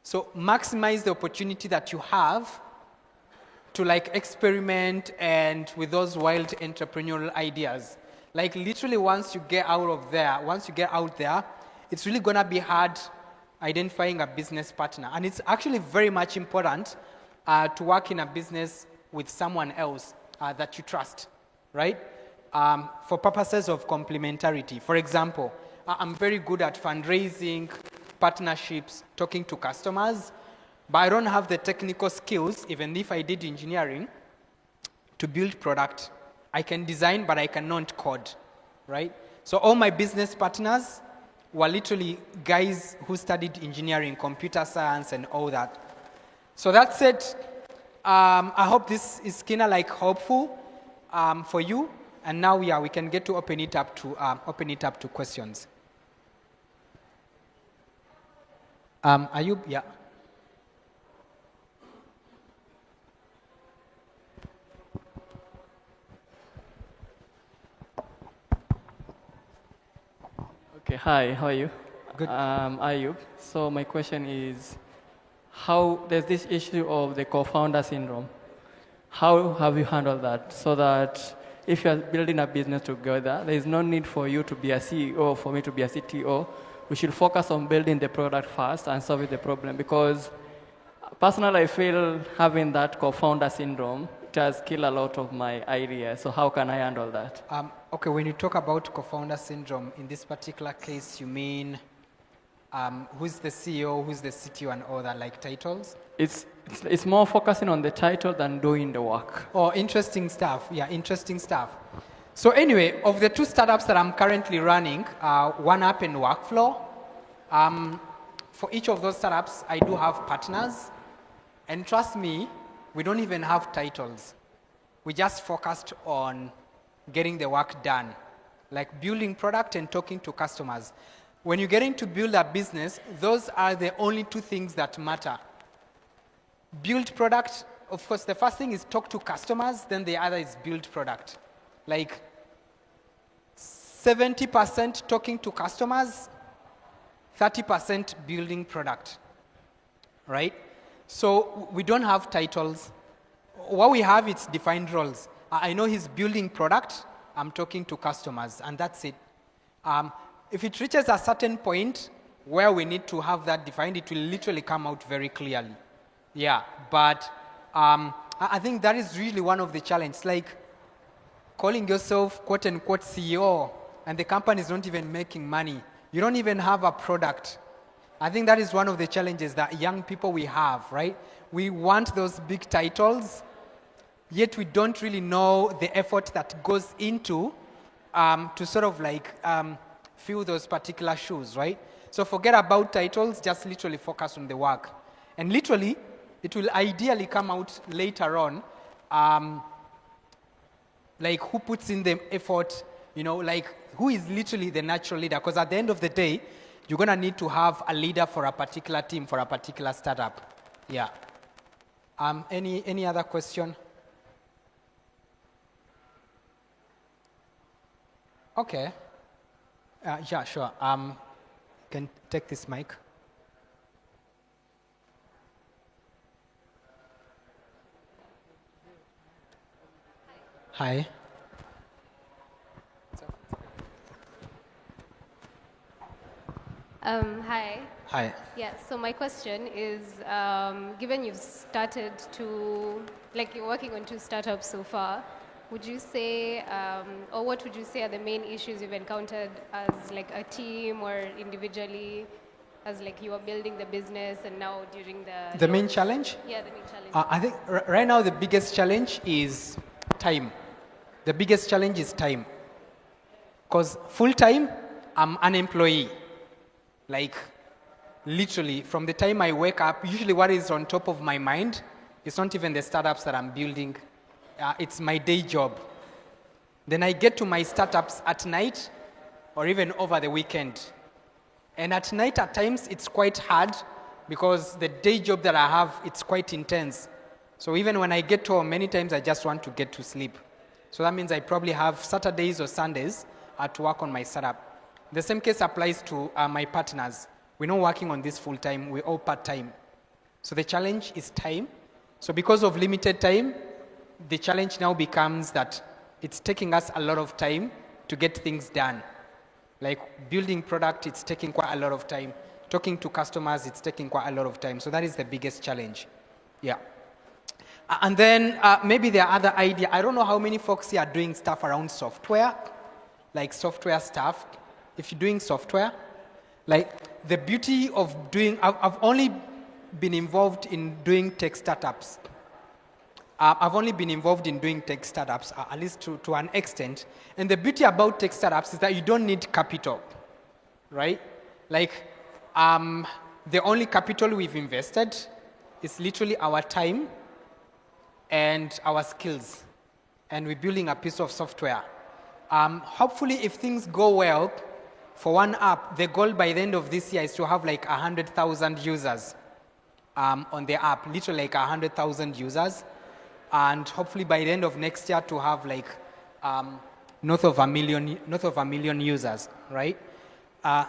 R: So maximize the opportunity that you have to like experiment and with those wild entrepreneurial ideas. Like literally once you get out there, it's really gonna be hard identifying a business partner. And it's actually very much important to work in a business with someone else that you trust, right? For purposes of complementarity. For example, I'm very good at fundraising, partnerships, talking to customers, but I don't have the technical skills, even if I did engineering, to build product. I can design, but I cannot code, right? So all my business partners were literally guys who studied engineering, computer science, and all that. So that's it. I hope this is kind of like helpful for you. And now, yeah, we can get to open it up to questions. Ayub, yeah.
S: Okay, hi, how are you?
R: Good.
S: Ayub. So my question is, how there's this issue of the co-founder syndrome. How have you handled that so that if you're building a business together, there is no need for you to be a CEO, for me to be a CTO. We should focus on building the product first and solving the problem, because personally I feel having that co-founder syndrome, it has killed a lot of my ideas. So how can I handle that?
R: Okay, when you talk about co-founder syndrome, in this particular case, you mean who's the CEO, who's the CTO, and all that, like titles?
S: It's more focusing on the title than doing the work.
R: Oh, interesting stuff. Yeah, interesting stuff. So anyway, of the two startups that I'm currently running, One App and Workflow, for each of those startups, I do have partners. And trust me, we don't even have titles. We just focused on getting the work done, like building product and talking to customers. When you're getting to build a business, those are the only two things that matter. Build product, of course, the first thing is talk to customers, then the other is build product. Like 70% talking to customers, 30% building product, right? So we don't have titles. What we have is defined roles. I know he's building product, I'm talking to customers, and that's it. If it reaches a certain point where we need to have that defined, it will literally come out very clearly. Yeah, but I think that is really one of the challenges. Like calling yourself quote unquote CEO and the company is not even making money. You don't even have a product. I think that is one of the challenges that young people we have, right? We want those big titles, yet we don't really know the effort that goes into to sort of like fill those particular shoes, right? So forget about titles, just literally focus on the work. And literally, it will ideally come out later on, like who puts in the effort, you know, like who is literally the natural leader. Because at the end of the day, you're going to need to have a leader for a particular team, for a particular startup. Yeah. Any other question? Okay. Yeah, sure. Can take this mic. Hi.
T: Hi.
R: Hi.
T: Yeah, so my question is, given you've started to, like you're working on 2 startups so far, would you say, or what would you say are the main issues you've encountered as like a team or individually, as like you are building the business and now during the...
R: The main challenge?
T: Yeah, the main challenge.
R: I think right now the biggest challenge is time. The biggest challenge is time. Because full time, I'm an employee. Like literally from the time I wake up, usually what is on top of my mind is not even the startups that I'm building. It's my day job. Then I get to my startups at night or even over the weekend. And at night at times it's quite hard because the day job that I have, it's quite intense. So even when I get home, many times I just want to get to sleep. So that means I probably have Saturdays or Sundays to work on my startup. The same case applies to my partners. We're not working on this full time, we're all part time. So the challenge is time. So because of limited time, the challenge now becomes that it's taking us a lot of time to get things done. Like building product, it's taking quite a lot of time. Talking to customers, it's taking quite a lot of time. So that is the biggest challenge. Yeah. And then maybe the other idea, I don't know how many folks here are doing stuff around software, like software stuff. If you're doing software, like the beauty of doing, I've only been involved in doing tech startups. I've only been involved in doing tech startups, at least to an extent. And the beauty about tech startups is that you don't need capital, right? Like, the only capital we've invested is literally our time and our skills. And we're building a piece of software. Hopefully, if things go well, for one app, the goal by the end of this year is to have like 100,000 users on the app, literally like 100,000 users. And hopefully by the end of next year to have like north of a million users, right?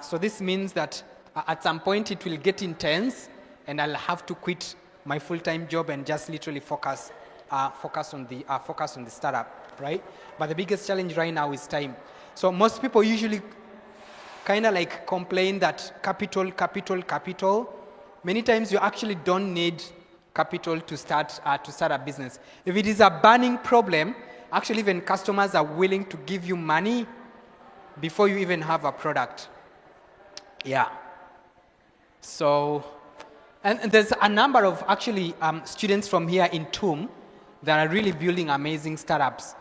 R: So this means that at some point it will get intense and I'll have to quit my full-time job and just literally focus on the startup, right? But the biggest challenge right now is time. So most people usually kind of like complain that capital. Many times you actually don't need capital to start a business. If it is a burning problem, actually even customers are willing to give you money before you even have a product. Yeah. So, and there's a number of actually students from here in TUM that are really building amazing startups.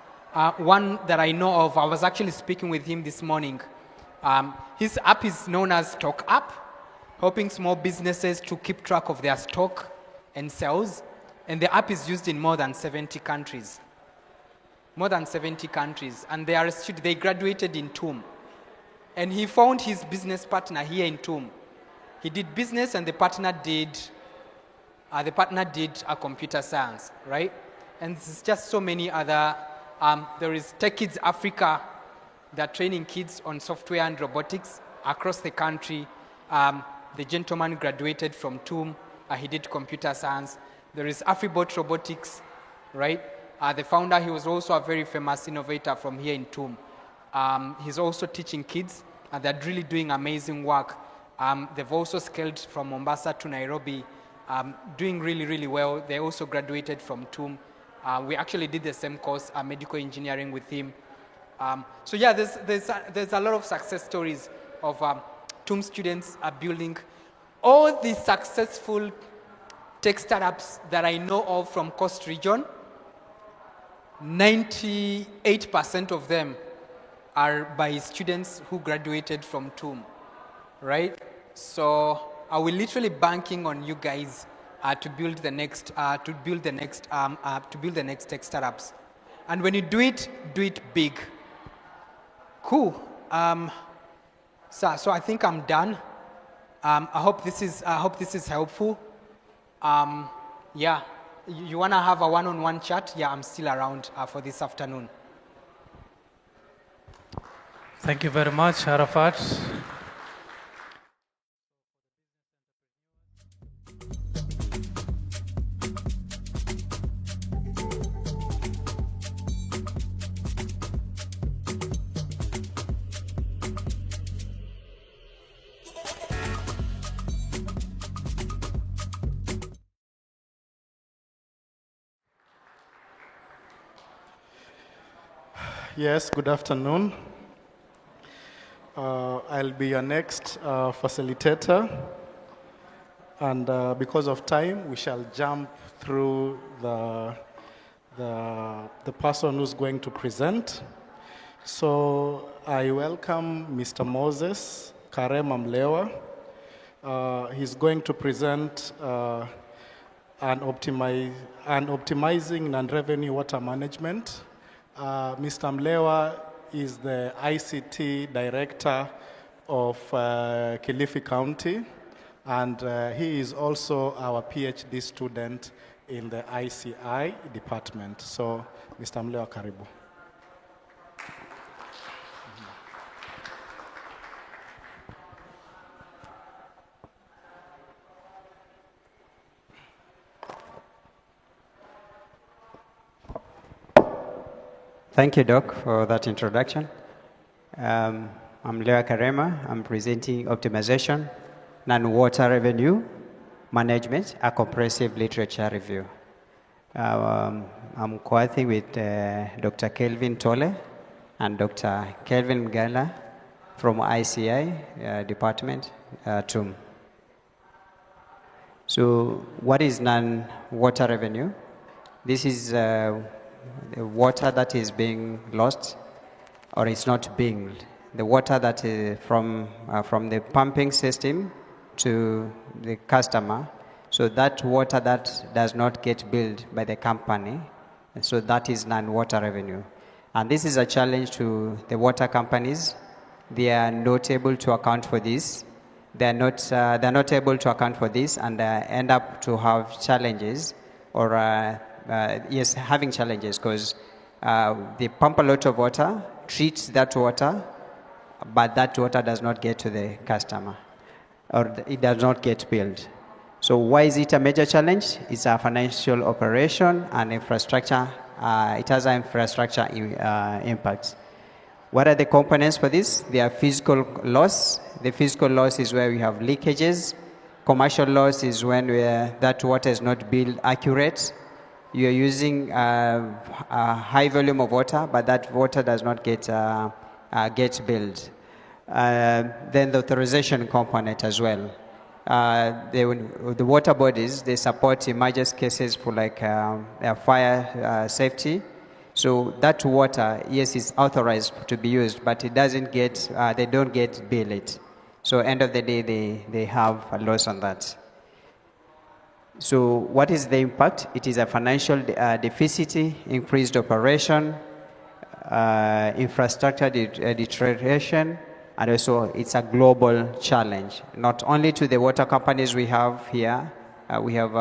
R: One that I know of, I was actually speaking with him this morning. His app is known as Stock App, helping small businesses to keep track of their stock and sales. And the app is used in more than 70 countries. More than 70 countries. And they graduated in TUM. And he found his business partner here in TUM. He did business and the partner did a computer science, right? And there's just so many other, there is Tech Kids Africa, they're training kids on software and robotics across the country. The gentleman graduated from TUM, he did computer science. There is AfriBot Robotics, right? The founder, he was also a very famous innovator from here in TUM. He's also teaching kids, and they're really doing amazing work. They've also scaled from Mombasa to Nairobi, doing really, really well. They also graduated from TUM. We actually did the same course, medical engineering, with him. So yeah, there's a lot of success stories of TUM students are building. All the successful tech startups that I know of from Coast Region, 98% of them are by students who graduated from TUM, right? So I will literally banking on you guys to build the next tech startups. And when you do it big. Cool. So I think I'm done. I hope this is helpful. Yeah, you wanna have a one-on-one chat? Yeah, I'm still around for this afternoon.
L: Thank you very much, Arafat.
D: Yes, good afternoon. I'll be your next facilitator. And because of time, we shall jump through the person who's going to present. So I welcome Mr. Moses Karema Mlewa. He's going to present optimizing non-revenue water management. Mr. Mlewa is the ICT director of Kilifi County, and he is also our PhD student in the ICI department. So, Mr. Mlewa, karibu.
G: Thank you, Doc, for that introduction. I'm Leo Karema. I'm presenting Optimization, Non-Water Revenue Management, a comprehensive literature review. I'm co-authoring with Dr. Kelvin Tole and Dr. Kelvin Gala from ICI department, TUM. So what is non-water revenue? This is the water that is being lost or it's not being the water that is from the pumping system to the customer. So that water that does not get billed by the company, so that is non-water revenue. And this is a challenge to the water companies. They are not able to account for this. They're not able to account for this, and end up to have challenges, or having challenges, because they pump a lot of water, treat that water, but that water does not get to the customer, or it does not get billed. So why is it a major challenge? It's a financial operation and infrastructure. It has an infrastructure impact. What are the components for this? There are physical loss. The physical loss is where we have leakages. Commercial loss is when that water is not billed accurate. You are using a high volume of water, but that water does not get billed. Then the authorization component as well. The water bodies, they support emergency cases for like fire safety. So that water, yes, is authorized to be used, but it doesn't get, they don't get billed. So end of the day, they have a loss on that. So what is the impact? It is a financial deficit, increased operation, infrastructure deterioration, and also it's a global challenge. Not only to the water companies we have here, we have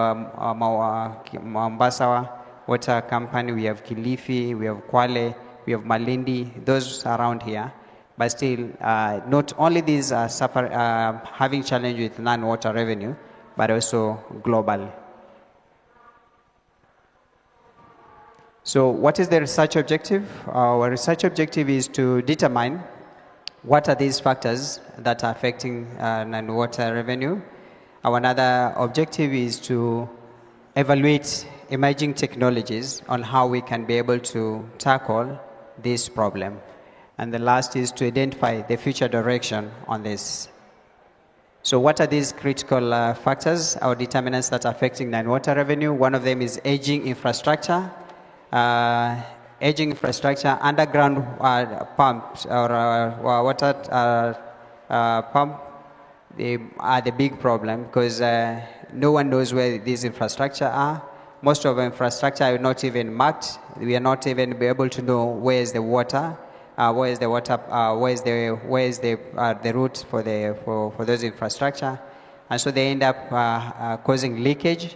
G: Mombasa Water Company, we have Kilifi, we have Kwale, we have Malindi, those around here. But still, not only these are having challenge with non-water revenue, but also globally. So what is the research objective? Our research objective is to determine what are these factors that are affecting non-water revenue. Our another objective is to evaluate emerging technologies on how we can be able to tackle this problem. And the last is to identify the future direction on this. So what are these critical factors or determinants that are affecting non-water revenue? One of them is aging infrastructure. Aging infrastructure, underground pumps or water pump, they are the big problem, because no one knows where these infrastructure are. Most of the infrastructure are not even marked. We are not even able to know where is the water, where is the route for those infrastructure, and so they end up causing leakage.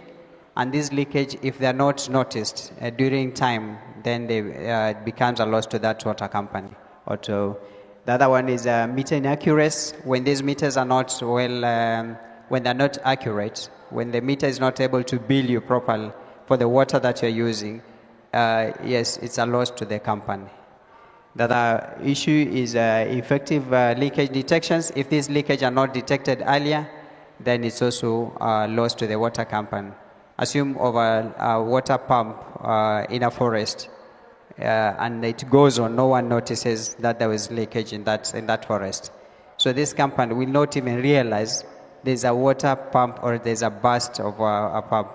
G: And this leakage, if they are not noticed during time, then it becomes a loss to that water company. Or to the other one is meter inaccuracy. When these meters are not when they're not accurate, when the meter is not able to bill you properly for the water that you're using, yes, it's a loss to the company. The other issue is effective leakage detections. If these leakages are not detected earlier, then it's also a loss to the water company. Assume of a water pump in a forest, and it goes on. No one notices that there was leakage in that forest. So this company will not even realize there's a water pump or there's a burst of a pump.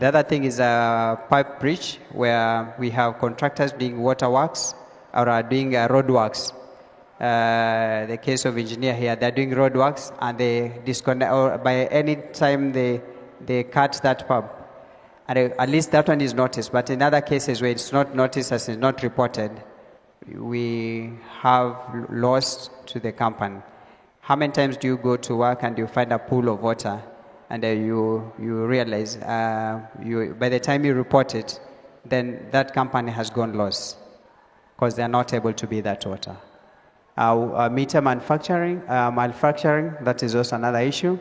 G: The other thing is a pipe breach, where we have contractors doing water works or are doing road works. The case of engineer here, they're doing road works and they disconnect, or by any time they cut that pump. And at least that one is noticed, but in other cases where it's not noticed as it's not reported, we have loss to the company. How many times do you go to work and you find a pool of water, and you realize by the time you report it, then that company has gone lost because they are not able to be that water. Meter manufacturing, that is also another issue.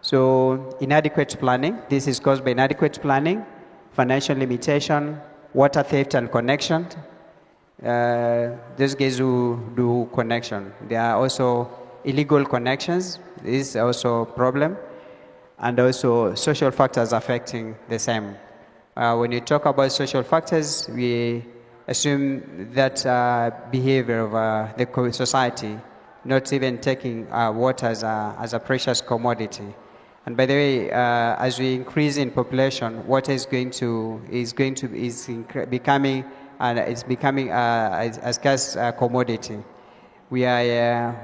G: So inadequate planning, this is caused by inadequate planning, financial limitation, water theft and connection. Those guys who do connection, there are also illegal connections. This is also a problem. And also social factors affecting the same. When you talk about social factors, we assume that behavior of the society, not even taking water as a precious commodity. And by the way, as we increase in population, water is becoming a scarce commodity. we are,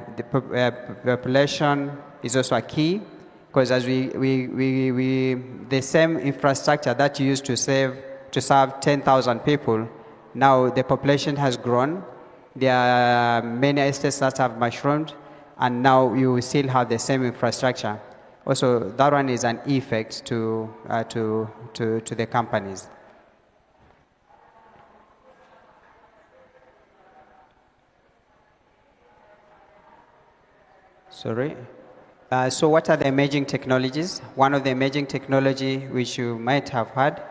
G: population is also a key, because as the same infrastructure that you used to serve 10,000 people, now the population has grown. There are many estates that have mushroomed, and now you still have the same infrastructure. Also, that one is an effect to the companies. Sorry. So what are the emerging technologies? One of the emerging technology which you might have heard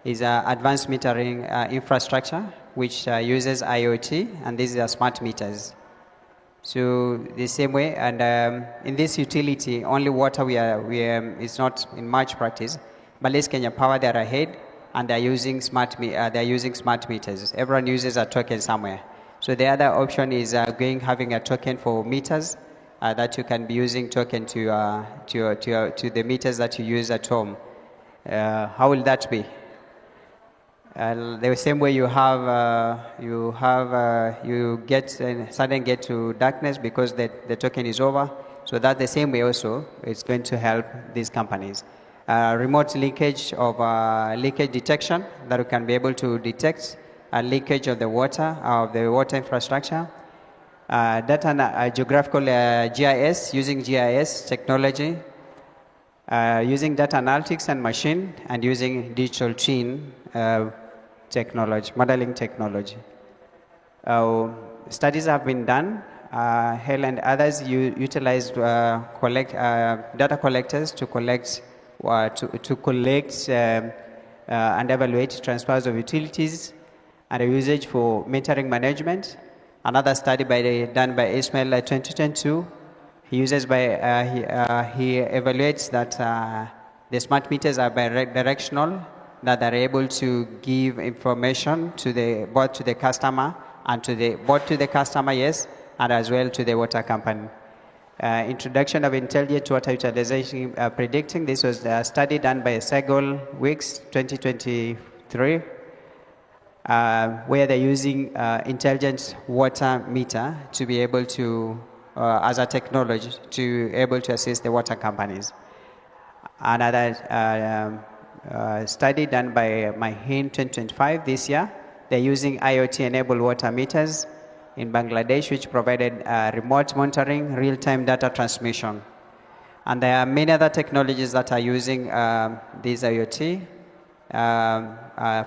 G: is advanced metering infrastructure, which uses IoT, and these are smart meters. So the same way, and in this utility, only water is not in much practice. But let's Kenya Power, they're ahead, and they're using smart meters. Everyone uses a token somewhere. So the other option is having a token for meters. That you can be using token to the meters that you use at home. How will that be? The same way you suddenly get to darkness because the token is over. So that's the same way also. It's going to help these companies. Remote leakage of leakage detection, that we can be able to detect a leakage of the water infrastructure. Data geographical GIS, using GIS technology, using data analytics and machine, and using digital twin technology, modeling technology. Studies have been done. Hale and others utilized data collectors to collect and evaluate transfers of utilities and a usage for metering management. Another study done by Ismail 2022, he evaluates that the smart meters are bidirectional, that they're able to give information both to the customer and both to the customer, yes, and as well to the water company. Introduction of intelligent water utilization predicting. This was a study done by Segol Weeks 2023. Where they're using intelligent water meter to be able to, as a technology, to able to assist the water companies. Another study done by Mahin 2025 this year, they're using IoT-enabled water meters in Bangladesh, which provided remote monitoring, real-time data transmission. And there are many other technologies that are using these IoT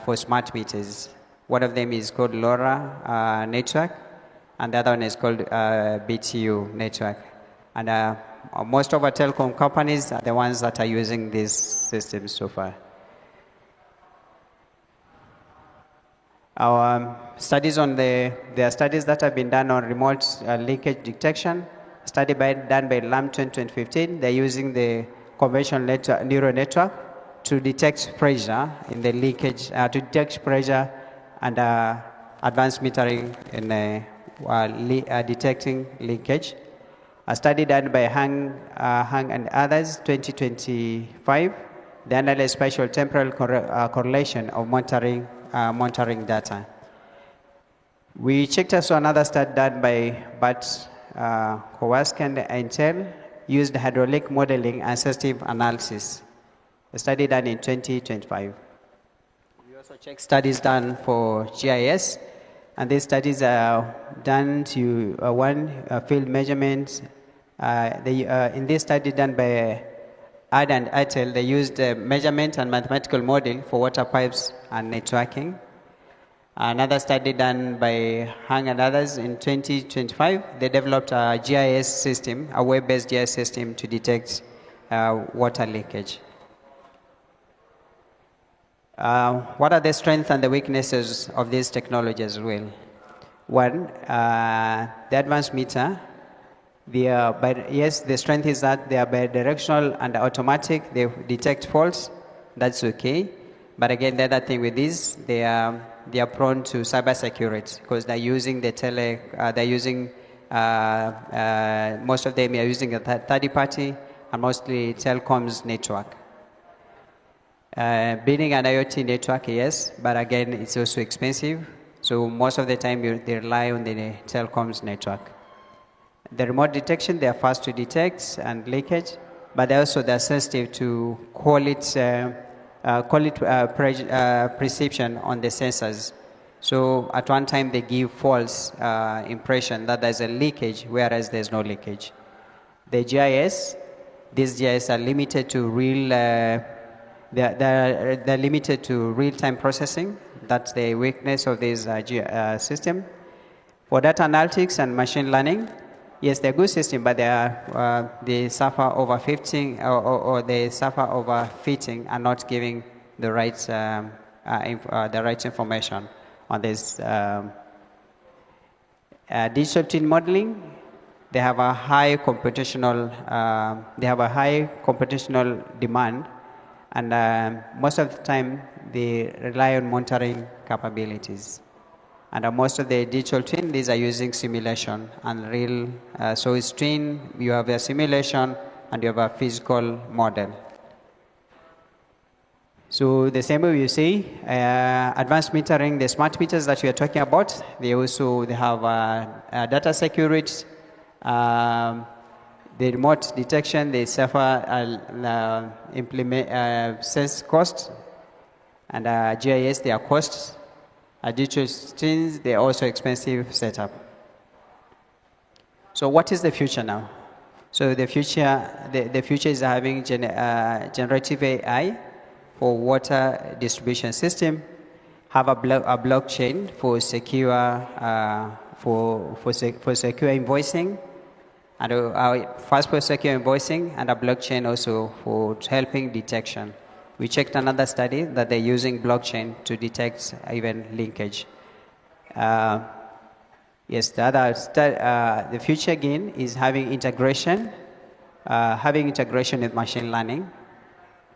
G: for smart meters. One of them is called LoRa network, and the other one is called BTU network. And most of our telecom companies are the ones that are using these systems so far. Our studies there are studies that have been done on remote leakage detection. Study done by LAM 2015. They're using the conventional neural network to detect pressure in the leakage, to detect pressure and advanced metering in detecting leakage. A study done by Hang and others, 2025, they analyzed spatial temporal correlation of monitoring data. We checked also another study done by Bart Kowalski and Intel, used hydraulic modeling and sensitive analysis. A study done in 2025. Also check studies done for GIS, and these studies are done to field measurements. In this study done by Ad and Atel, they used measurement and mathematical model for water pipes and networking. Another study done by Hang and others in 2025, they developed a GIS system, a web-based GIS system to detect water leakage. What are the strengths and the weaknesses of this technology as well? One, the advanced meter. The strength is that they are bidirectional and automatic. They detect faults. That's okay. But again, the other thing with these, they are prone to cybersecurity because they're using most of them are using a third party and mostly telecoms network. Building an IoT network, yes, but again, it's also expensive. So most of the time, they rely on the telecoms network. The remote detection, they are fast to detect and leakage, but they're sensitive to perception on the sensors. So at one time they give false impression that there's a leakage, whereas there's no leakage. The GIS, these GIS are limited to they're limited to real-time processing. That's the weakness of this system. For data analytics and machine learning, yes, they're good system, but they suffer overfitting or they suffer overfitting and not giving the right information on this. Digital twin modeling, they have a high computational demand, and most of the time they rely on monitoring capabilities. And most of the digital twin, these are using simulation and real. So it's twin, you have a simulation and you have a physical model. So the same way you see, advanced metering, the smart meters that we are talking about, they have data security, the remote detection, they suffer sense cost, and GIS, they are costs. Digital twins, they're also expensive setup. So what is the future now? So the future is having generative AI for water distribution system, have a blockchain for secure secure invoicing, and fast for secure invoicing, and a blockchain also for helping detection. We checked another study that they're using blockchain to detect even linkage. Yes, the future again is having integration with machine learning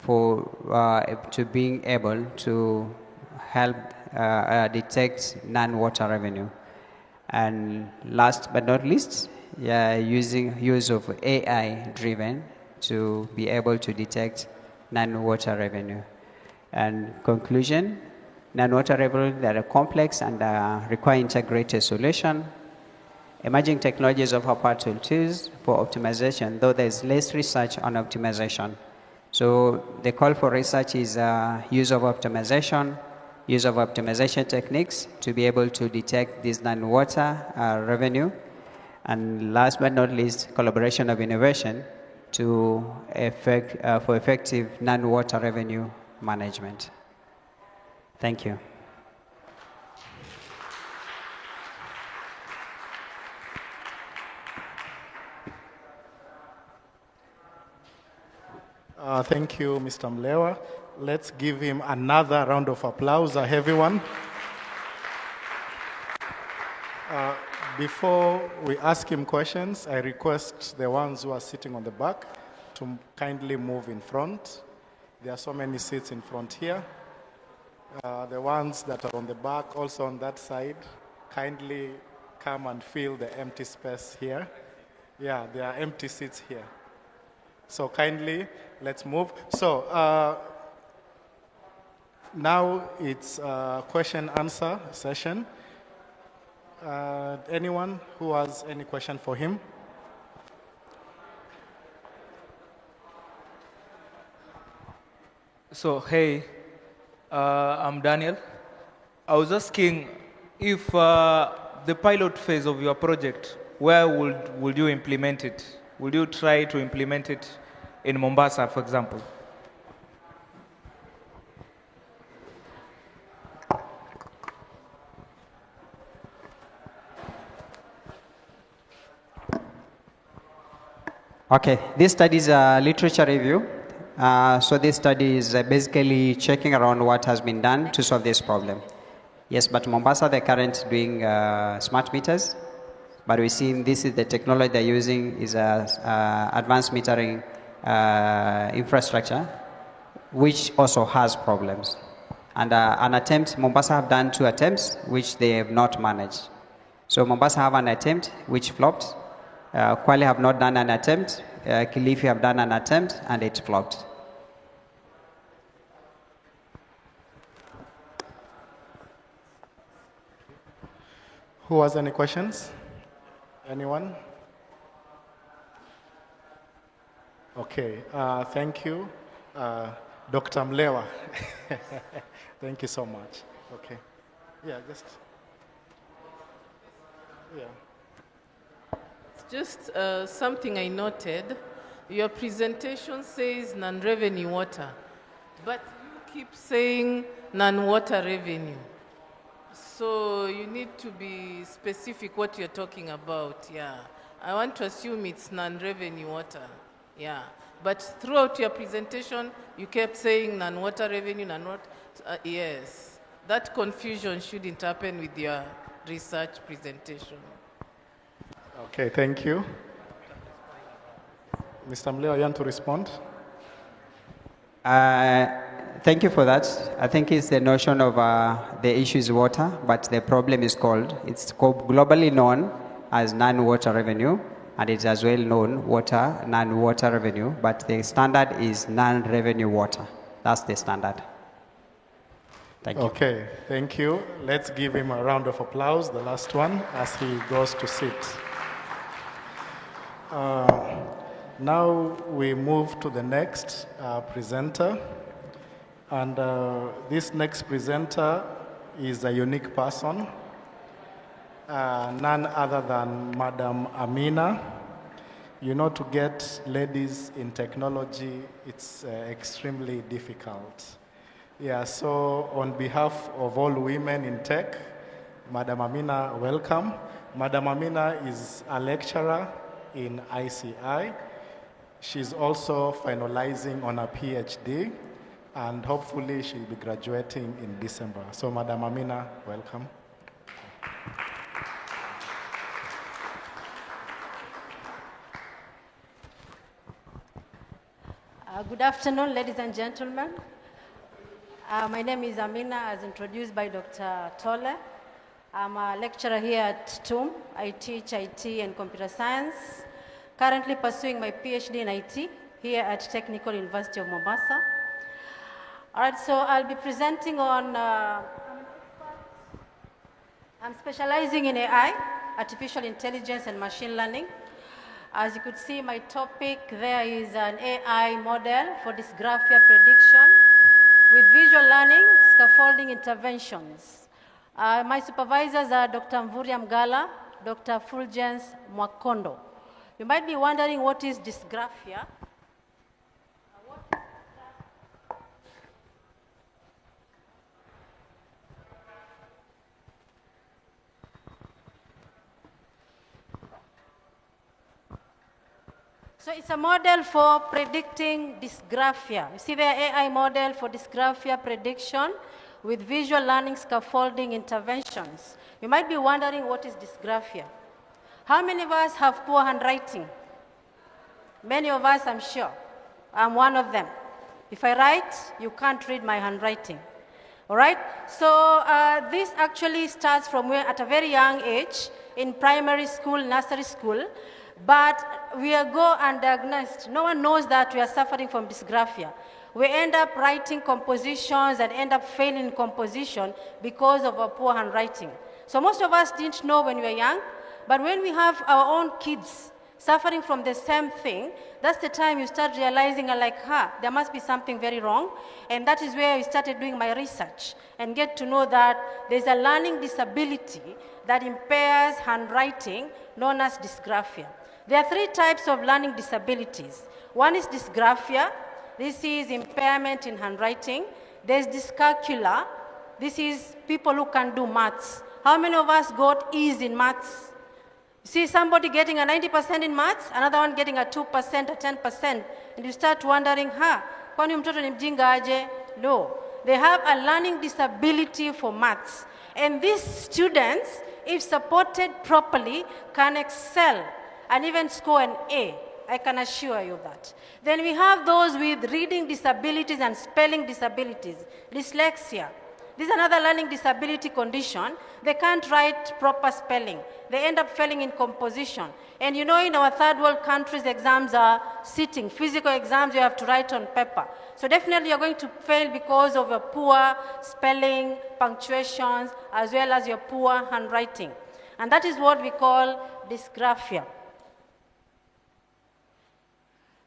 G: to being able to help detect non-water revenue. And last but not least, using use of AI driven to be able to detect non-water revenue. And conclusion, non-water revenue, they are complex and require integrated solution. Emerging technologies offer powerful tools for optimization, though there is less research on optimization. So the call for research is use of optimization techniques to be able to detect this non-water revenue. And last but not least, collaboration of innovation for effective non-water revenue management. Thank you.
D: Thank you, Mr. Mlewa. Let's give him another round of applause, a heavy one. Before we ask him questions, I request the ones who are sitting on the back to kindly move in front. There are so many seats in front here. The ones that are on the back, also on that side, kindly come and fill the empty space here. Yeah, there are empty seats here. So kindly, let's move. So now it's a question-answer session. Anyone who has any question for him?
U: So, hey, I'm Daniel. I was asking if the pilot phase of your project, where would you implement it? Would you try to implement it in Mombasa, for example?
G: Okay, this study is a literature review. So this study is basically checking around what has been done to solve this problem. Yes, but Mombasa, they're currently doing smart meters. But we see this is the technology they're using is advanced metering infrastructure, which also has problems. And Mombasa have done 2 attempts, which they have not managed. So Mombasa have an attempt, which flopped. Kwale have not done an attempt. Kilifi have done an attempt, and it flopped.
D: Who has any questions? Anyone? Okay, thank you. Dr. Mlewa. Thank you so much. Okay. Yeah, just. Yeah.
B: Just something I noted. Your presentation says non-revenue water, but you keep saying non-water revenue. So you need to be specific what you're talking about, yeah. I want to assume it's non-revenue water, yeah. But throughout your presentation, you kept saying non-water revenue, non-water, yes. That confusion shouldn't happen with your research presentation.
D: Okay, thank you. Mr. Mleo, you want to respond?
G: Thank you for that. I think it's the notion of the issue is water, but the problem is it's called globally known as non-water revenue, and it's as well known non-water revenue, but the standard is non-revenue water. That's the standard. Thank you.
D: Okay, thank you. Let's give him a round of applause, the last one, as he goes to sit. Now we move to the next presenter. And this next presenter is a unique person, none other than Madam Amina. You know, to get ladies in technology, it's extremely difficult. Yeah, so on behalf of all women in tech, Madam Amina, welcome. Madam Amina is a lecturer in ICI. She's also finalizing on a PhD, and hopefully she'll be graduating in December. So Madam Amina, welcome.
V: Good afternoon, ladies and gentlemen. My name is Amina, as introduced by Dr. Tole. I'm a lecturer here at TUM. I teach IT and computer science. Currently pursuing my PhD in IT here at Technical University of Mombasa. All right, so I'll be presenting on, I'm specializing in AI, artificial intelligence and machine learning. As you could see, my topic there is an AI model for dysgraphia prediction with visual learning, scaffolding interventions. My supervisors are Dr. Mvuria Mgala, Dr. Fulgence Mwakondo. You might be wondering what is dysgraphia. So it's a model for predicting dysgraphia. You see the AI model for dysgraphia prediction with visual learning scaffolding interventions. You might be wondering what is dysgraphia. How many of us have poor handwriting? Many of us, I'm sure. I'm one of them. If I write, you can't read my handwriting. All right? So this actually starts from where, at a very young age, in primary school, nursery school, but we go undiagnosed. No one knows that we are suffering from dysgraphia. We end up writing compositions and end up failing in composition because of our poor handwriting. So most of us didn't know when we were young, but when we have our own kids suffering from the same thing, that's the time you start realizing, like, there must be something very wrong. And that is where I started doing my research and get to know that there's a learning disability that impairs handwriting known as dysgraphia. There are three types of learning disabilities. One is dysgraphia. This is impairment in handwriting. There's dyscalculia. This is people who can do maths. How many of us got E's in maths? See somebody getting a 90% in maths, another one getting a 2%, a 10%, and you start wondering, kwani mtoto ni mjinga aje? No, they have a learning disability for maths. And these students, if supported properly, can excel and even score an A. I can assure you that. Then we have those with reading disabilities and spelling disabilities, dyslexia. This is another learning disability condition. They can't write proper spelling. They end up failing in composition. And you know, in our third world countries, exams are sitting. Physical exams you have to write on paper. So definitely you're going to fail because of your poor spelling, punctuations, as well as your poor handwriting. And that is what we call dysgraphia.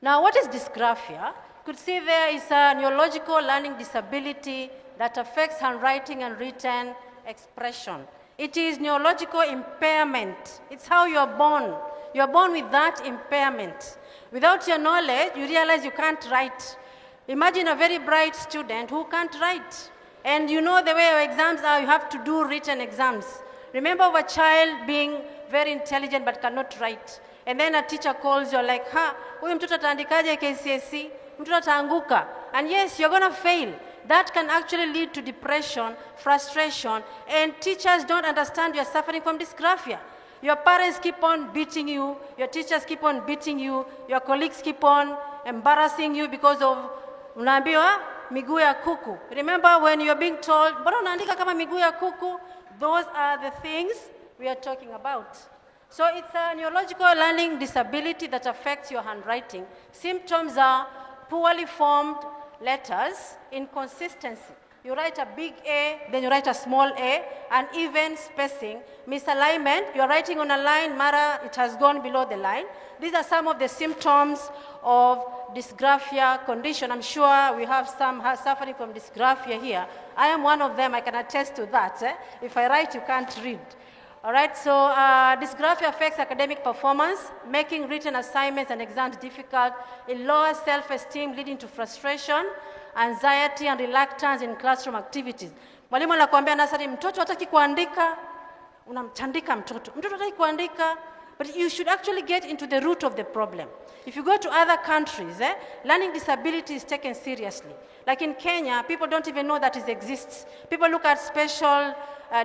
V: Now, what is dysgraphia? You could see there is a neurological learning disability that affects handwriting and written expression. It is neurological impairment. It's how you are born. You are born with that impairment. Without your knowledge, you realize you can't write. Imagine a very bright student who can't write. And you know the way your exams are, you have to do written exams. Remember of a child being very intelligent but cannot write. And then a teacher calls you like, huyu mtoto ataandikaje KCSE? Mtoto ataanguka. And yes, you're going to fail. That can actually lead to depression, frustration, and teachers don't understand you're suffering from dysgraphia. Your parents keep on beating you, your teachers keep on beating you, your colleagues keep on embarrassing you because of unaambiwa miguu ya kuku. Remember when you're being told, mbona unaandika kama miguu ya kuku? Those are the things we are talking about. So it's a neurological learning disability that affects your handwriting. Symptoms are poorly formed letters, inconsistency. You write a big A, then you write a small a, uneven spacing, misalignment. You're writing on a line, mara, it has gone below the line. These are some of the symptoms of dysgraphia condition. I'm sure we have some suffering from dysgraphia here. I am one of them, I can attest to that. If I write, you can't read. All right, so dysgraphia affects academic performance, making written assignments and exams difficult. It lowers self-esteem, leading to frustration, anxiety, and reluctance in classroom activities. Mwalimu anakuambia nasari, mtoto hataki kuandika, unamtandika mtoto. Mtoto hataki kuandika, but you should actually get into the root of the problem. If you go to other countries, learning disability is taken seriously. Like in Kenya, people don't even know that it exists. People look at special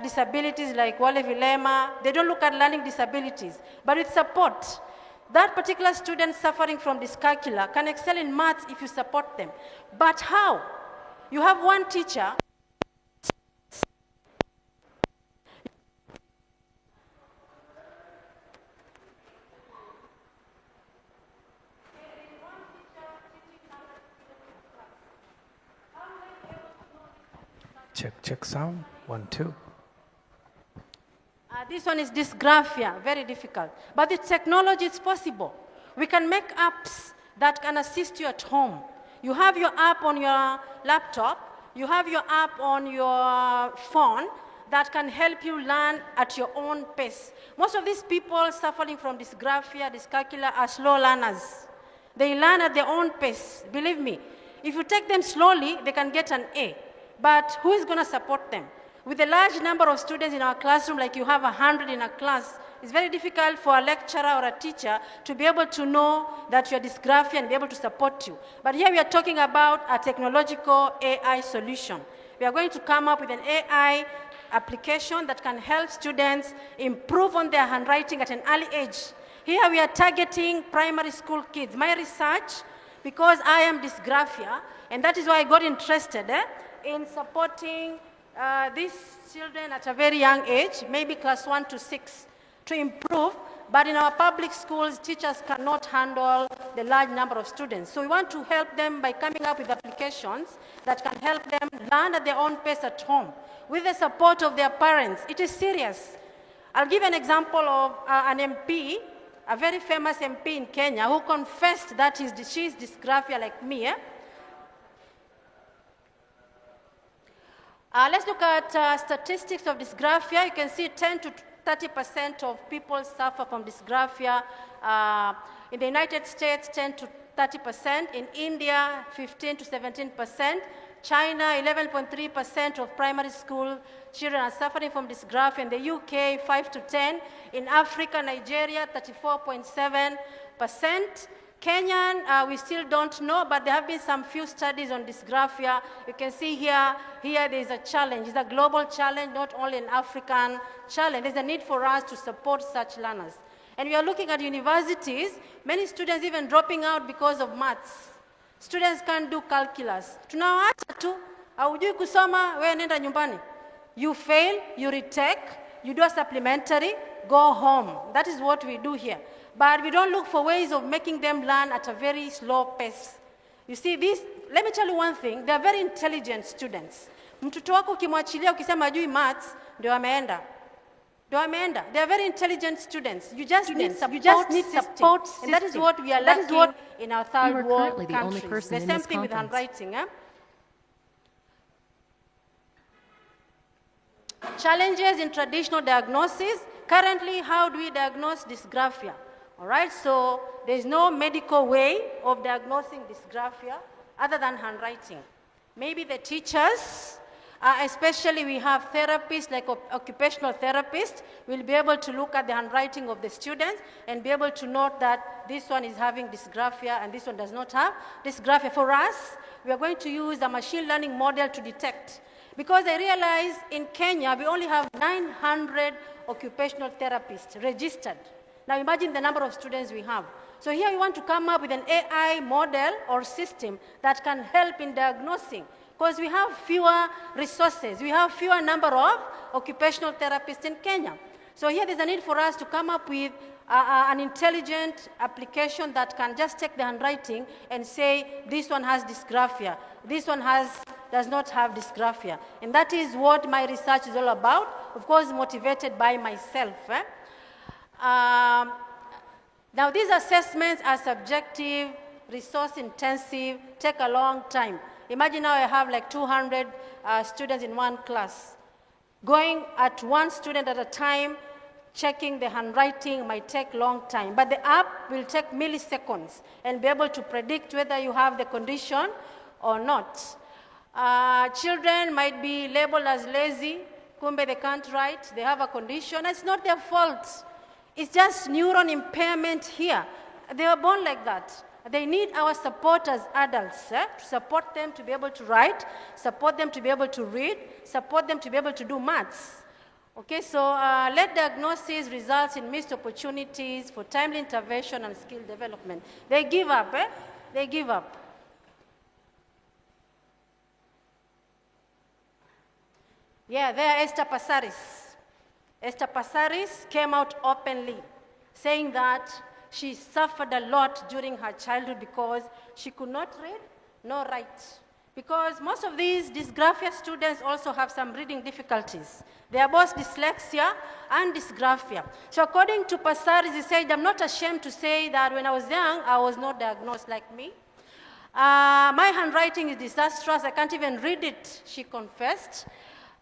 V: disabilities like Wale Vilema. They don't look at learning disabilities. But with support, that particular student suffering from dyscalculia can excel in maths if you support them. But how? You have one teacher.
L: Check sound. 1, 2.
V: This one is dysgraphia, very difficult. But with technology, it's possible. We can make apps that can assist you at home. You have your app on your laptop, you have your app on your phone that can help you learn at your own pace. Most of these people suffering from dysgraphia, dyscalculia are slow learners. They learn at their own pace, believe me. If you take them slowly, they can get an A. But who is going to support them? With a large number of students in our classroom, like you have 100 in a class, it's very difficult for a lecturer or a teacher to be able to know that you're dysgraphia and be able to support you. But here we are talking about a technological AI solution. We are going to come up with an AI application that can help students improve on their handwriting at an early age. Here we are targeting primary school kids. My research, because I am dysgraphia, and that is why I got interested in supporting these children at a very young age, maybe class 1 to 6, to improve. But in our public schools, teachers cannot handle the large number of students. So we want to help them by coming up with applications that can help them learn at their own pace at home, with the support of their parents. It is serious. I'll give an example of an MP, a very famous MP in Kenya, who confessed that she's dysgraphia like me. Let's look at statistics of dysgraphia. You can see 10 to 30% of people suffer from dysgraphia. In the United States, 10 to 30%. In India, 15 to 17%. China, 11.3% of primary school children are suffering from dysgraphia. In the UK, 5 to 10. In Africa, Nigeria, 34.7%. Kenyan, we still don't know, but there have been some few studies on dysgraphia. You can see here there is a challenge. It's a global challenge, not only an African challenge. There's a need for us to support such learners. And we are looking at universities, many students even dropping out because of maths. Students can't do calculus. Tunawaacha tu, haujui kusoma, wewe nenda nyumbani. You fail, you retake, you do a supplementary, go home. That is what we do here. But we don't look for ways of making them learn at a very slow pace. You see, let me tell you one thing, they are very intelligent students. Mtoto wako ukimwachilia ukisema hajui maths, ndio ameenda. Doamenda, they are very intelligent students. You just need support system. And that is what we are lacking in our third world countries. The same thing with handwriting. Challenges in traditional diagnosis. Currently, how do we diagnose dysgraphia? All right, so there is no medical way of diagnosing dysgraphia other than handwriting. Maybe the teachers, especially we have therapists like occupational therapists, will be able to look at the handwriting of the students and be able to note that this one is having dysgraphia and this one does not have dysgraphia. For us, we are going to use a machine learning model to detect. Because I realize in Kenya, we only have 900 occupational therapists registered. Now imagine the number of students we have. So here we want to come up with an AI model or system that can help in diagnosing, because we have fewer resources. We have fewer number of occupational therapists in Kenya. So here there's a need for us to come up with an intelligent application that can just take the handwriting and say, this one has dysgraphia, this one does not have dysgraphia. And that is what my research is all about, of course motivated by myself. Now these assessments are subjective, resource intensive, take a long time. Imagine now I have like 200 students in one class. Going at one student at a time, checking the handwriting might take long time, but the app will take milliseconds and be able to predict whether you have the condition or not. Children might be labeled as lazy, kumbe they can't write, they have a condition. It's not their fault. It's just neuron impairment here. They were born like that. They need our support as adults, to support them to be able to write, support them to be able to read, support them to be able to do maths. Okay, so late diagnosis results in missed opportunities for timely intervention and skill development. They give up, They give up. Yeah, there Esther Passaris. Esther Passaris came out openly saying that she suffered a lot during her childhood because she could not read nor write. Because most of these dysgraphia students also have some reading difficulties. They are both dyslexia and dysgraphia. So according to Passaris, he said, I'm not ashamed to say that when I was young, I was not diagnosed like me. My handwriting is disastrous. I can't even read it, she confessed.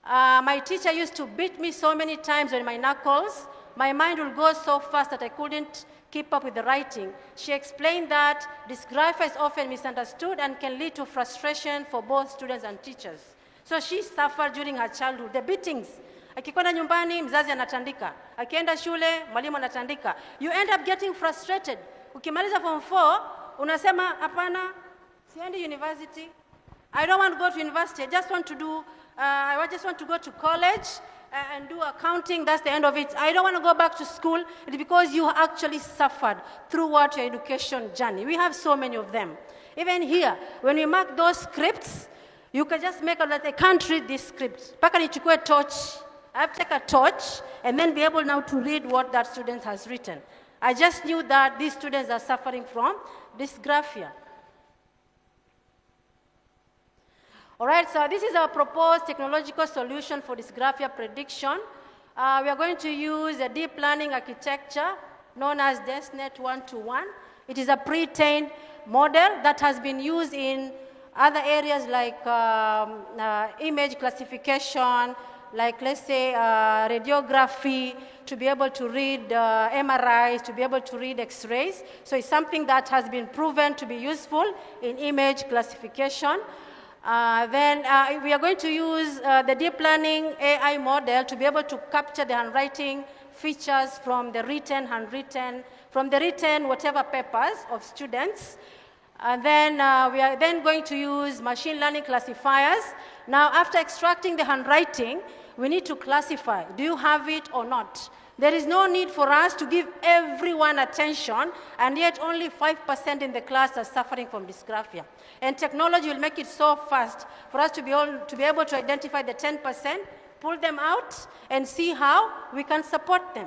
V: My teacher used to beat me so many times on my knuckles. My mind would go so fast that I couldn't keep up with the writing. She explained that dysgraphia is often misunderstood and can lead to frustration for both students and teachers. So she suffered during her childhood. The beatings. Akikwenda nyumbani, mzazi anatandika. Akienda shule, mwalimu anatandika. You end up getting frustrated. Ukimaliza form 4, unasema, hapana, siendi university. I don't want to go to university. I just want to go to college and do accounting. That's the end of it. I don't want to go back to school. It's because you actually suffered throughout your education journey. We have so many of them. Even here, when we mark those scripts, you can just make out that I can't read these scripts. Paka nichukue torch. I have to take a torch and then be able now to read what that student has written. I just knew that these students are suffering from dysgraphia. All right, so this is our proposed technological solution for dysgraphia prediction. We are going to use a deep learning architecture known as DesNet 1-to-1. It is a pre-trained model that has been used in other areas like image classification, like let's say radiography, to be able to read MRIs, to be able to read X-rays. So it's something that has been proven to be useful in image classification. Then we are going to use the deep learning AI model to be able to capture the handwriting features from the written, handwritten, from the written whatever papers of students. And then we are then going to use machine learning classifiers. Now, after extracting the handwriting, we need to classify. Do you have it or not? There is no need for us to give everyone attention, and yet only 5% in the class are suffering from dysgraphia. And technology will make it so fast for us to be able to identify the 10%, pull them out, and see how we can support them.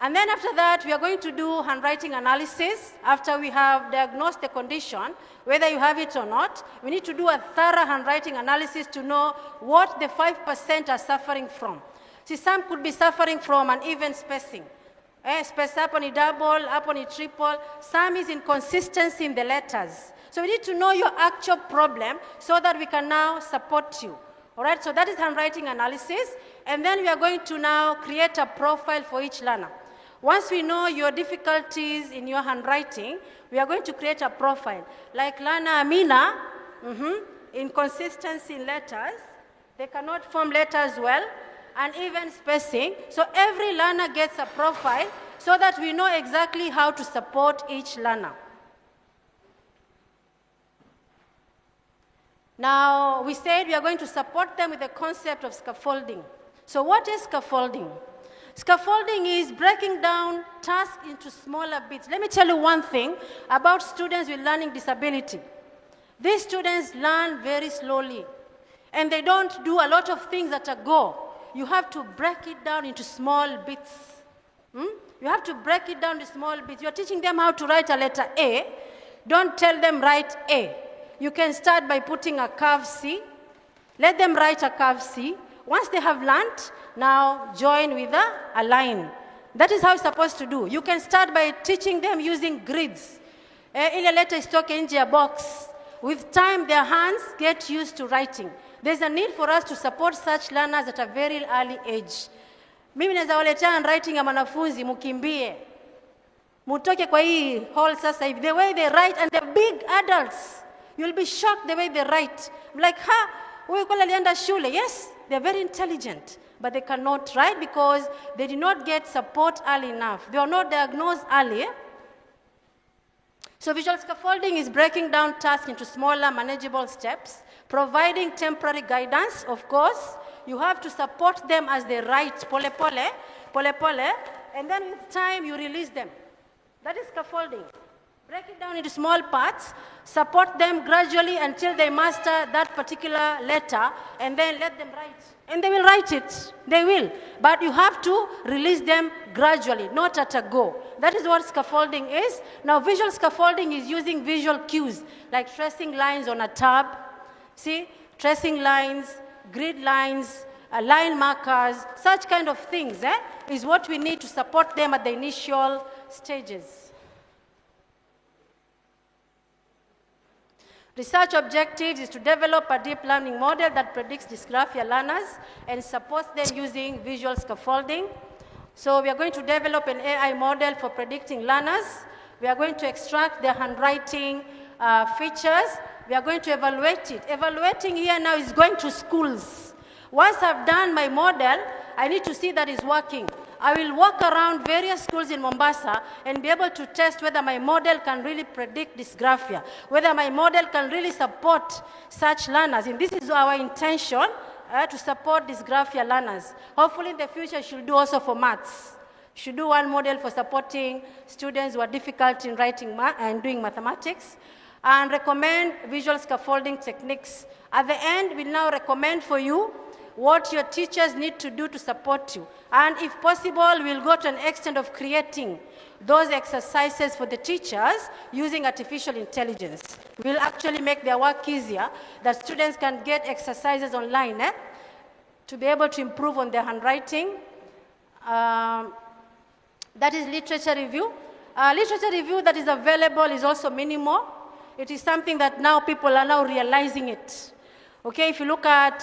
V: And then after that, we are going to do handwriting analysis. After we have diagnosed the condition, whether you have it or not, we need to do a thorough handwriting analysis to know what the 5% are suffering from. See, some could be suffering from uneven spacing. Space up on a double, up on a triple. Some is inconsistency in the letters. So we need to know your actual problem so that we can now support you. All right, so that is handwriting analysis. And then we are going to now create a profile for each learner. Once we know your difficulties in your handwriting, we are going to create a profile. Like learner Amina, inconsistency in letters. They cannot form letters well, uneven spacing. So every learner gets a profile so that we know exactly how to support each learner. Now, we said we are going to support them with the concept of scaffolding. So what is scaffolding? Scaffolding is breaking down tasks into smaller bits. Let me tell you one thing about students with learning disability. These students learn very slowly, and they don't do a lot of things at a go. You have to break it down into small bits. You have to break it down into small bits. You're teaching them how to write a letter A. Don't tell them write A. You can start by putting a curve C. Let them write a curve C. Once they have learned, now join with a line. That is how it's supposed to do. You can start by teaching them using grids. Ile letter isitoke nje ya box. With time, their hands get used to writing. There's a need for us to support such learners at a very early age. Mimi naweza waletea handwriting ya mwanafunzi mukimbie. Mutoke kwa hii hall sasa hivi. The way they write, and the big adults, you'll be shocked the way they write. I'm like, huyu kweli alienda shule? Yes, they're very intelligent, but they cannot write because they did not get support early enough. They are not diagnosed early. So visual scaffolding is breaking down tasks into smaller, manageable steps, providing temporary guidance, of course. You have to support them as they write, pole pole, and then with time you release them. That is scaffolding. Break it down into small parts, support them gradually until they master that particular letter, and then let them write. And they will write it. They will. But you have to release them gradually, not at a go. That is what scaffolding is. Now, visual scaffolding is using visual cues, like tracing lines on a tab. See? Tracing lines, grid lines, line markers, such kind of things is what we need to support them at the initial stages. Research objectives is to develop a deep learning model that predicts dysgraphia learners and supports them using visual scaffolding. So we are going to develop an AI model for predicting learners. We are going to extract their handwriting features. We are going to evaluate it. Evaluating here now is going to schools. Once I've done my model, I need to see that it's working. I will walk around various schools in Mombasa and be able to test whether my model can really predict dysgraphia, whether my model can really support such learners. And this is our intention, to support dysgraphia learners. Hopefully in the future, she'll do also for maths. Should do one model for supporting students who are difficult in writing and doing mathematics, and recommend visual scaffolding techniques. At the end, we'll now recommend for you what your teachers need to do to support you. And if possible, we'll go to an extent of creating those exercises for the teachers using artificial intelligence. We'll actually make their work easier, that students can get exercises online to be able to improve on their handwriting. That is literature review. Literature review that is available is also minimal. It is something that now people are now realizing it. Okay, if you look at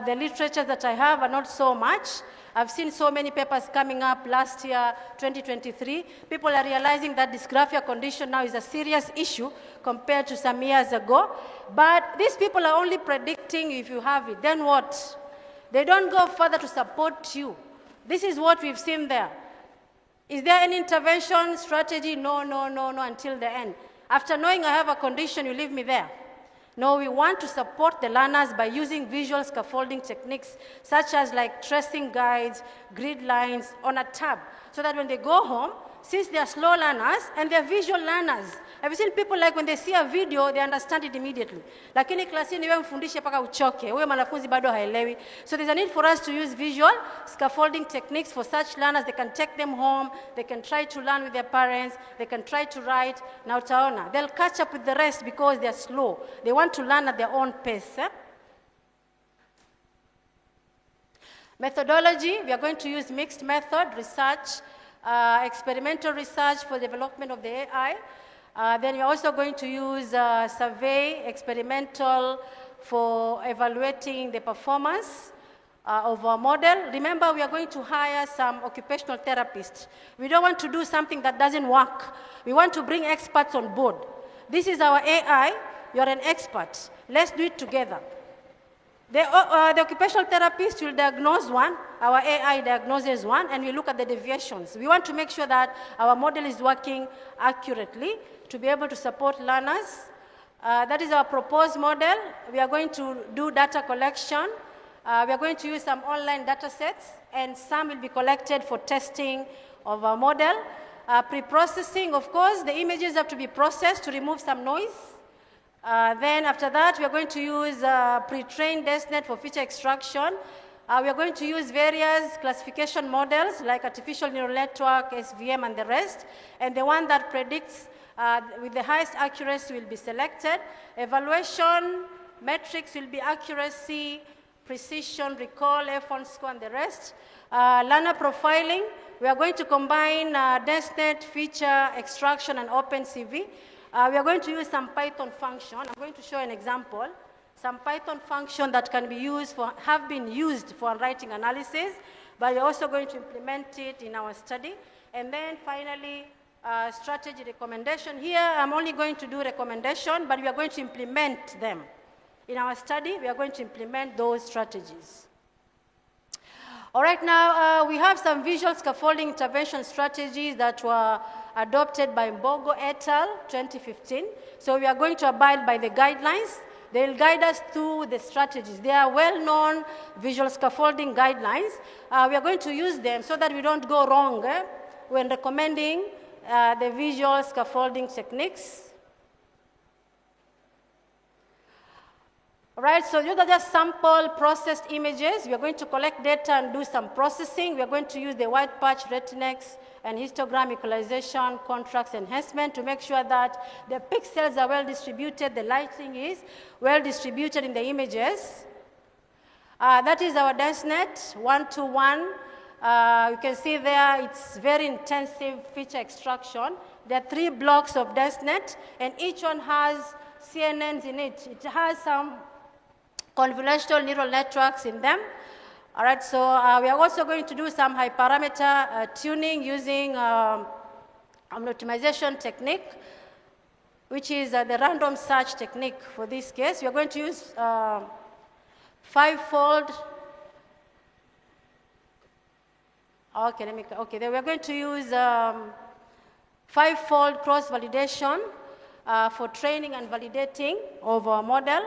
V: the literature that I have, are not so much. I've seen so many papers coming up last year, 2023. People are realizing that dysgraphia condition now is a serious issue compared to some years ago. But these people are only predicting if you have it. Then what? They don't go further to support you. This is what we've seen there. Is there any intervention strategy? No, until the end. After knowing I have a condition, you leave me there. No, we want to support the learners by using visual scaffolding techniques, such as like tracing guides, grid lines on a tab, so that when they go home, since they are slow learners and they are visual learners, have you seen people like when they see a video, they understand it immediately. Lakini klasini wewe mfundishe paka uchoke, wewe mwanafunzi bado haelewi. So there's a need for us to use visual scaffolding techniques for such learners. They can take them home, they can try to learn with their parents, they can try to write. Now utaona, they'll catch up with the rest because they're slow. They want to learn at their own pace. Methodology, we are going to use mixed method, research, experimental research for development of the AI. Then we're also going to use survey, experimental for evaluating the performance of our model. Remember, we are going to hire some occupational therapists. We don't want to do something that doesn't work. We want to bring experts on board. This is our AI, you're an expert. Let's do it together. The occupational therapist will diagnose one, our AI diagnoses one, and we look at the deviations. We want to make sure that our model is working accurately to be able to support learners. That is our proposed model. We are going to do data collection. We are going to use some online data sets, and some will be collected for testing of our model. Pre-processing, of course, the images have to be processed to remove some noise. Then after that, we are going to use pre-trained DesNet for feature extraction. We are going to use various classification models like artificial neural network, SVM, and the rest. And the one that predicts with the highest accuracy will be selected. Evaluation metrics will be accuracy, precision, recall, F1 score, and the rest. Learner profiling, we are going to combine DesNet, feature extraction, and OpenCV. We are going to use some Python function. I'm going to show an example. Some Python function that can be used for, have been used for writing analysis, but we're also going to implement it in our study. And then finally, strategy recommendation. Here, I'm only going to do recommendation, but we are going to implement them. In our study, we are going to implement those strategies. All right, now we have some visual scaffolding intervention strategies that were adopted by Mbogo et al. 2015. So we are going to abide by the guidelines. They will guide us through the strategies. They are well-known visual scaffolding guidelines. We are going to use them so that we don't go wrong when recommending the visual scaffolding techniques. All right, so these are just sample processed images. We are going to collect data and do some processing. We are going to use the white patch, Retinex, and histogram equalization, contrast enhancement to make sure that the pixels are well distributed, the lighting is well distributed in the images. That is our DesNet, 1-to-1. You can see there it's very intensive feature extraction. There are 3 blocks of DesNet, and each one has CNNs in it. It has some convolutional neural networks in them. All right, so we are also going to do some high parameter tuning using an optimization technique, which is the random search technique for this case. We are going to use 5-fold. Then we are going to use 5-fold cross-validation for training and validating of our model.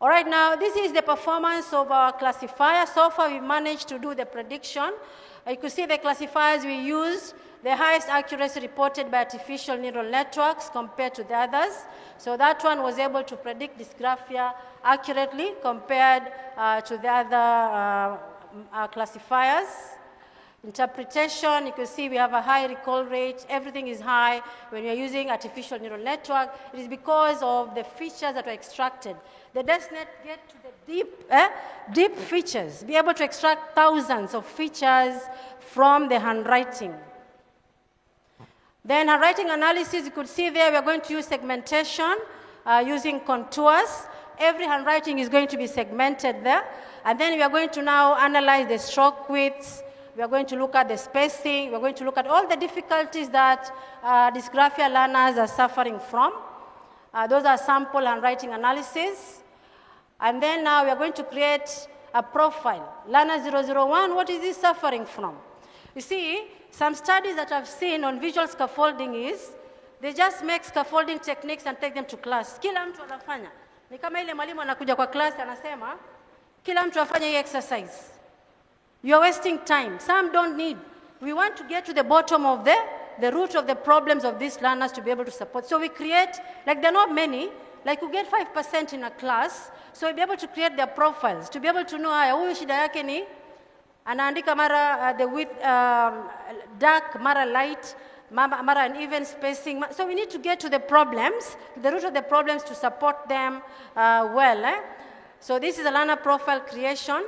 V: All right, now this is the performance of our classifier. So far, we managed to do the prediction. You can see the classifiers we used, the highest accuracy reported by artificial neural networks compared to the others. So that one was able to predict dysgraphia accurately compared to the other classifiers. Interpretation, you can see we have a high recall rate. Everything is high when we are using artificial neural network. It is because of the features that were extracted. The DesNet get to the deep features, be able to extract thousands of features from the handwriting. Then handwriting analysis, you could see there we are going to use segmentation using contours. Every handwriting is going to be segmented there. And then we are going to now analyze the stroke widths. We are going to look at the spacing. We are going to look at all the difficulties that dysgraphia learners are suffering from. Those are sample handwriting analysis. And then now we are going to create a profile. Learner 001, what is he suffering from? You see, some studies that I've seen on visual scaffolding is, they just make scaffolding techniques and take them to class. Kila mtu anafanya. Ni kama ile mwalimu anakuja kwa class anasema, kila mtu afanye hii exercise. You're wasting time. Some don't need. We want to get to the bottom of the root of the problems of these learners to be able to support. So we create, like there are not many, like we get 5% in a class, so we'll be able to create their profiles, to be able to know, huyu shida yake ni, anaandika mara the width, dark, mara light, mara uneven spacing. So we need to get to the problems, the root of the problems to support them well. So this is a learner profile creation.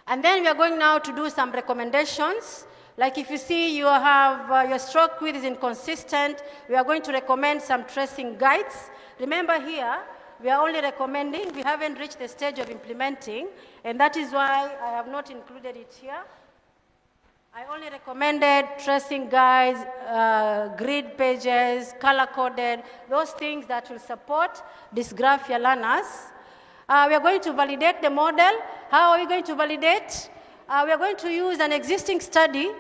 V: And then we are going now to do some recommendations. Like if you see you have your stroke width is inconsistent, we are going to recommend some tracing guides. Remember here, we are only recommending, we haven't reached the stage of implementing, and that is why I have not included it here. I only recommended tracing guides, grid pages, color-coded, those things that will support dysgraphia learners. We are going to validate the model. How are we going to validate? We are going to use an existing study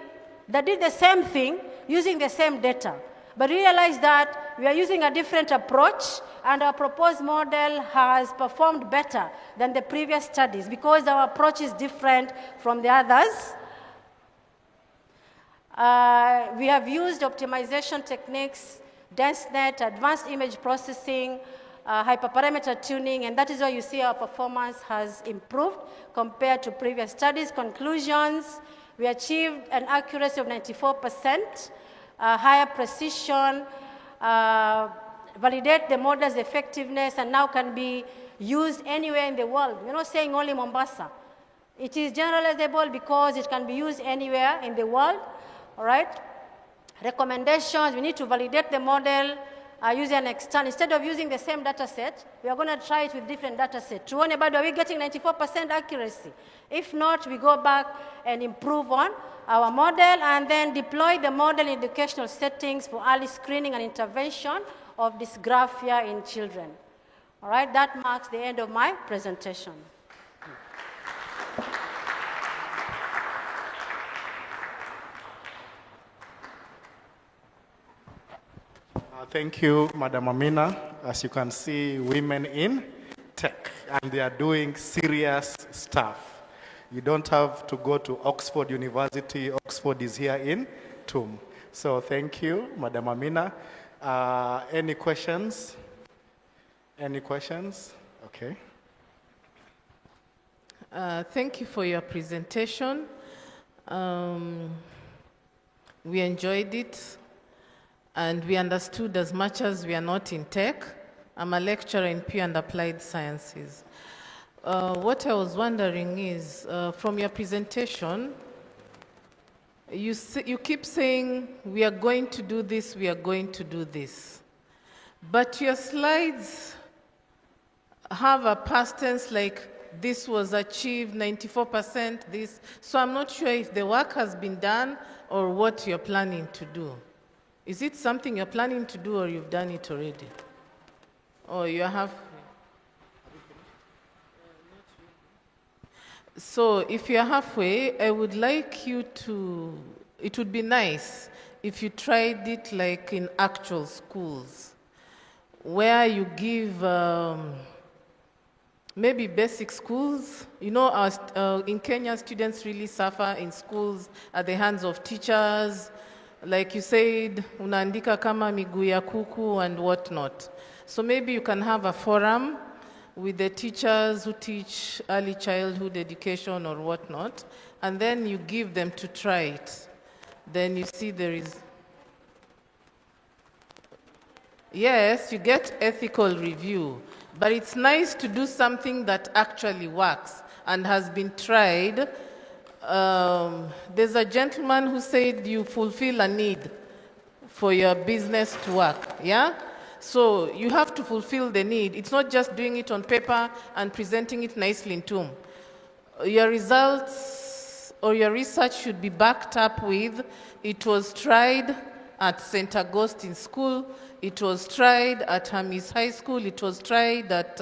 V: that did the same thing using the same data. But realize that we are using a different approach, and our proposed model has performed better than the previous studies because our approach is different from the others. We have used optimization techniques, DenseNet, advanced image processing, hyperparameter tuning, and that is why you see our performance has improved compared to previous studies. Conclusions, we achieved an accuracy of 94%, higher precision, validate the model's effectiveness, and now can be used anywhere in the world. We're not saying only Mombasa. It is generalizable because it can be used anywhere in the world. All right? Recommendations, we need to validate the model using an external. Instead of using the same data set, we are going to try it with different data set. To warn about, are we getting 94% accuracy? If not, we go back and improve on our model and then deploy the model in educational settings for early screening and intervention of dysgraphia in children. All right, that marks the end of my presentation.
D: Thank you, Madam Amina. As you can see, women in tech, and they are doing serious stuff. You don't have to go to Oxford University. Oxford is here in TUM. So thank you, Madam Amina. Any questions? Any questions? Okay.
B: Thank you for your presentation. We enjoyed it. And we understood as much as we are not in tech. I'm a lecturer in pure and applied sciences. What I was wondering is, from your presentation, you keep saying, we are going to do this, we are going to do this. But your slides have a past tense like, this was achieved, 94%, this. So I'm not sure if the work has been done or what you're planning to do. Is it something you're planning to do or you've done it already? Or you have? So if you're halfway, I would like you to, it would be nice if you tried it like in actual schools, where you give maybe basic schools. You know, in Kenya, students really suffer in schools at the hands of teachers. Like you said, unaandika kama miguu ya kuku and whatnot. So maybe you can have a forum with the teachers who teach early childhood education or whatnot, and then you give them to try it. Then you see there is... Yes, you get ethical review, but it's nice to do something that actually works and has been tried. There's a gentleman who said you fulfill a need for your business to work, yeah? So you have to fulfill the need. It's not just doing it on paper and presenting it nicely in TUM. Your results or your research should be backed up with, it was tried at St. Augustine School, it was tried at Hamis High School, it was tried at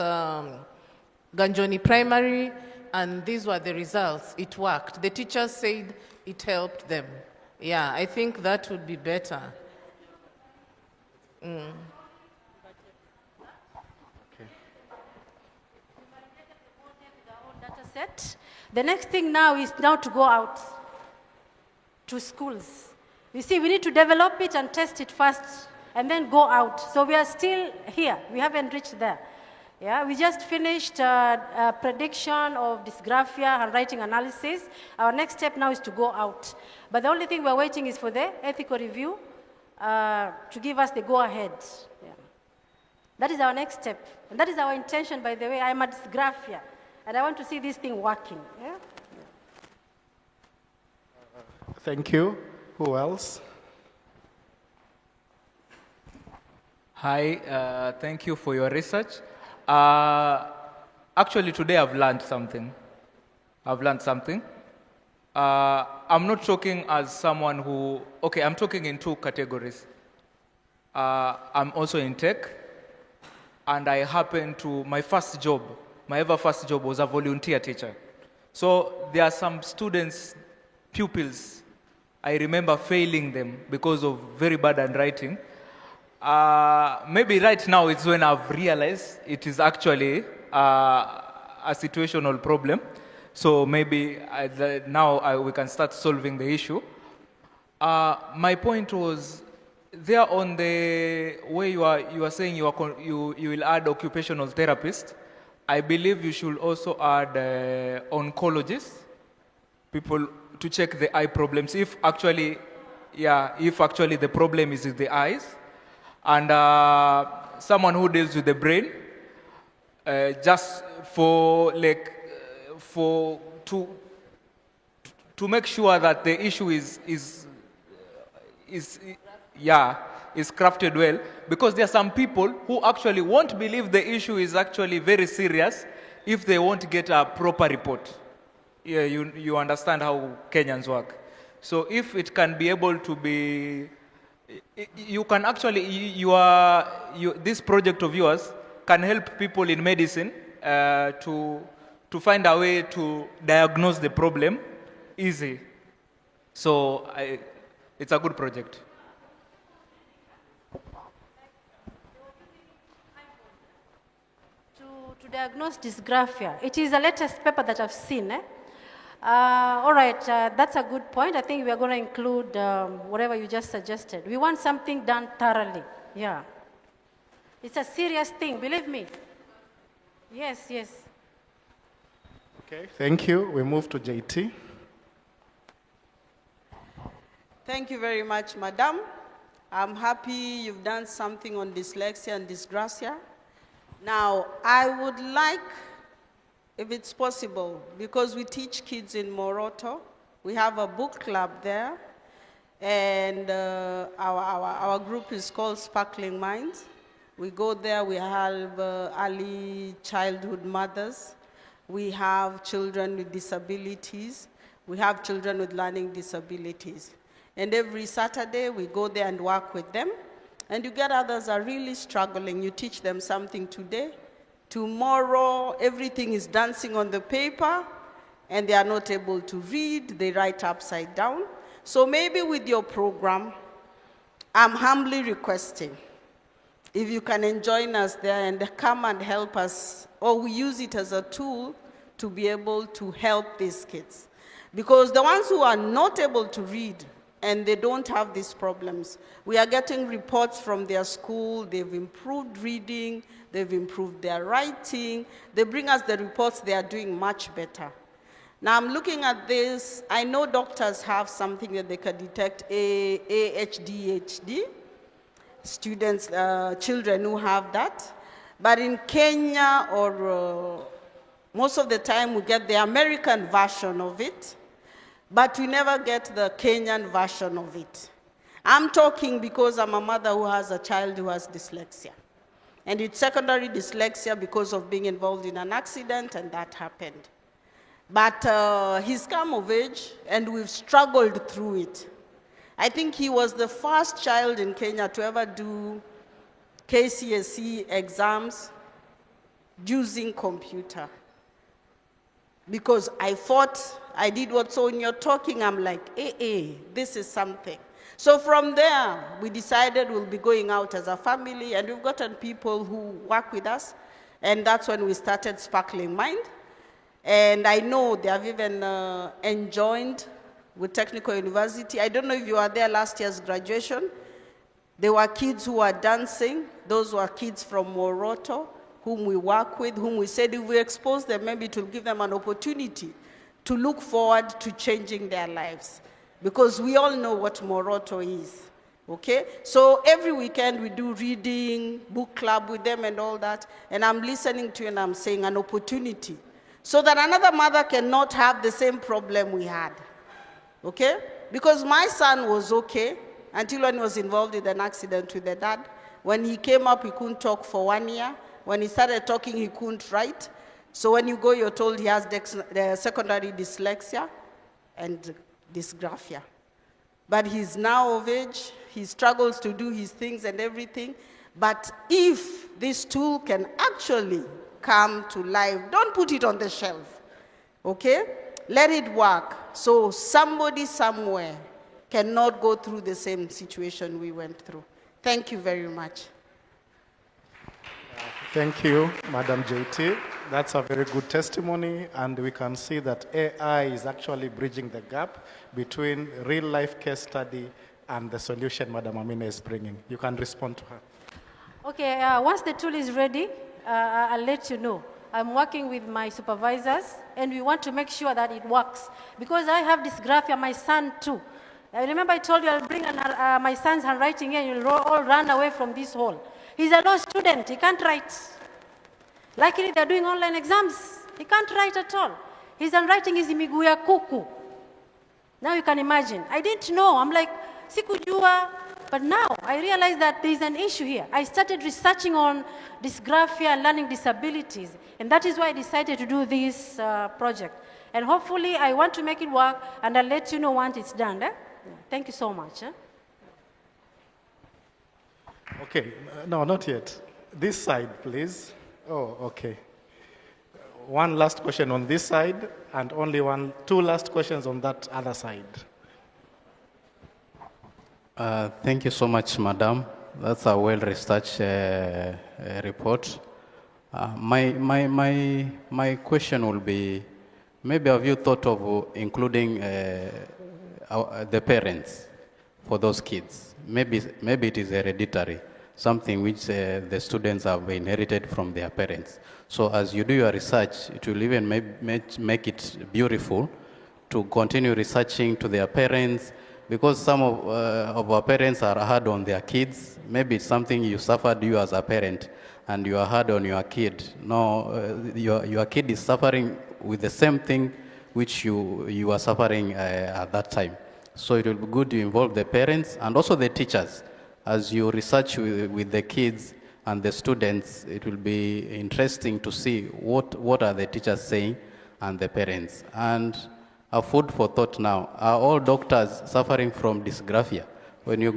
B: Ganjoni Primary, and these were the results. It worked. The teachers said it helped them. Yeah, I think that would be better.
D: Okay.
V: Data set. The next thing now is now to go out to schools. You see, we need to develop it and test it first and then go out. So we are still here. We haven't reached there. Yeah, we just finished a prediction of dysgraphia and writing analysis. Our next step now is to go out. But the only thing we're waiting is for the ethical review to give us the go-ahead. Yeah. That is our next step. And that is our intention, by the way. I'm a dysgraphia, and I want to see this thing working. Yeah?
D: Thank you. Who else?
U: Hi, thank you for your research. Actually, today I've learned something. I'm not talking as someone who, okay, I'm talking in two categories. I'm also in tech, and I happen to, my ever first job was a volunteer teacher. So there are some students, pupils, I remember failing them because of very bad handwriting. Maybe right now it's when I've realized it is actually a situational problem. So maybe now we can start solving the issue. My point was, there on the way you are saying you will add occupational therapists, I believe you should also add oncologists, people to check the eye problems, if actually the problem is in the eyes, and someone who deals with the brain, just to make sure that the issue is crafted well, because there are some people who actually won't believe the issue is actually very serious if they won't get a proper report. Yeah, you understand how Kenyans work. So if it can be able to be, you can actually, this project of yours can help people in medicine to find a way to diagnose the problem easy. So it's a good project.
V: To diagnose dysgraphia, it is the latest paper that I've seen. All right, that's a good point. I think we are going to include whatever you just suggested. We want something done thoroughly. Yeah. It's a serious thing, believe me. Yes, yes.
D: Okay, thank you. We move to JT.
E: Thank you very much, Madam. I'm happy you've done something on dyslexia and dysgraphia. Now, I would like, if it's possible, because we teach kids in Moroto, we have a book club there, and our group is called Sparkling Minds. We go there, we have early childhood mothers, we have children with disabilities, we have children with learning disabilities. And every Saturday, we go there and work with them. And you get others are really struggling. You teach them something today. Tomorrow, everything is dancing on the paper, and they are not able to read. They write upside down. So maybe with your program, I'm humbly requesting, if you can join us there and come and help us, or we use it as a tool to be able to help these kids. Because the ones who are not able to read, and they don't have these problems. We are getting reports from their school, they've improved reading, they've improved their writing, they bring us the reports, they are doing much better. Now I'm looking at this, I know doctors have something that they can detect ADHD, students, children who have that, but in Kenya or most of the time we get the American version of it, but we never get the Kenyan version of it. I'm talking because I'm a mother who has a child who has dyslexia. And it's secondary dyslexia because of being involved in an accident, and that happened. But he's come of age, and we've struggled through it. I think he was the first child in Kenya to ever do KCSE exams using computer. Because I thought, I did what's on your talking, I'm like, this is something. So from there, we decided we'll be going out as a family, and we've gotten people who work with us, and that's when we started Sparkling Mind. And I know they have even enjoined with Technical University. I don't know if you were there last year's graduation. There were kids who were dancing. Those were kids from Moroto, whom we work with, whom we said if we expose them, maybe it will give them an opportunity to look forward to changing their lives. Because we all know what Moroto is. Okay, so every weekend we do reading, book club with them and all that, and I'm listening to you and I'm saying an opportunity, so that another mother cannot have the same problem we had, okay? Because my son was okay until when he was involved in an accident with the dad. When he came up, he couldn't talk for 1 year. When he started talking, he couldn't write. So when you go, you're told he has the secondary dyslexia and dysgraphia. But he's now of age, he struggles to do his things and everything. But if this tool can actually come to life, don't put it on the shelf, okay? Let it work, so somebody somewhere cannot go through the same situation we went through. Thank you very much.
D: Thank you, Madam JT. That's a very good testimony, and we can see that AI is actually bridging the gap between real-life case study and the solution Madam Amina is bringing. You can respond to her.
V: Okay, once the tool is ready, I'll let you know. I'm working with my supervisors, and we want to make sure that it works. Because I have dysgraphia, my son too. I remember I told you I'll bring my son's handwriting here, and you'll all run away from this hall. He's a law student, he can't write. Luckily, they're doing online exams. He can't write at all. His handwriting is miguu ya kuku. Now you can imagine. I didn't know. I'm like, sikujua. But now I realized that there's an issue here. I started researching on dysgraphia and learning disabilities. And that is why I decided to do this project. And hopefully I want to make it work, and I'll let you know once it's done. Eh? Thank you so much. Eh?
D: Okay, no, not yet. This side, please. Oh, okay. One last question on this side, and only two last questions on that other side.
K: Thank you so much, Madam. That's a well-researched report. My question will be, maybe have you thought of including the parents for those kids? Maybe it is hereditary, something which the students have inherited from their parents. So as you do your research, it will even make it beautiful to continue researching to their parents, because some of our parents are hard on their kids. Maybe it's something you suffered, you as a parent, and you are hard on your kid. No, your kid is suffering with the same thing which you are suffering at that time. So it will be good to involve the parents and also the teachers. As you research with the kids and the students, it will be interesting to see what are the teachers saying and the parents. And a food for thought now, are all doctors suffering from dysgraphia? When you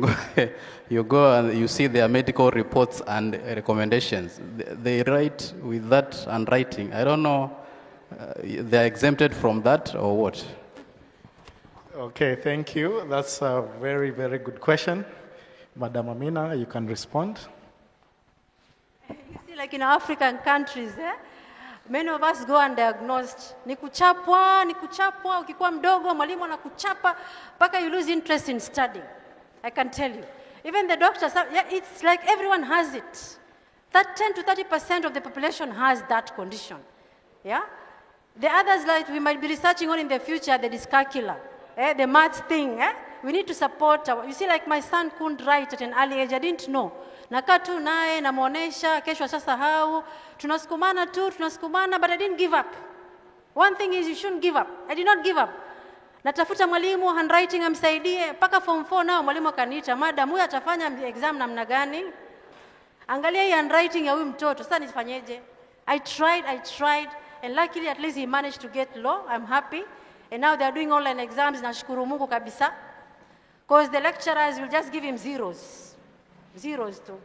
K: go and you see their medical reports and recommendations, they write with that handwriting. I don't know, they're exempted from that or what?
D: Okay, thank you. That's a very, very good question. Madam Amina, you can respond.
V: You see, like in African countries, many of us go undiagnosed. Ni kuchapwa, ukikuwa mdogo, mwalimu anakuchapa, mpaka you lose interest in studying. I can tell you. Even the doctors, it's like everyone has it. That 10 to 30% of the population has that condition. Yeah? The others, like we might be researching on in the future, the dyscalculia, the maths thing. We need to support you see, like my son couldn't write at an early age. I didn't know. Nakaa tu naye, namuonesha, kesho asasahau. Tunasukumana, but I didn't give up. One thing is you shouldn't give up. I did not give up. Natafuta mwalimu, handwriting amsaidie, mpaka form 4 nao mwalimu akaniita, madam, huyu atafanya exam namna gani? Angalia hii handwriting ya huyu mtoto, sasa nifanyeje? I tried, and luckily at least he managed to get low. I'm happy. And now they are doing online exams, nashukuru Mungu kabisa. Because the lecturers will just give him zeros too.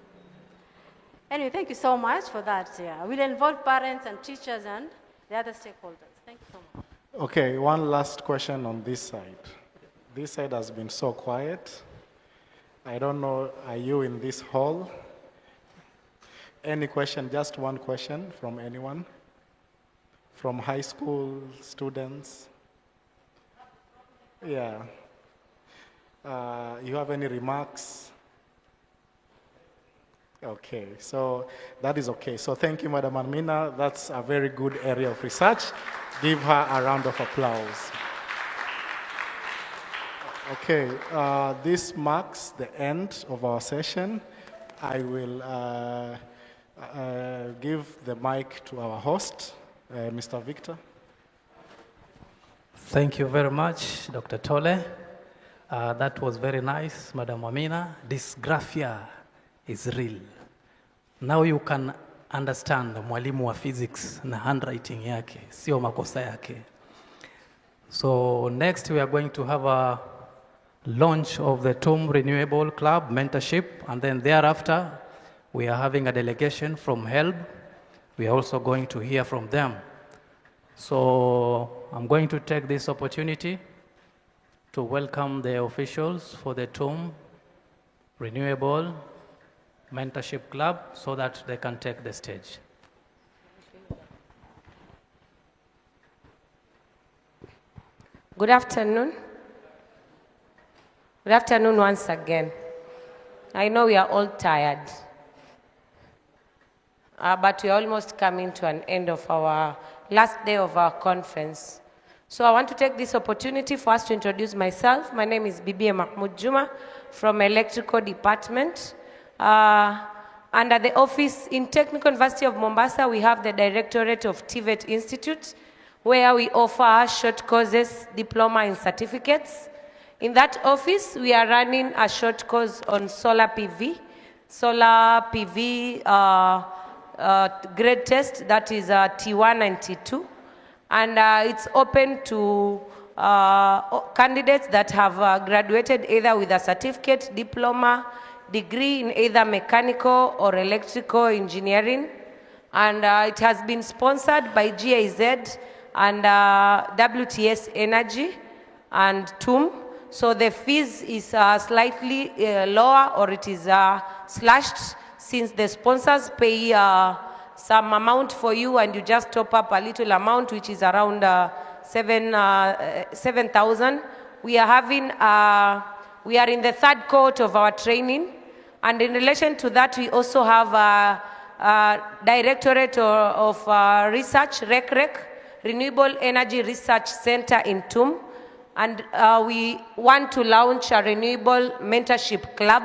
V: Anyway, thank you so much for that. Yeah, we'll involve parents and teachers and the other stakeholders. Thank you so much.
D: Okay, one last question on this side. This side has been so quiet. I don't know, are you in this hall? Any question, just one question from anyone? From high school students? Yeah. You have any remarks? Okay, so that is okay. So thank you, Madam Amina. That's a very good area of research. Give her a round of applause. Okay, this marks the end of our session. I will give the mic to our host, Mr. Victor.
L: Thank you very much, Dr. Tole. That was very nice, Madam Amina. Dysgraphia is real. Now you can understand mwalimu wa physics na handwriting yake, sio makosa yake. So next we are going to have a launch of the TUM Renewable Club mentorship, and then thereafter we are having a delegation from HELB. We are also going to hear from them. So I'm going to take this opportunity to welcome the officials for the TUM Renewable Mentorship Club so that they can take the stage.
C: Good afternoon. Good afternoon once again. I know we are all tired, but we are almost coming to an end of our last day of our conference. So I want to take this opportunity for us to introduce myself. My name is Bibi Mahmoud Juma from Electrical Department. Under the office in Technical University of Mombasa, we have the Directorate of TVET Institute, where we offer short courses, diploma and certificates. In that office, we are running a short course on solar PV grade test, that is T1 and T2. And it's open to candidates that have graduated either with a certificate, diploma, degree in either mechanical or electrical engineering. And it has been sponsored by GIZ and WTS Energy and TUM. So the fees is slightly lower, or it is slashed, since the sponsors pay some amount for you and you just top up a little amount, which is around 7,000. We are having, we are in the third cohort of our training. And in relation to that, we also have a Directorate of Research, REC, Renewable Energy Research Center in TUM. And we want to launch a renewable mentorship club.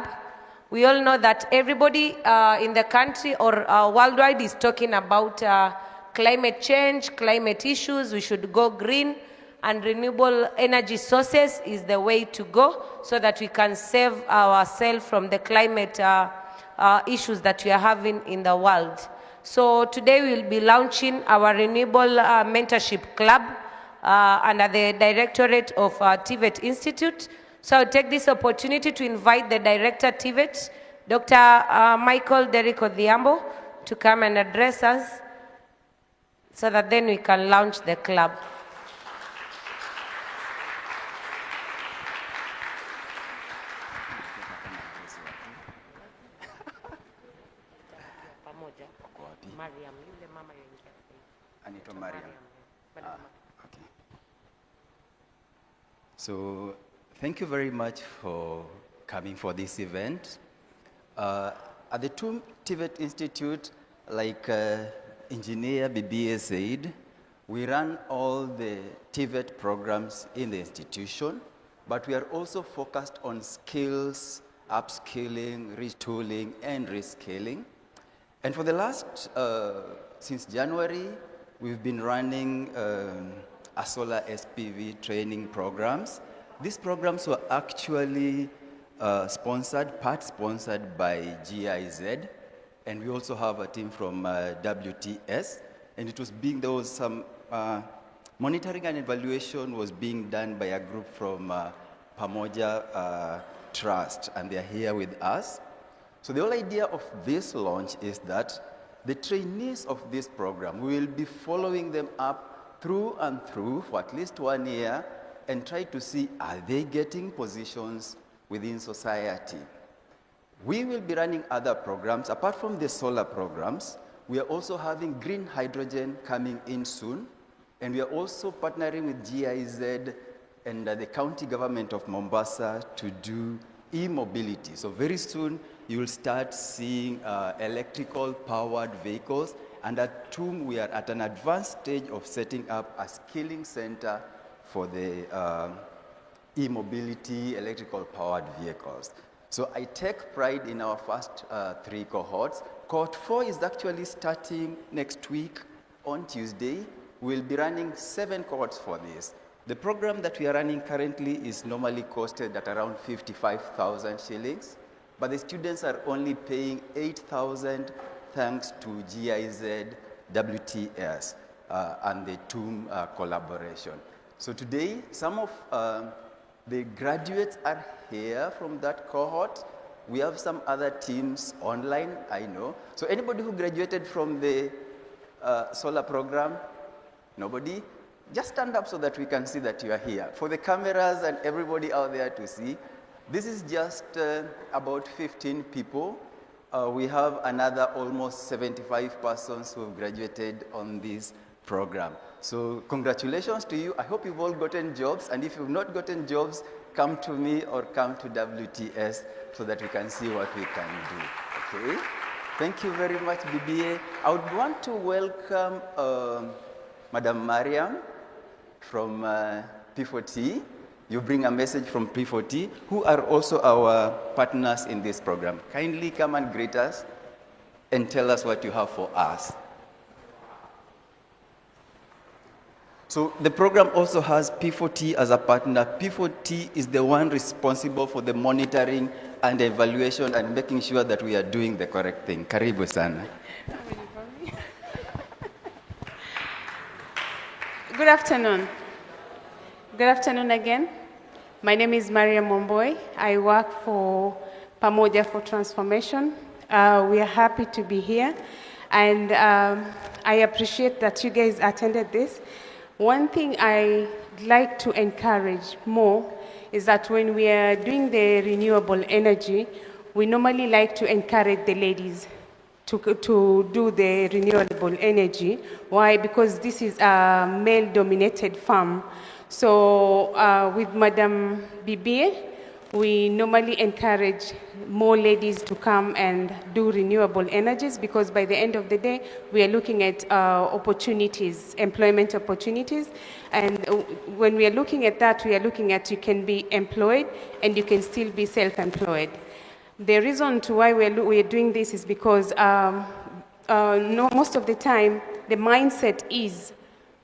C: We all know that everybody in the country or worldwide is talking about climate change, climate issues. We should go green, and renewable energy sources is the way to go so that we can save ourselves from the climate issues that we are having in the world. So today we will be launching our renewable mentorship club under the Directorate of TVET Institute. So I'll take this opportunity to invite the Director TVET, Dr. Michael Derrick Odhiambo, to come and address us so that then we can launch the club.
F: So thank you very much for coming for this event. At the TUM TVET Institute, like Engineer BBA said, we run all the TVET programs in the institution, but we are also focused on skills, upskilling, retooling, and rescaling. And for the last, since January, we've been running a solar SPV training programs. These programs were actually part sponsored by GIZ, and we also have a team from WTS, and it was there was some monitoring and evaluation was being done by a group from Pamoja Trust, and they're here with us. So the whole idea of this launch is that the trainees of this program, we will be following them up through and through for at least 1 year and try to see, are they getting positions within society? We will be running other programs. Apart from the solar programs, we are also having green hydrogen coming in soon, and we are also partnering with GIZ and the county government of Mombasa to do e-mobility. So very soon, you will start seeing electrical powered vehicles. And at TUM, we are at an advanced stage of setting up a skilling center for the e-mobility, electrical powered vehicles. So I take pride in our first 3 cohorts. Cohort 4 is actually starting next week on Tuesday. We'll be running 7 cohorts for this. The program that we are running currently is normally costed at around 55,000 shillings, but the students are only paying 8,000 thanks to GIZ, WTS, and the TUM collaboration. So today, some of the graduates are here from that cohort. We have some other teams online, I know. So anybody who graduated from the solar program? Nobody? Just stand up so that we can see that you are here. For the cameras and everybody out there to see, this is just about 15 people. We have another almost 75 persons who have graduated on this program. So congratulations to you. I hope you've all gotten jobs, and if you've not gotten jobs, come to me or come to WTS so that we can see what we can do, okay? Thank you very much, BBA. I would want to welcome Madam Mariam from P4T. You bring a message from P4T, who are also our partners in this program. Kindly come and greet us and tell us what you have for us. So the program also has P4T as a partner. P4T is the one responsible for the monitoring and evaluation and making sure that we are doing the correct thing. Karibu sana.
I: Good afternoon. Good afternoon again. My name is Maria Momboy. I work for Pamoja for Transformation. We are happy to be here, and I appreciate that you guys attended this. One thing I'd like to encourage more is that when we are doing the renewable energy, we normally like to encourage the ladies to do the renewable energy. Why? Because this is a male-dominated farm. So with Madam BBA, we normally encourage more ladies to come and do renewable energies, because by the end of the day, we are looking at opportunities, employment opportunities. And when we are looking at that, we are looking at you can be employed and you can still be self-employed. The reason to why we're doing this is because most of the time, the mindset is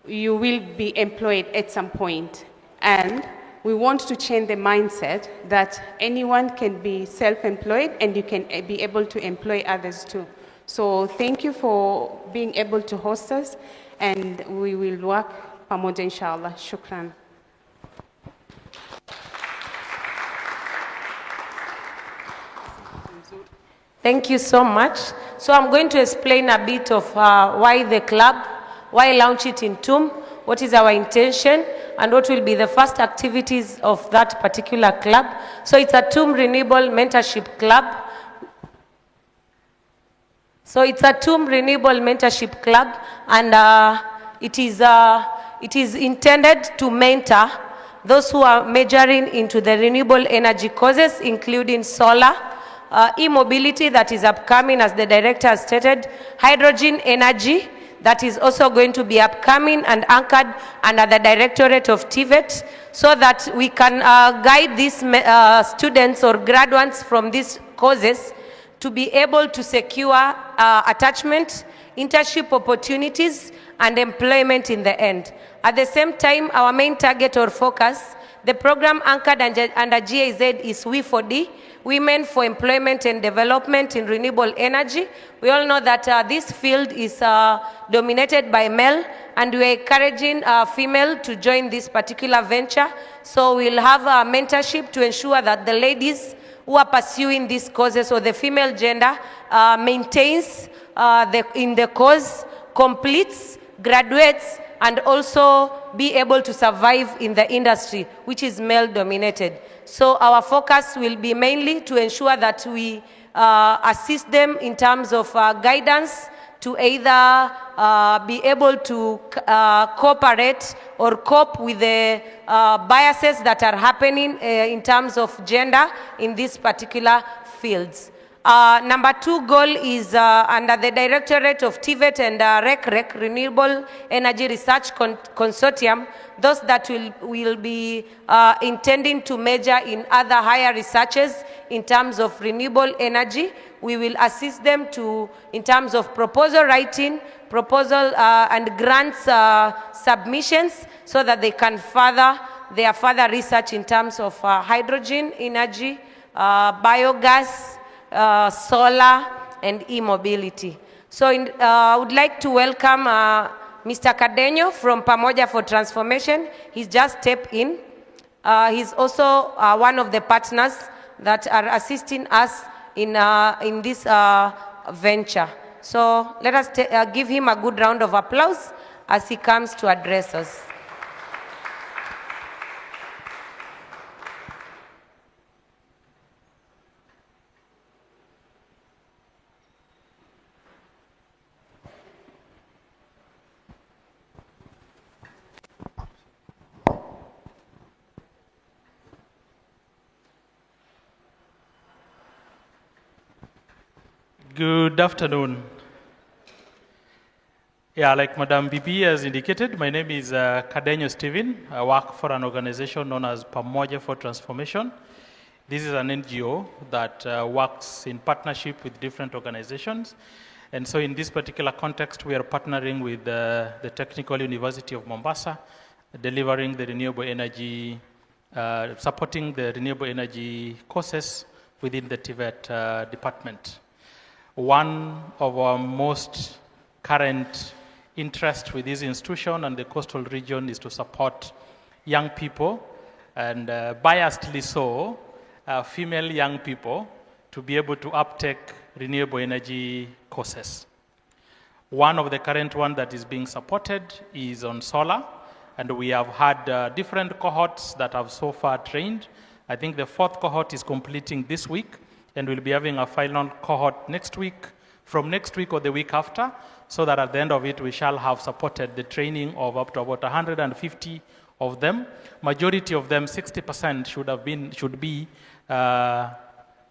I: you will be employed at some point. And we want to change the mindset that anyone can be self-employed and you can be able to employ others too. So thank you for being able to host us, and we will work pamoja inshallah. Shukran.
C: Thank you so much. So I'm going to explain a bit of why the club, why launch it in TUM, what is our intention, and what will be the first activities of that particular club. So it's a TUM Renewable Mentorship Club. So it's a TUM Renewable Mentorship Club, and it is intended to mentor those who are majoring into the renewable energy courses, including solar, e-mobility that is upcoming, as the director has stated, hydrogen energy that is also going to be upcoming and anchored under the Directorate of TVET, so that we can guide these students or graduates from these courses to be able to secure attachment, internship opportunities, and employment in the end. At the same time, our main target or focus, the program anchored under GIZ is We4D, Women for Employment and Development in Renewable Energy. We all know that this field is dominated by male, and we are encouraging female to join this particular venture. So we'll have a mentorship to ensure that the ladies who are pursuing these courses, or the female gender, maintains in the course, completes, graduates, and also be able to survive in the industry, which is male-dominated. So our focus will be mainly to ensure that we assist them in terms of guidance to either be able to cooperate or cope with the biases that are happening in terms of gender in these particular fields. Number 2 goal is under the Directorate of TVET and REC, Renewable Energy Research Consortium, those that will be intending to major in other higher researches in terms of renewable energy. We will assist them in terms of proposal writing, proposal and grants submissions so that they can further their further research in terms of hydrogen energy, biogas, solar, and e-mobility. So I would like to welcome Mr. Cardenio from Pamoja for Transformation. He's just stepped in. He's also one of the partners that are assisting us in this venture. So let us give him a good round of applause as he comes to address us.
J: Good afternoon. Yeah, like Madam Bibi has indicated, my name is Cardenio Stephen. I work for an organization known as Pamoja for Transformation. This is an NGO that works in partnership with different organizations. And so in this particular context, we are partnering with the Technical University of Mombasa, delivering the renewable energy, supporting the renewable energy courses within the TVET department. One of our most current interest with this institution and the coastal region is to support young people, and biasedly so, female young people, to be able to uptake renewable energy courses. One of the current ones that is being supported is on solar, and we have had different cohorts that have so far trained. I think the 4th cohort is completing this week, and we'll be having a final cohort next week, from next week or the week after, so that at the end of it, we shall have supported the training of up to about 150 of them. Majority of them, 60% should be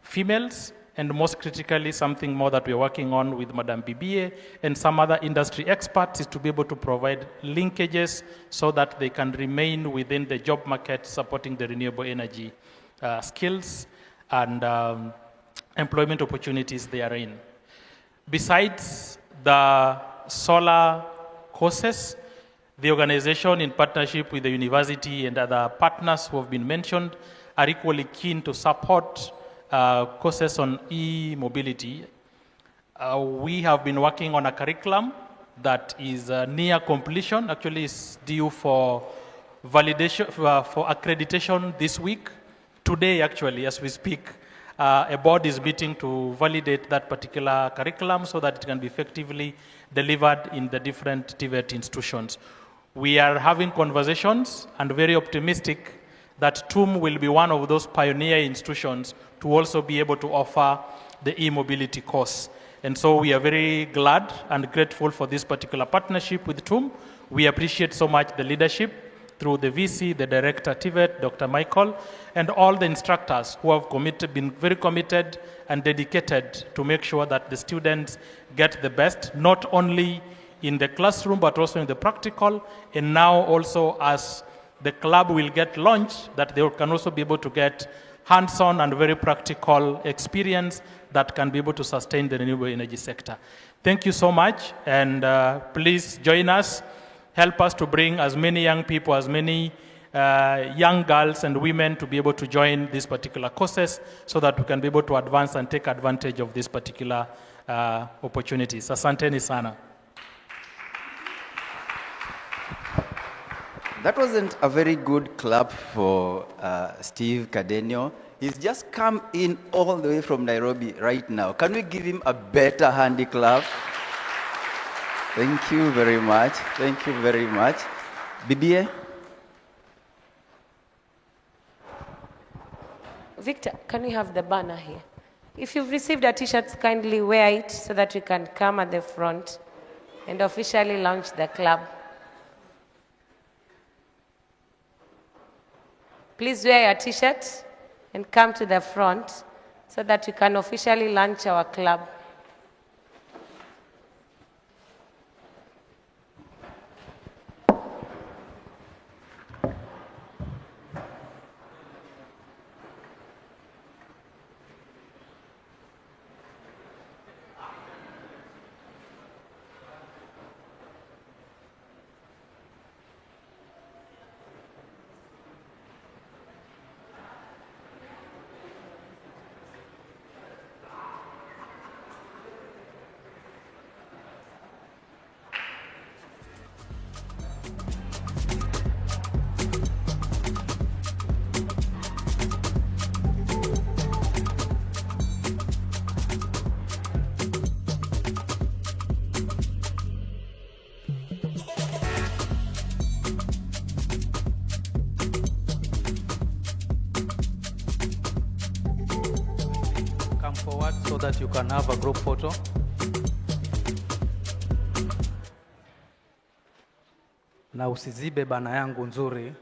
J: females, and most critically, something more that we're working on with Madam BBA and some other industry experts is to be able to provide linkages so that they can remain within the job market supporting the renewable energy skills and employment opportunities therein. Besides the solar courses, the organization, in partnership with the university and other partners who have been mentioned, are equally keen to support courses on e-mobility. We have been working on a curriculum that is near completion. Actually, it's due for validation, for accreditation this week. Today, actually, as we speak, a board is meeting to validate that particular curriculum so that it can be effectively delivered in the different TVET institutions. We are having conversations and very optimistic that TUM will be one of those pioneer institutions to also be able to offer the e-mobility course. And so we are very glad and grateful for this particular partnership with TUM. We appreciate so much the leadership through the VC, the director TVET, Dr. Michael, and all the instructors who have been very committed and dedicated to make sure that the students get the best, not only in the classroom, but also in the practical, and now also as the club will get launched, that they can also be able to get hands-on and very practical experience that can be able to sustain the renewable energy sector. Thank you so much, and please join us. Help us to bring as many young people, as many young girls and women to be able to join these particular courses so that we can be able to advance and take advantage of these particular opportunities. Asanteni sana.
F: That wasn't a very good clap for Steve Cardenio. He's just come in all the way from Nairobi right now. Can we give him a better handy clap? Thank you very much. Thank you very much. BBA?
C: Victor, can we have the banner here? If you've received a t-shirt, kindly wear it so that we can come at the front and officially launch the club. Please wear your t-shirt and come to the front so that we can officially launch our club.
L: Come forward so that you can have a group photo. Na usizibe bana yangu nzuri.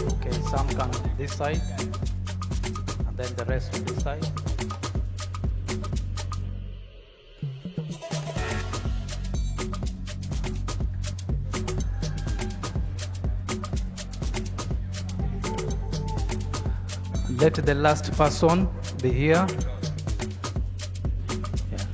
L: Okay, some come this side and then the rest on this side. Let the last person be here. Yeah.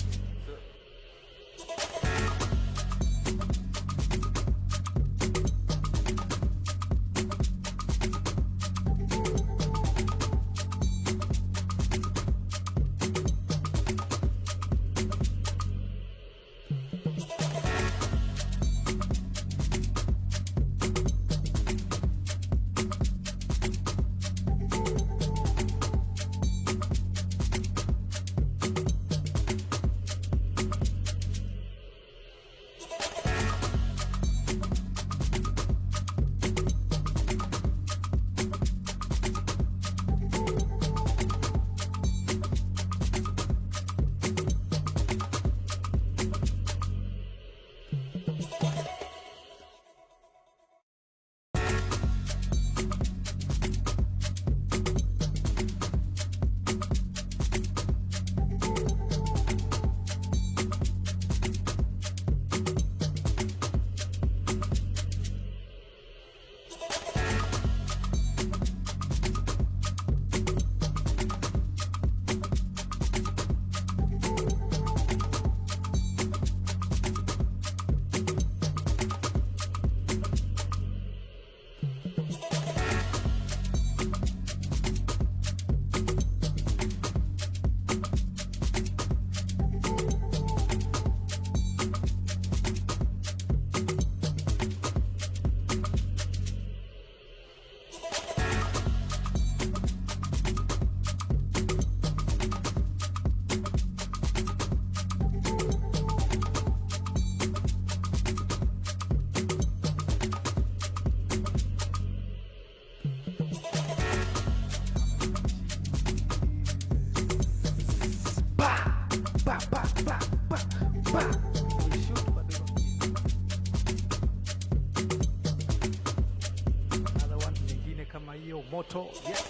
L: Another one nyingine kama hiyo moto. Yeah.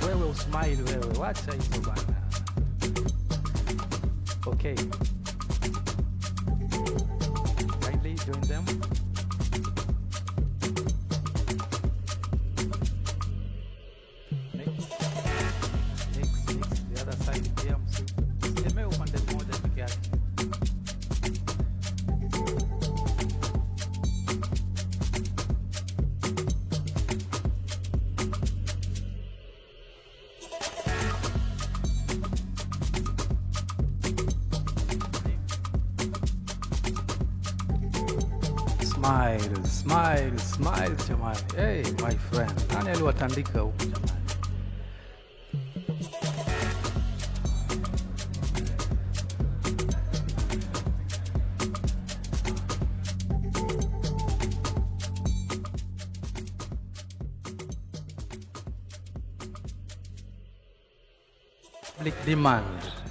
L: Wewe usmile wewe. Wacha hizo bana. Okay. Kindly join them. Next, the other side pia msitemee upande mmoja peke yake. Smile, smile, smile jamani. Hey, my friend. Nani aliwatandika huku jamani? Public demand,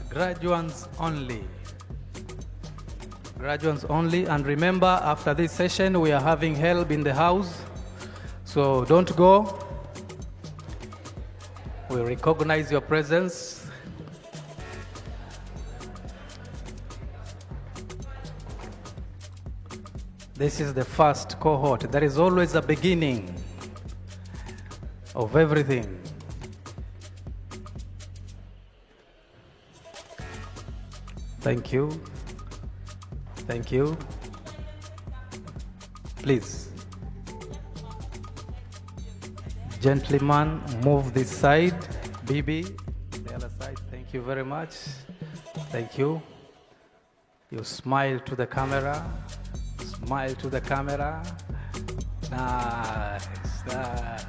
L: graduates only. Graduates only, and remember after this session we are having help in the house, so don't go. We recognize your presence. This is the first cohort. There is always a beginning of everything. Thank you. Thank you. Please. Gentlemen, move this side. Bibi, the other side. Thank you very much. Thank you. You smile to the camera. Smile to the camera. Nice, nice.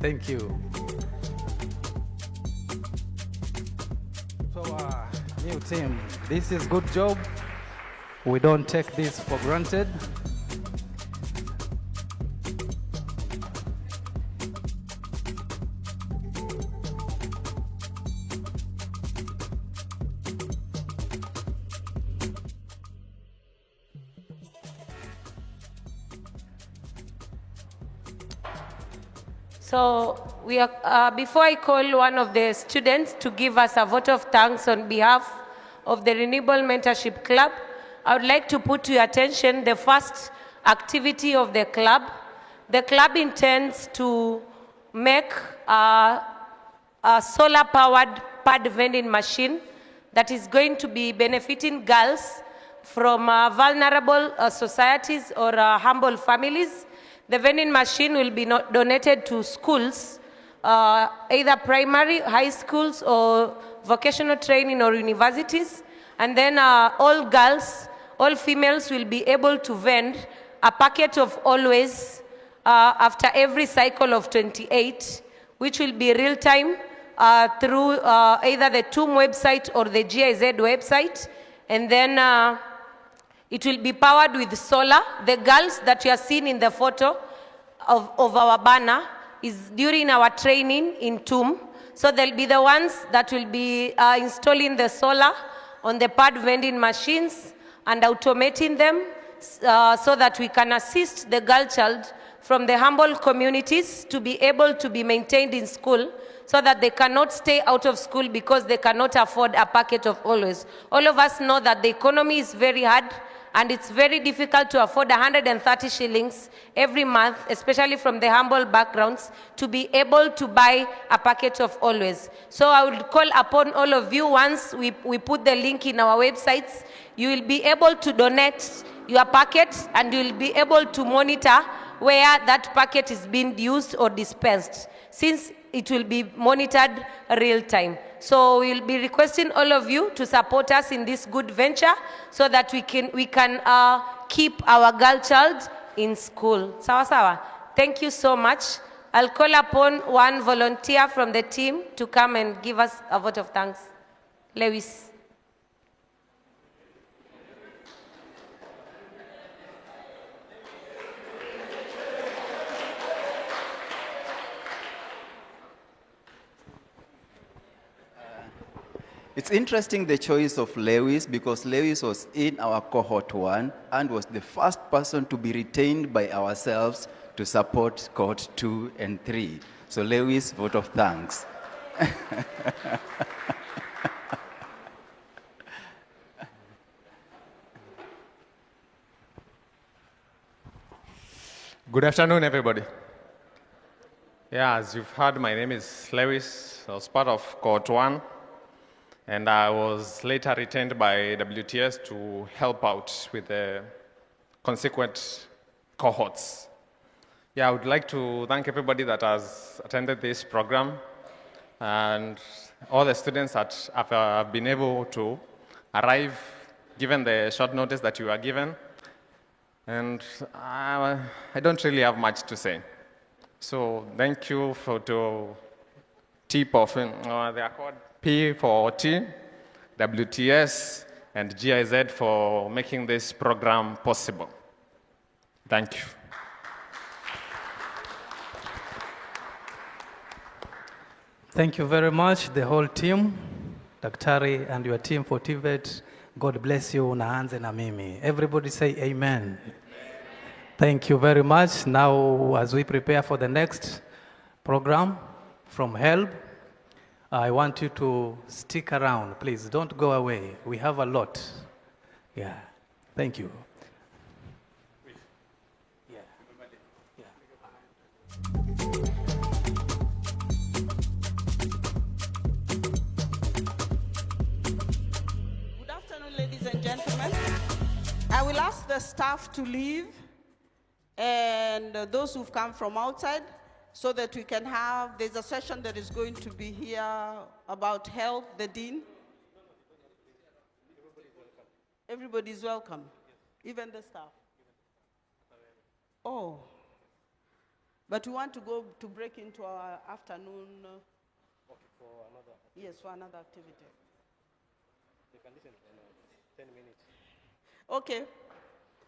L: Thank you. So, new team, this is good job. We don't take this for granted.
C: So we are, before I call one of the students to give us a vote of thanks on behalf of the Renewable Mentorship Club, I would like to put to your attention the first activity of the club. The club intends to make a solar-powered pad vending machine that is going to be benefiting girls from vulnerable societies or humble families. The vending machine will be donated to schools, either primary, high schools, or vocational training or universities. And then all girls, all females will be able to vend a packet of always after every cycle of 28, which will be real-time through either the TUM website or the GIZ website. And then it will be powered with solar. The girls that you are seeing in the photo of our banner is during our training in TUM. So they'll be the ones that will be installing the solar on the pad vending machines and automating them so that we can assist the girl child from the humble communities to be able to be maintained in school so that they cannot stay out of school because they cannot afford a packet of always. All of us know that the economy is very hard and it's very difficult to afford 130 shillings every month, especially from the humble backgrounds, to be able to buy a packet of always. So I would call upon all of you, once we put the link in our websites, you will be able to donate your packet and you will be able to monitor where that packet is being used or dispensed, since it will be monitored real time. So we'll be requesting all of you to support us in this good venture so that we can keep our girl child in school. Sawa sawa. Thank you so much. I'll call upon one volunteer from the team to come and give us a vote of thanks. Lewis.
F: It's interesting the choice of Lewis, because Lewis was in our cohort 1 and was the first person to be retained by ourselves to support cohort 2 and 3. So Lewis, vote of thanks.
M: Good afternoon, everybody. Yeah, as you've heard, my name is Lewis. I was part of cohort 1. And I was later retained by WTS to help out with the consequent cohorts. Yeah, I would like to thank everybody that has attended this program and all the students that have been able to arrive given the short notice that you were given. And I don't really have much to say. So thank you to tip of the accord. P for T, WTS, and GIZ for making this program possible. Thank you.
L: Thank you very much, the whole team, Daktari and your team for TVET. God bless you, naanze na mimi. Everybody say amen. Thank you very much. Now, as we prepare for the next program from HELB, I want you to stick around, please. Don't go away. We have a lot. Yeah. Thank you.
E: Good afternoon, ladies and gentlemen. I will ask the staff to leave and those who've come from outside so that we can have, there's a session that is going to be here about health, the dean. Everybody's welcome, even the staff. Oh, but we want to go to break into our afternoon. Yes, for another activity.
O: You can listen for 10 minutes.
E: Okay.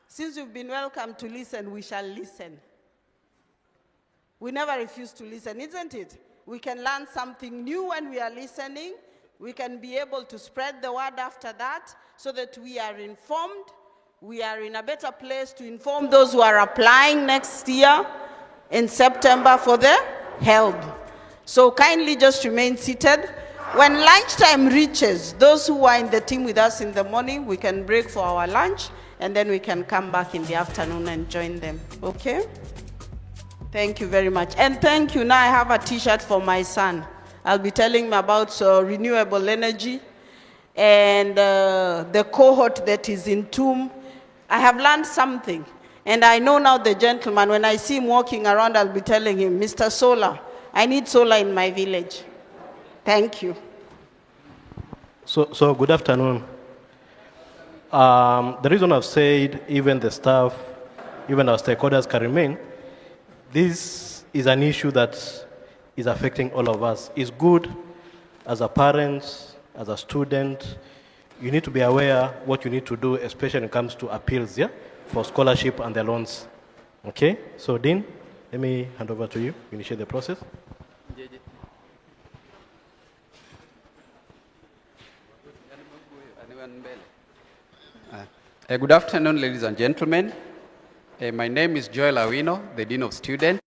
E: Since you've been welcome to listen, we shall listen. We never refuse to listen, isn't it? We can learn something new when we are listening. We can be able to spread the word after that so that we are informed. We are in a better place to inform those who are applying next year in September for the help. So kindly just remain seated. When lunchtime reaches, those who are in the team with us in the morning, we can break for our lunch, and then we can come back in the afternoon and join them, okay? Thank you very much. And thank you. Now I have a t-shirt for my son. I'll be telling him about renewable energy and the cohort that is in TUM. I have learned something. And I know now the gentleman, when I see him walking around, I'll be telling him, Mr. Solar, I need solar in my village. Thank you.
O: So good afternoon. The reason I've said even the staff, even our stakeholders can remain, this is an issue that is affecting all of us. It's good as a parent, as a student, you need to be aware what you need to do, especially when it comes to appeals, yeah, for scholarship and the loans. Okay, so Dean, let me hand over to you, initiate the process.
K: Good afternoon, ladies and gentlemen. My name is Joel Awino, the Dean of Students.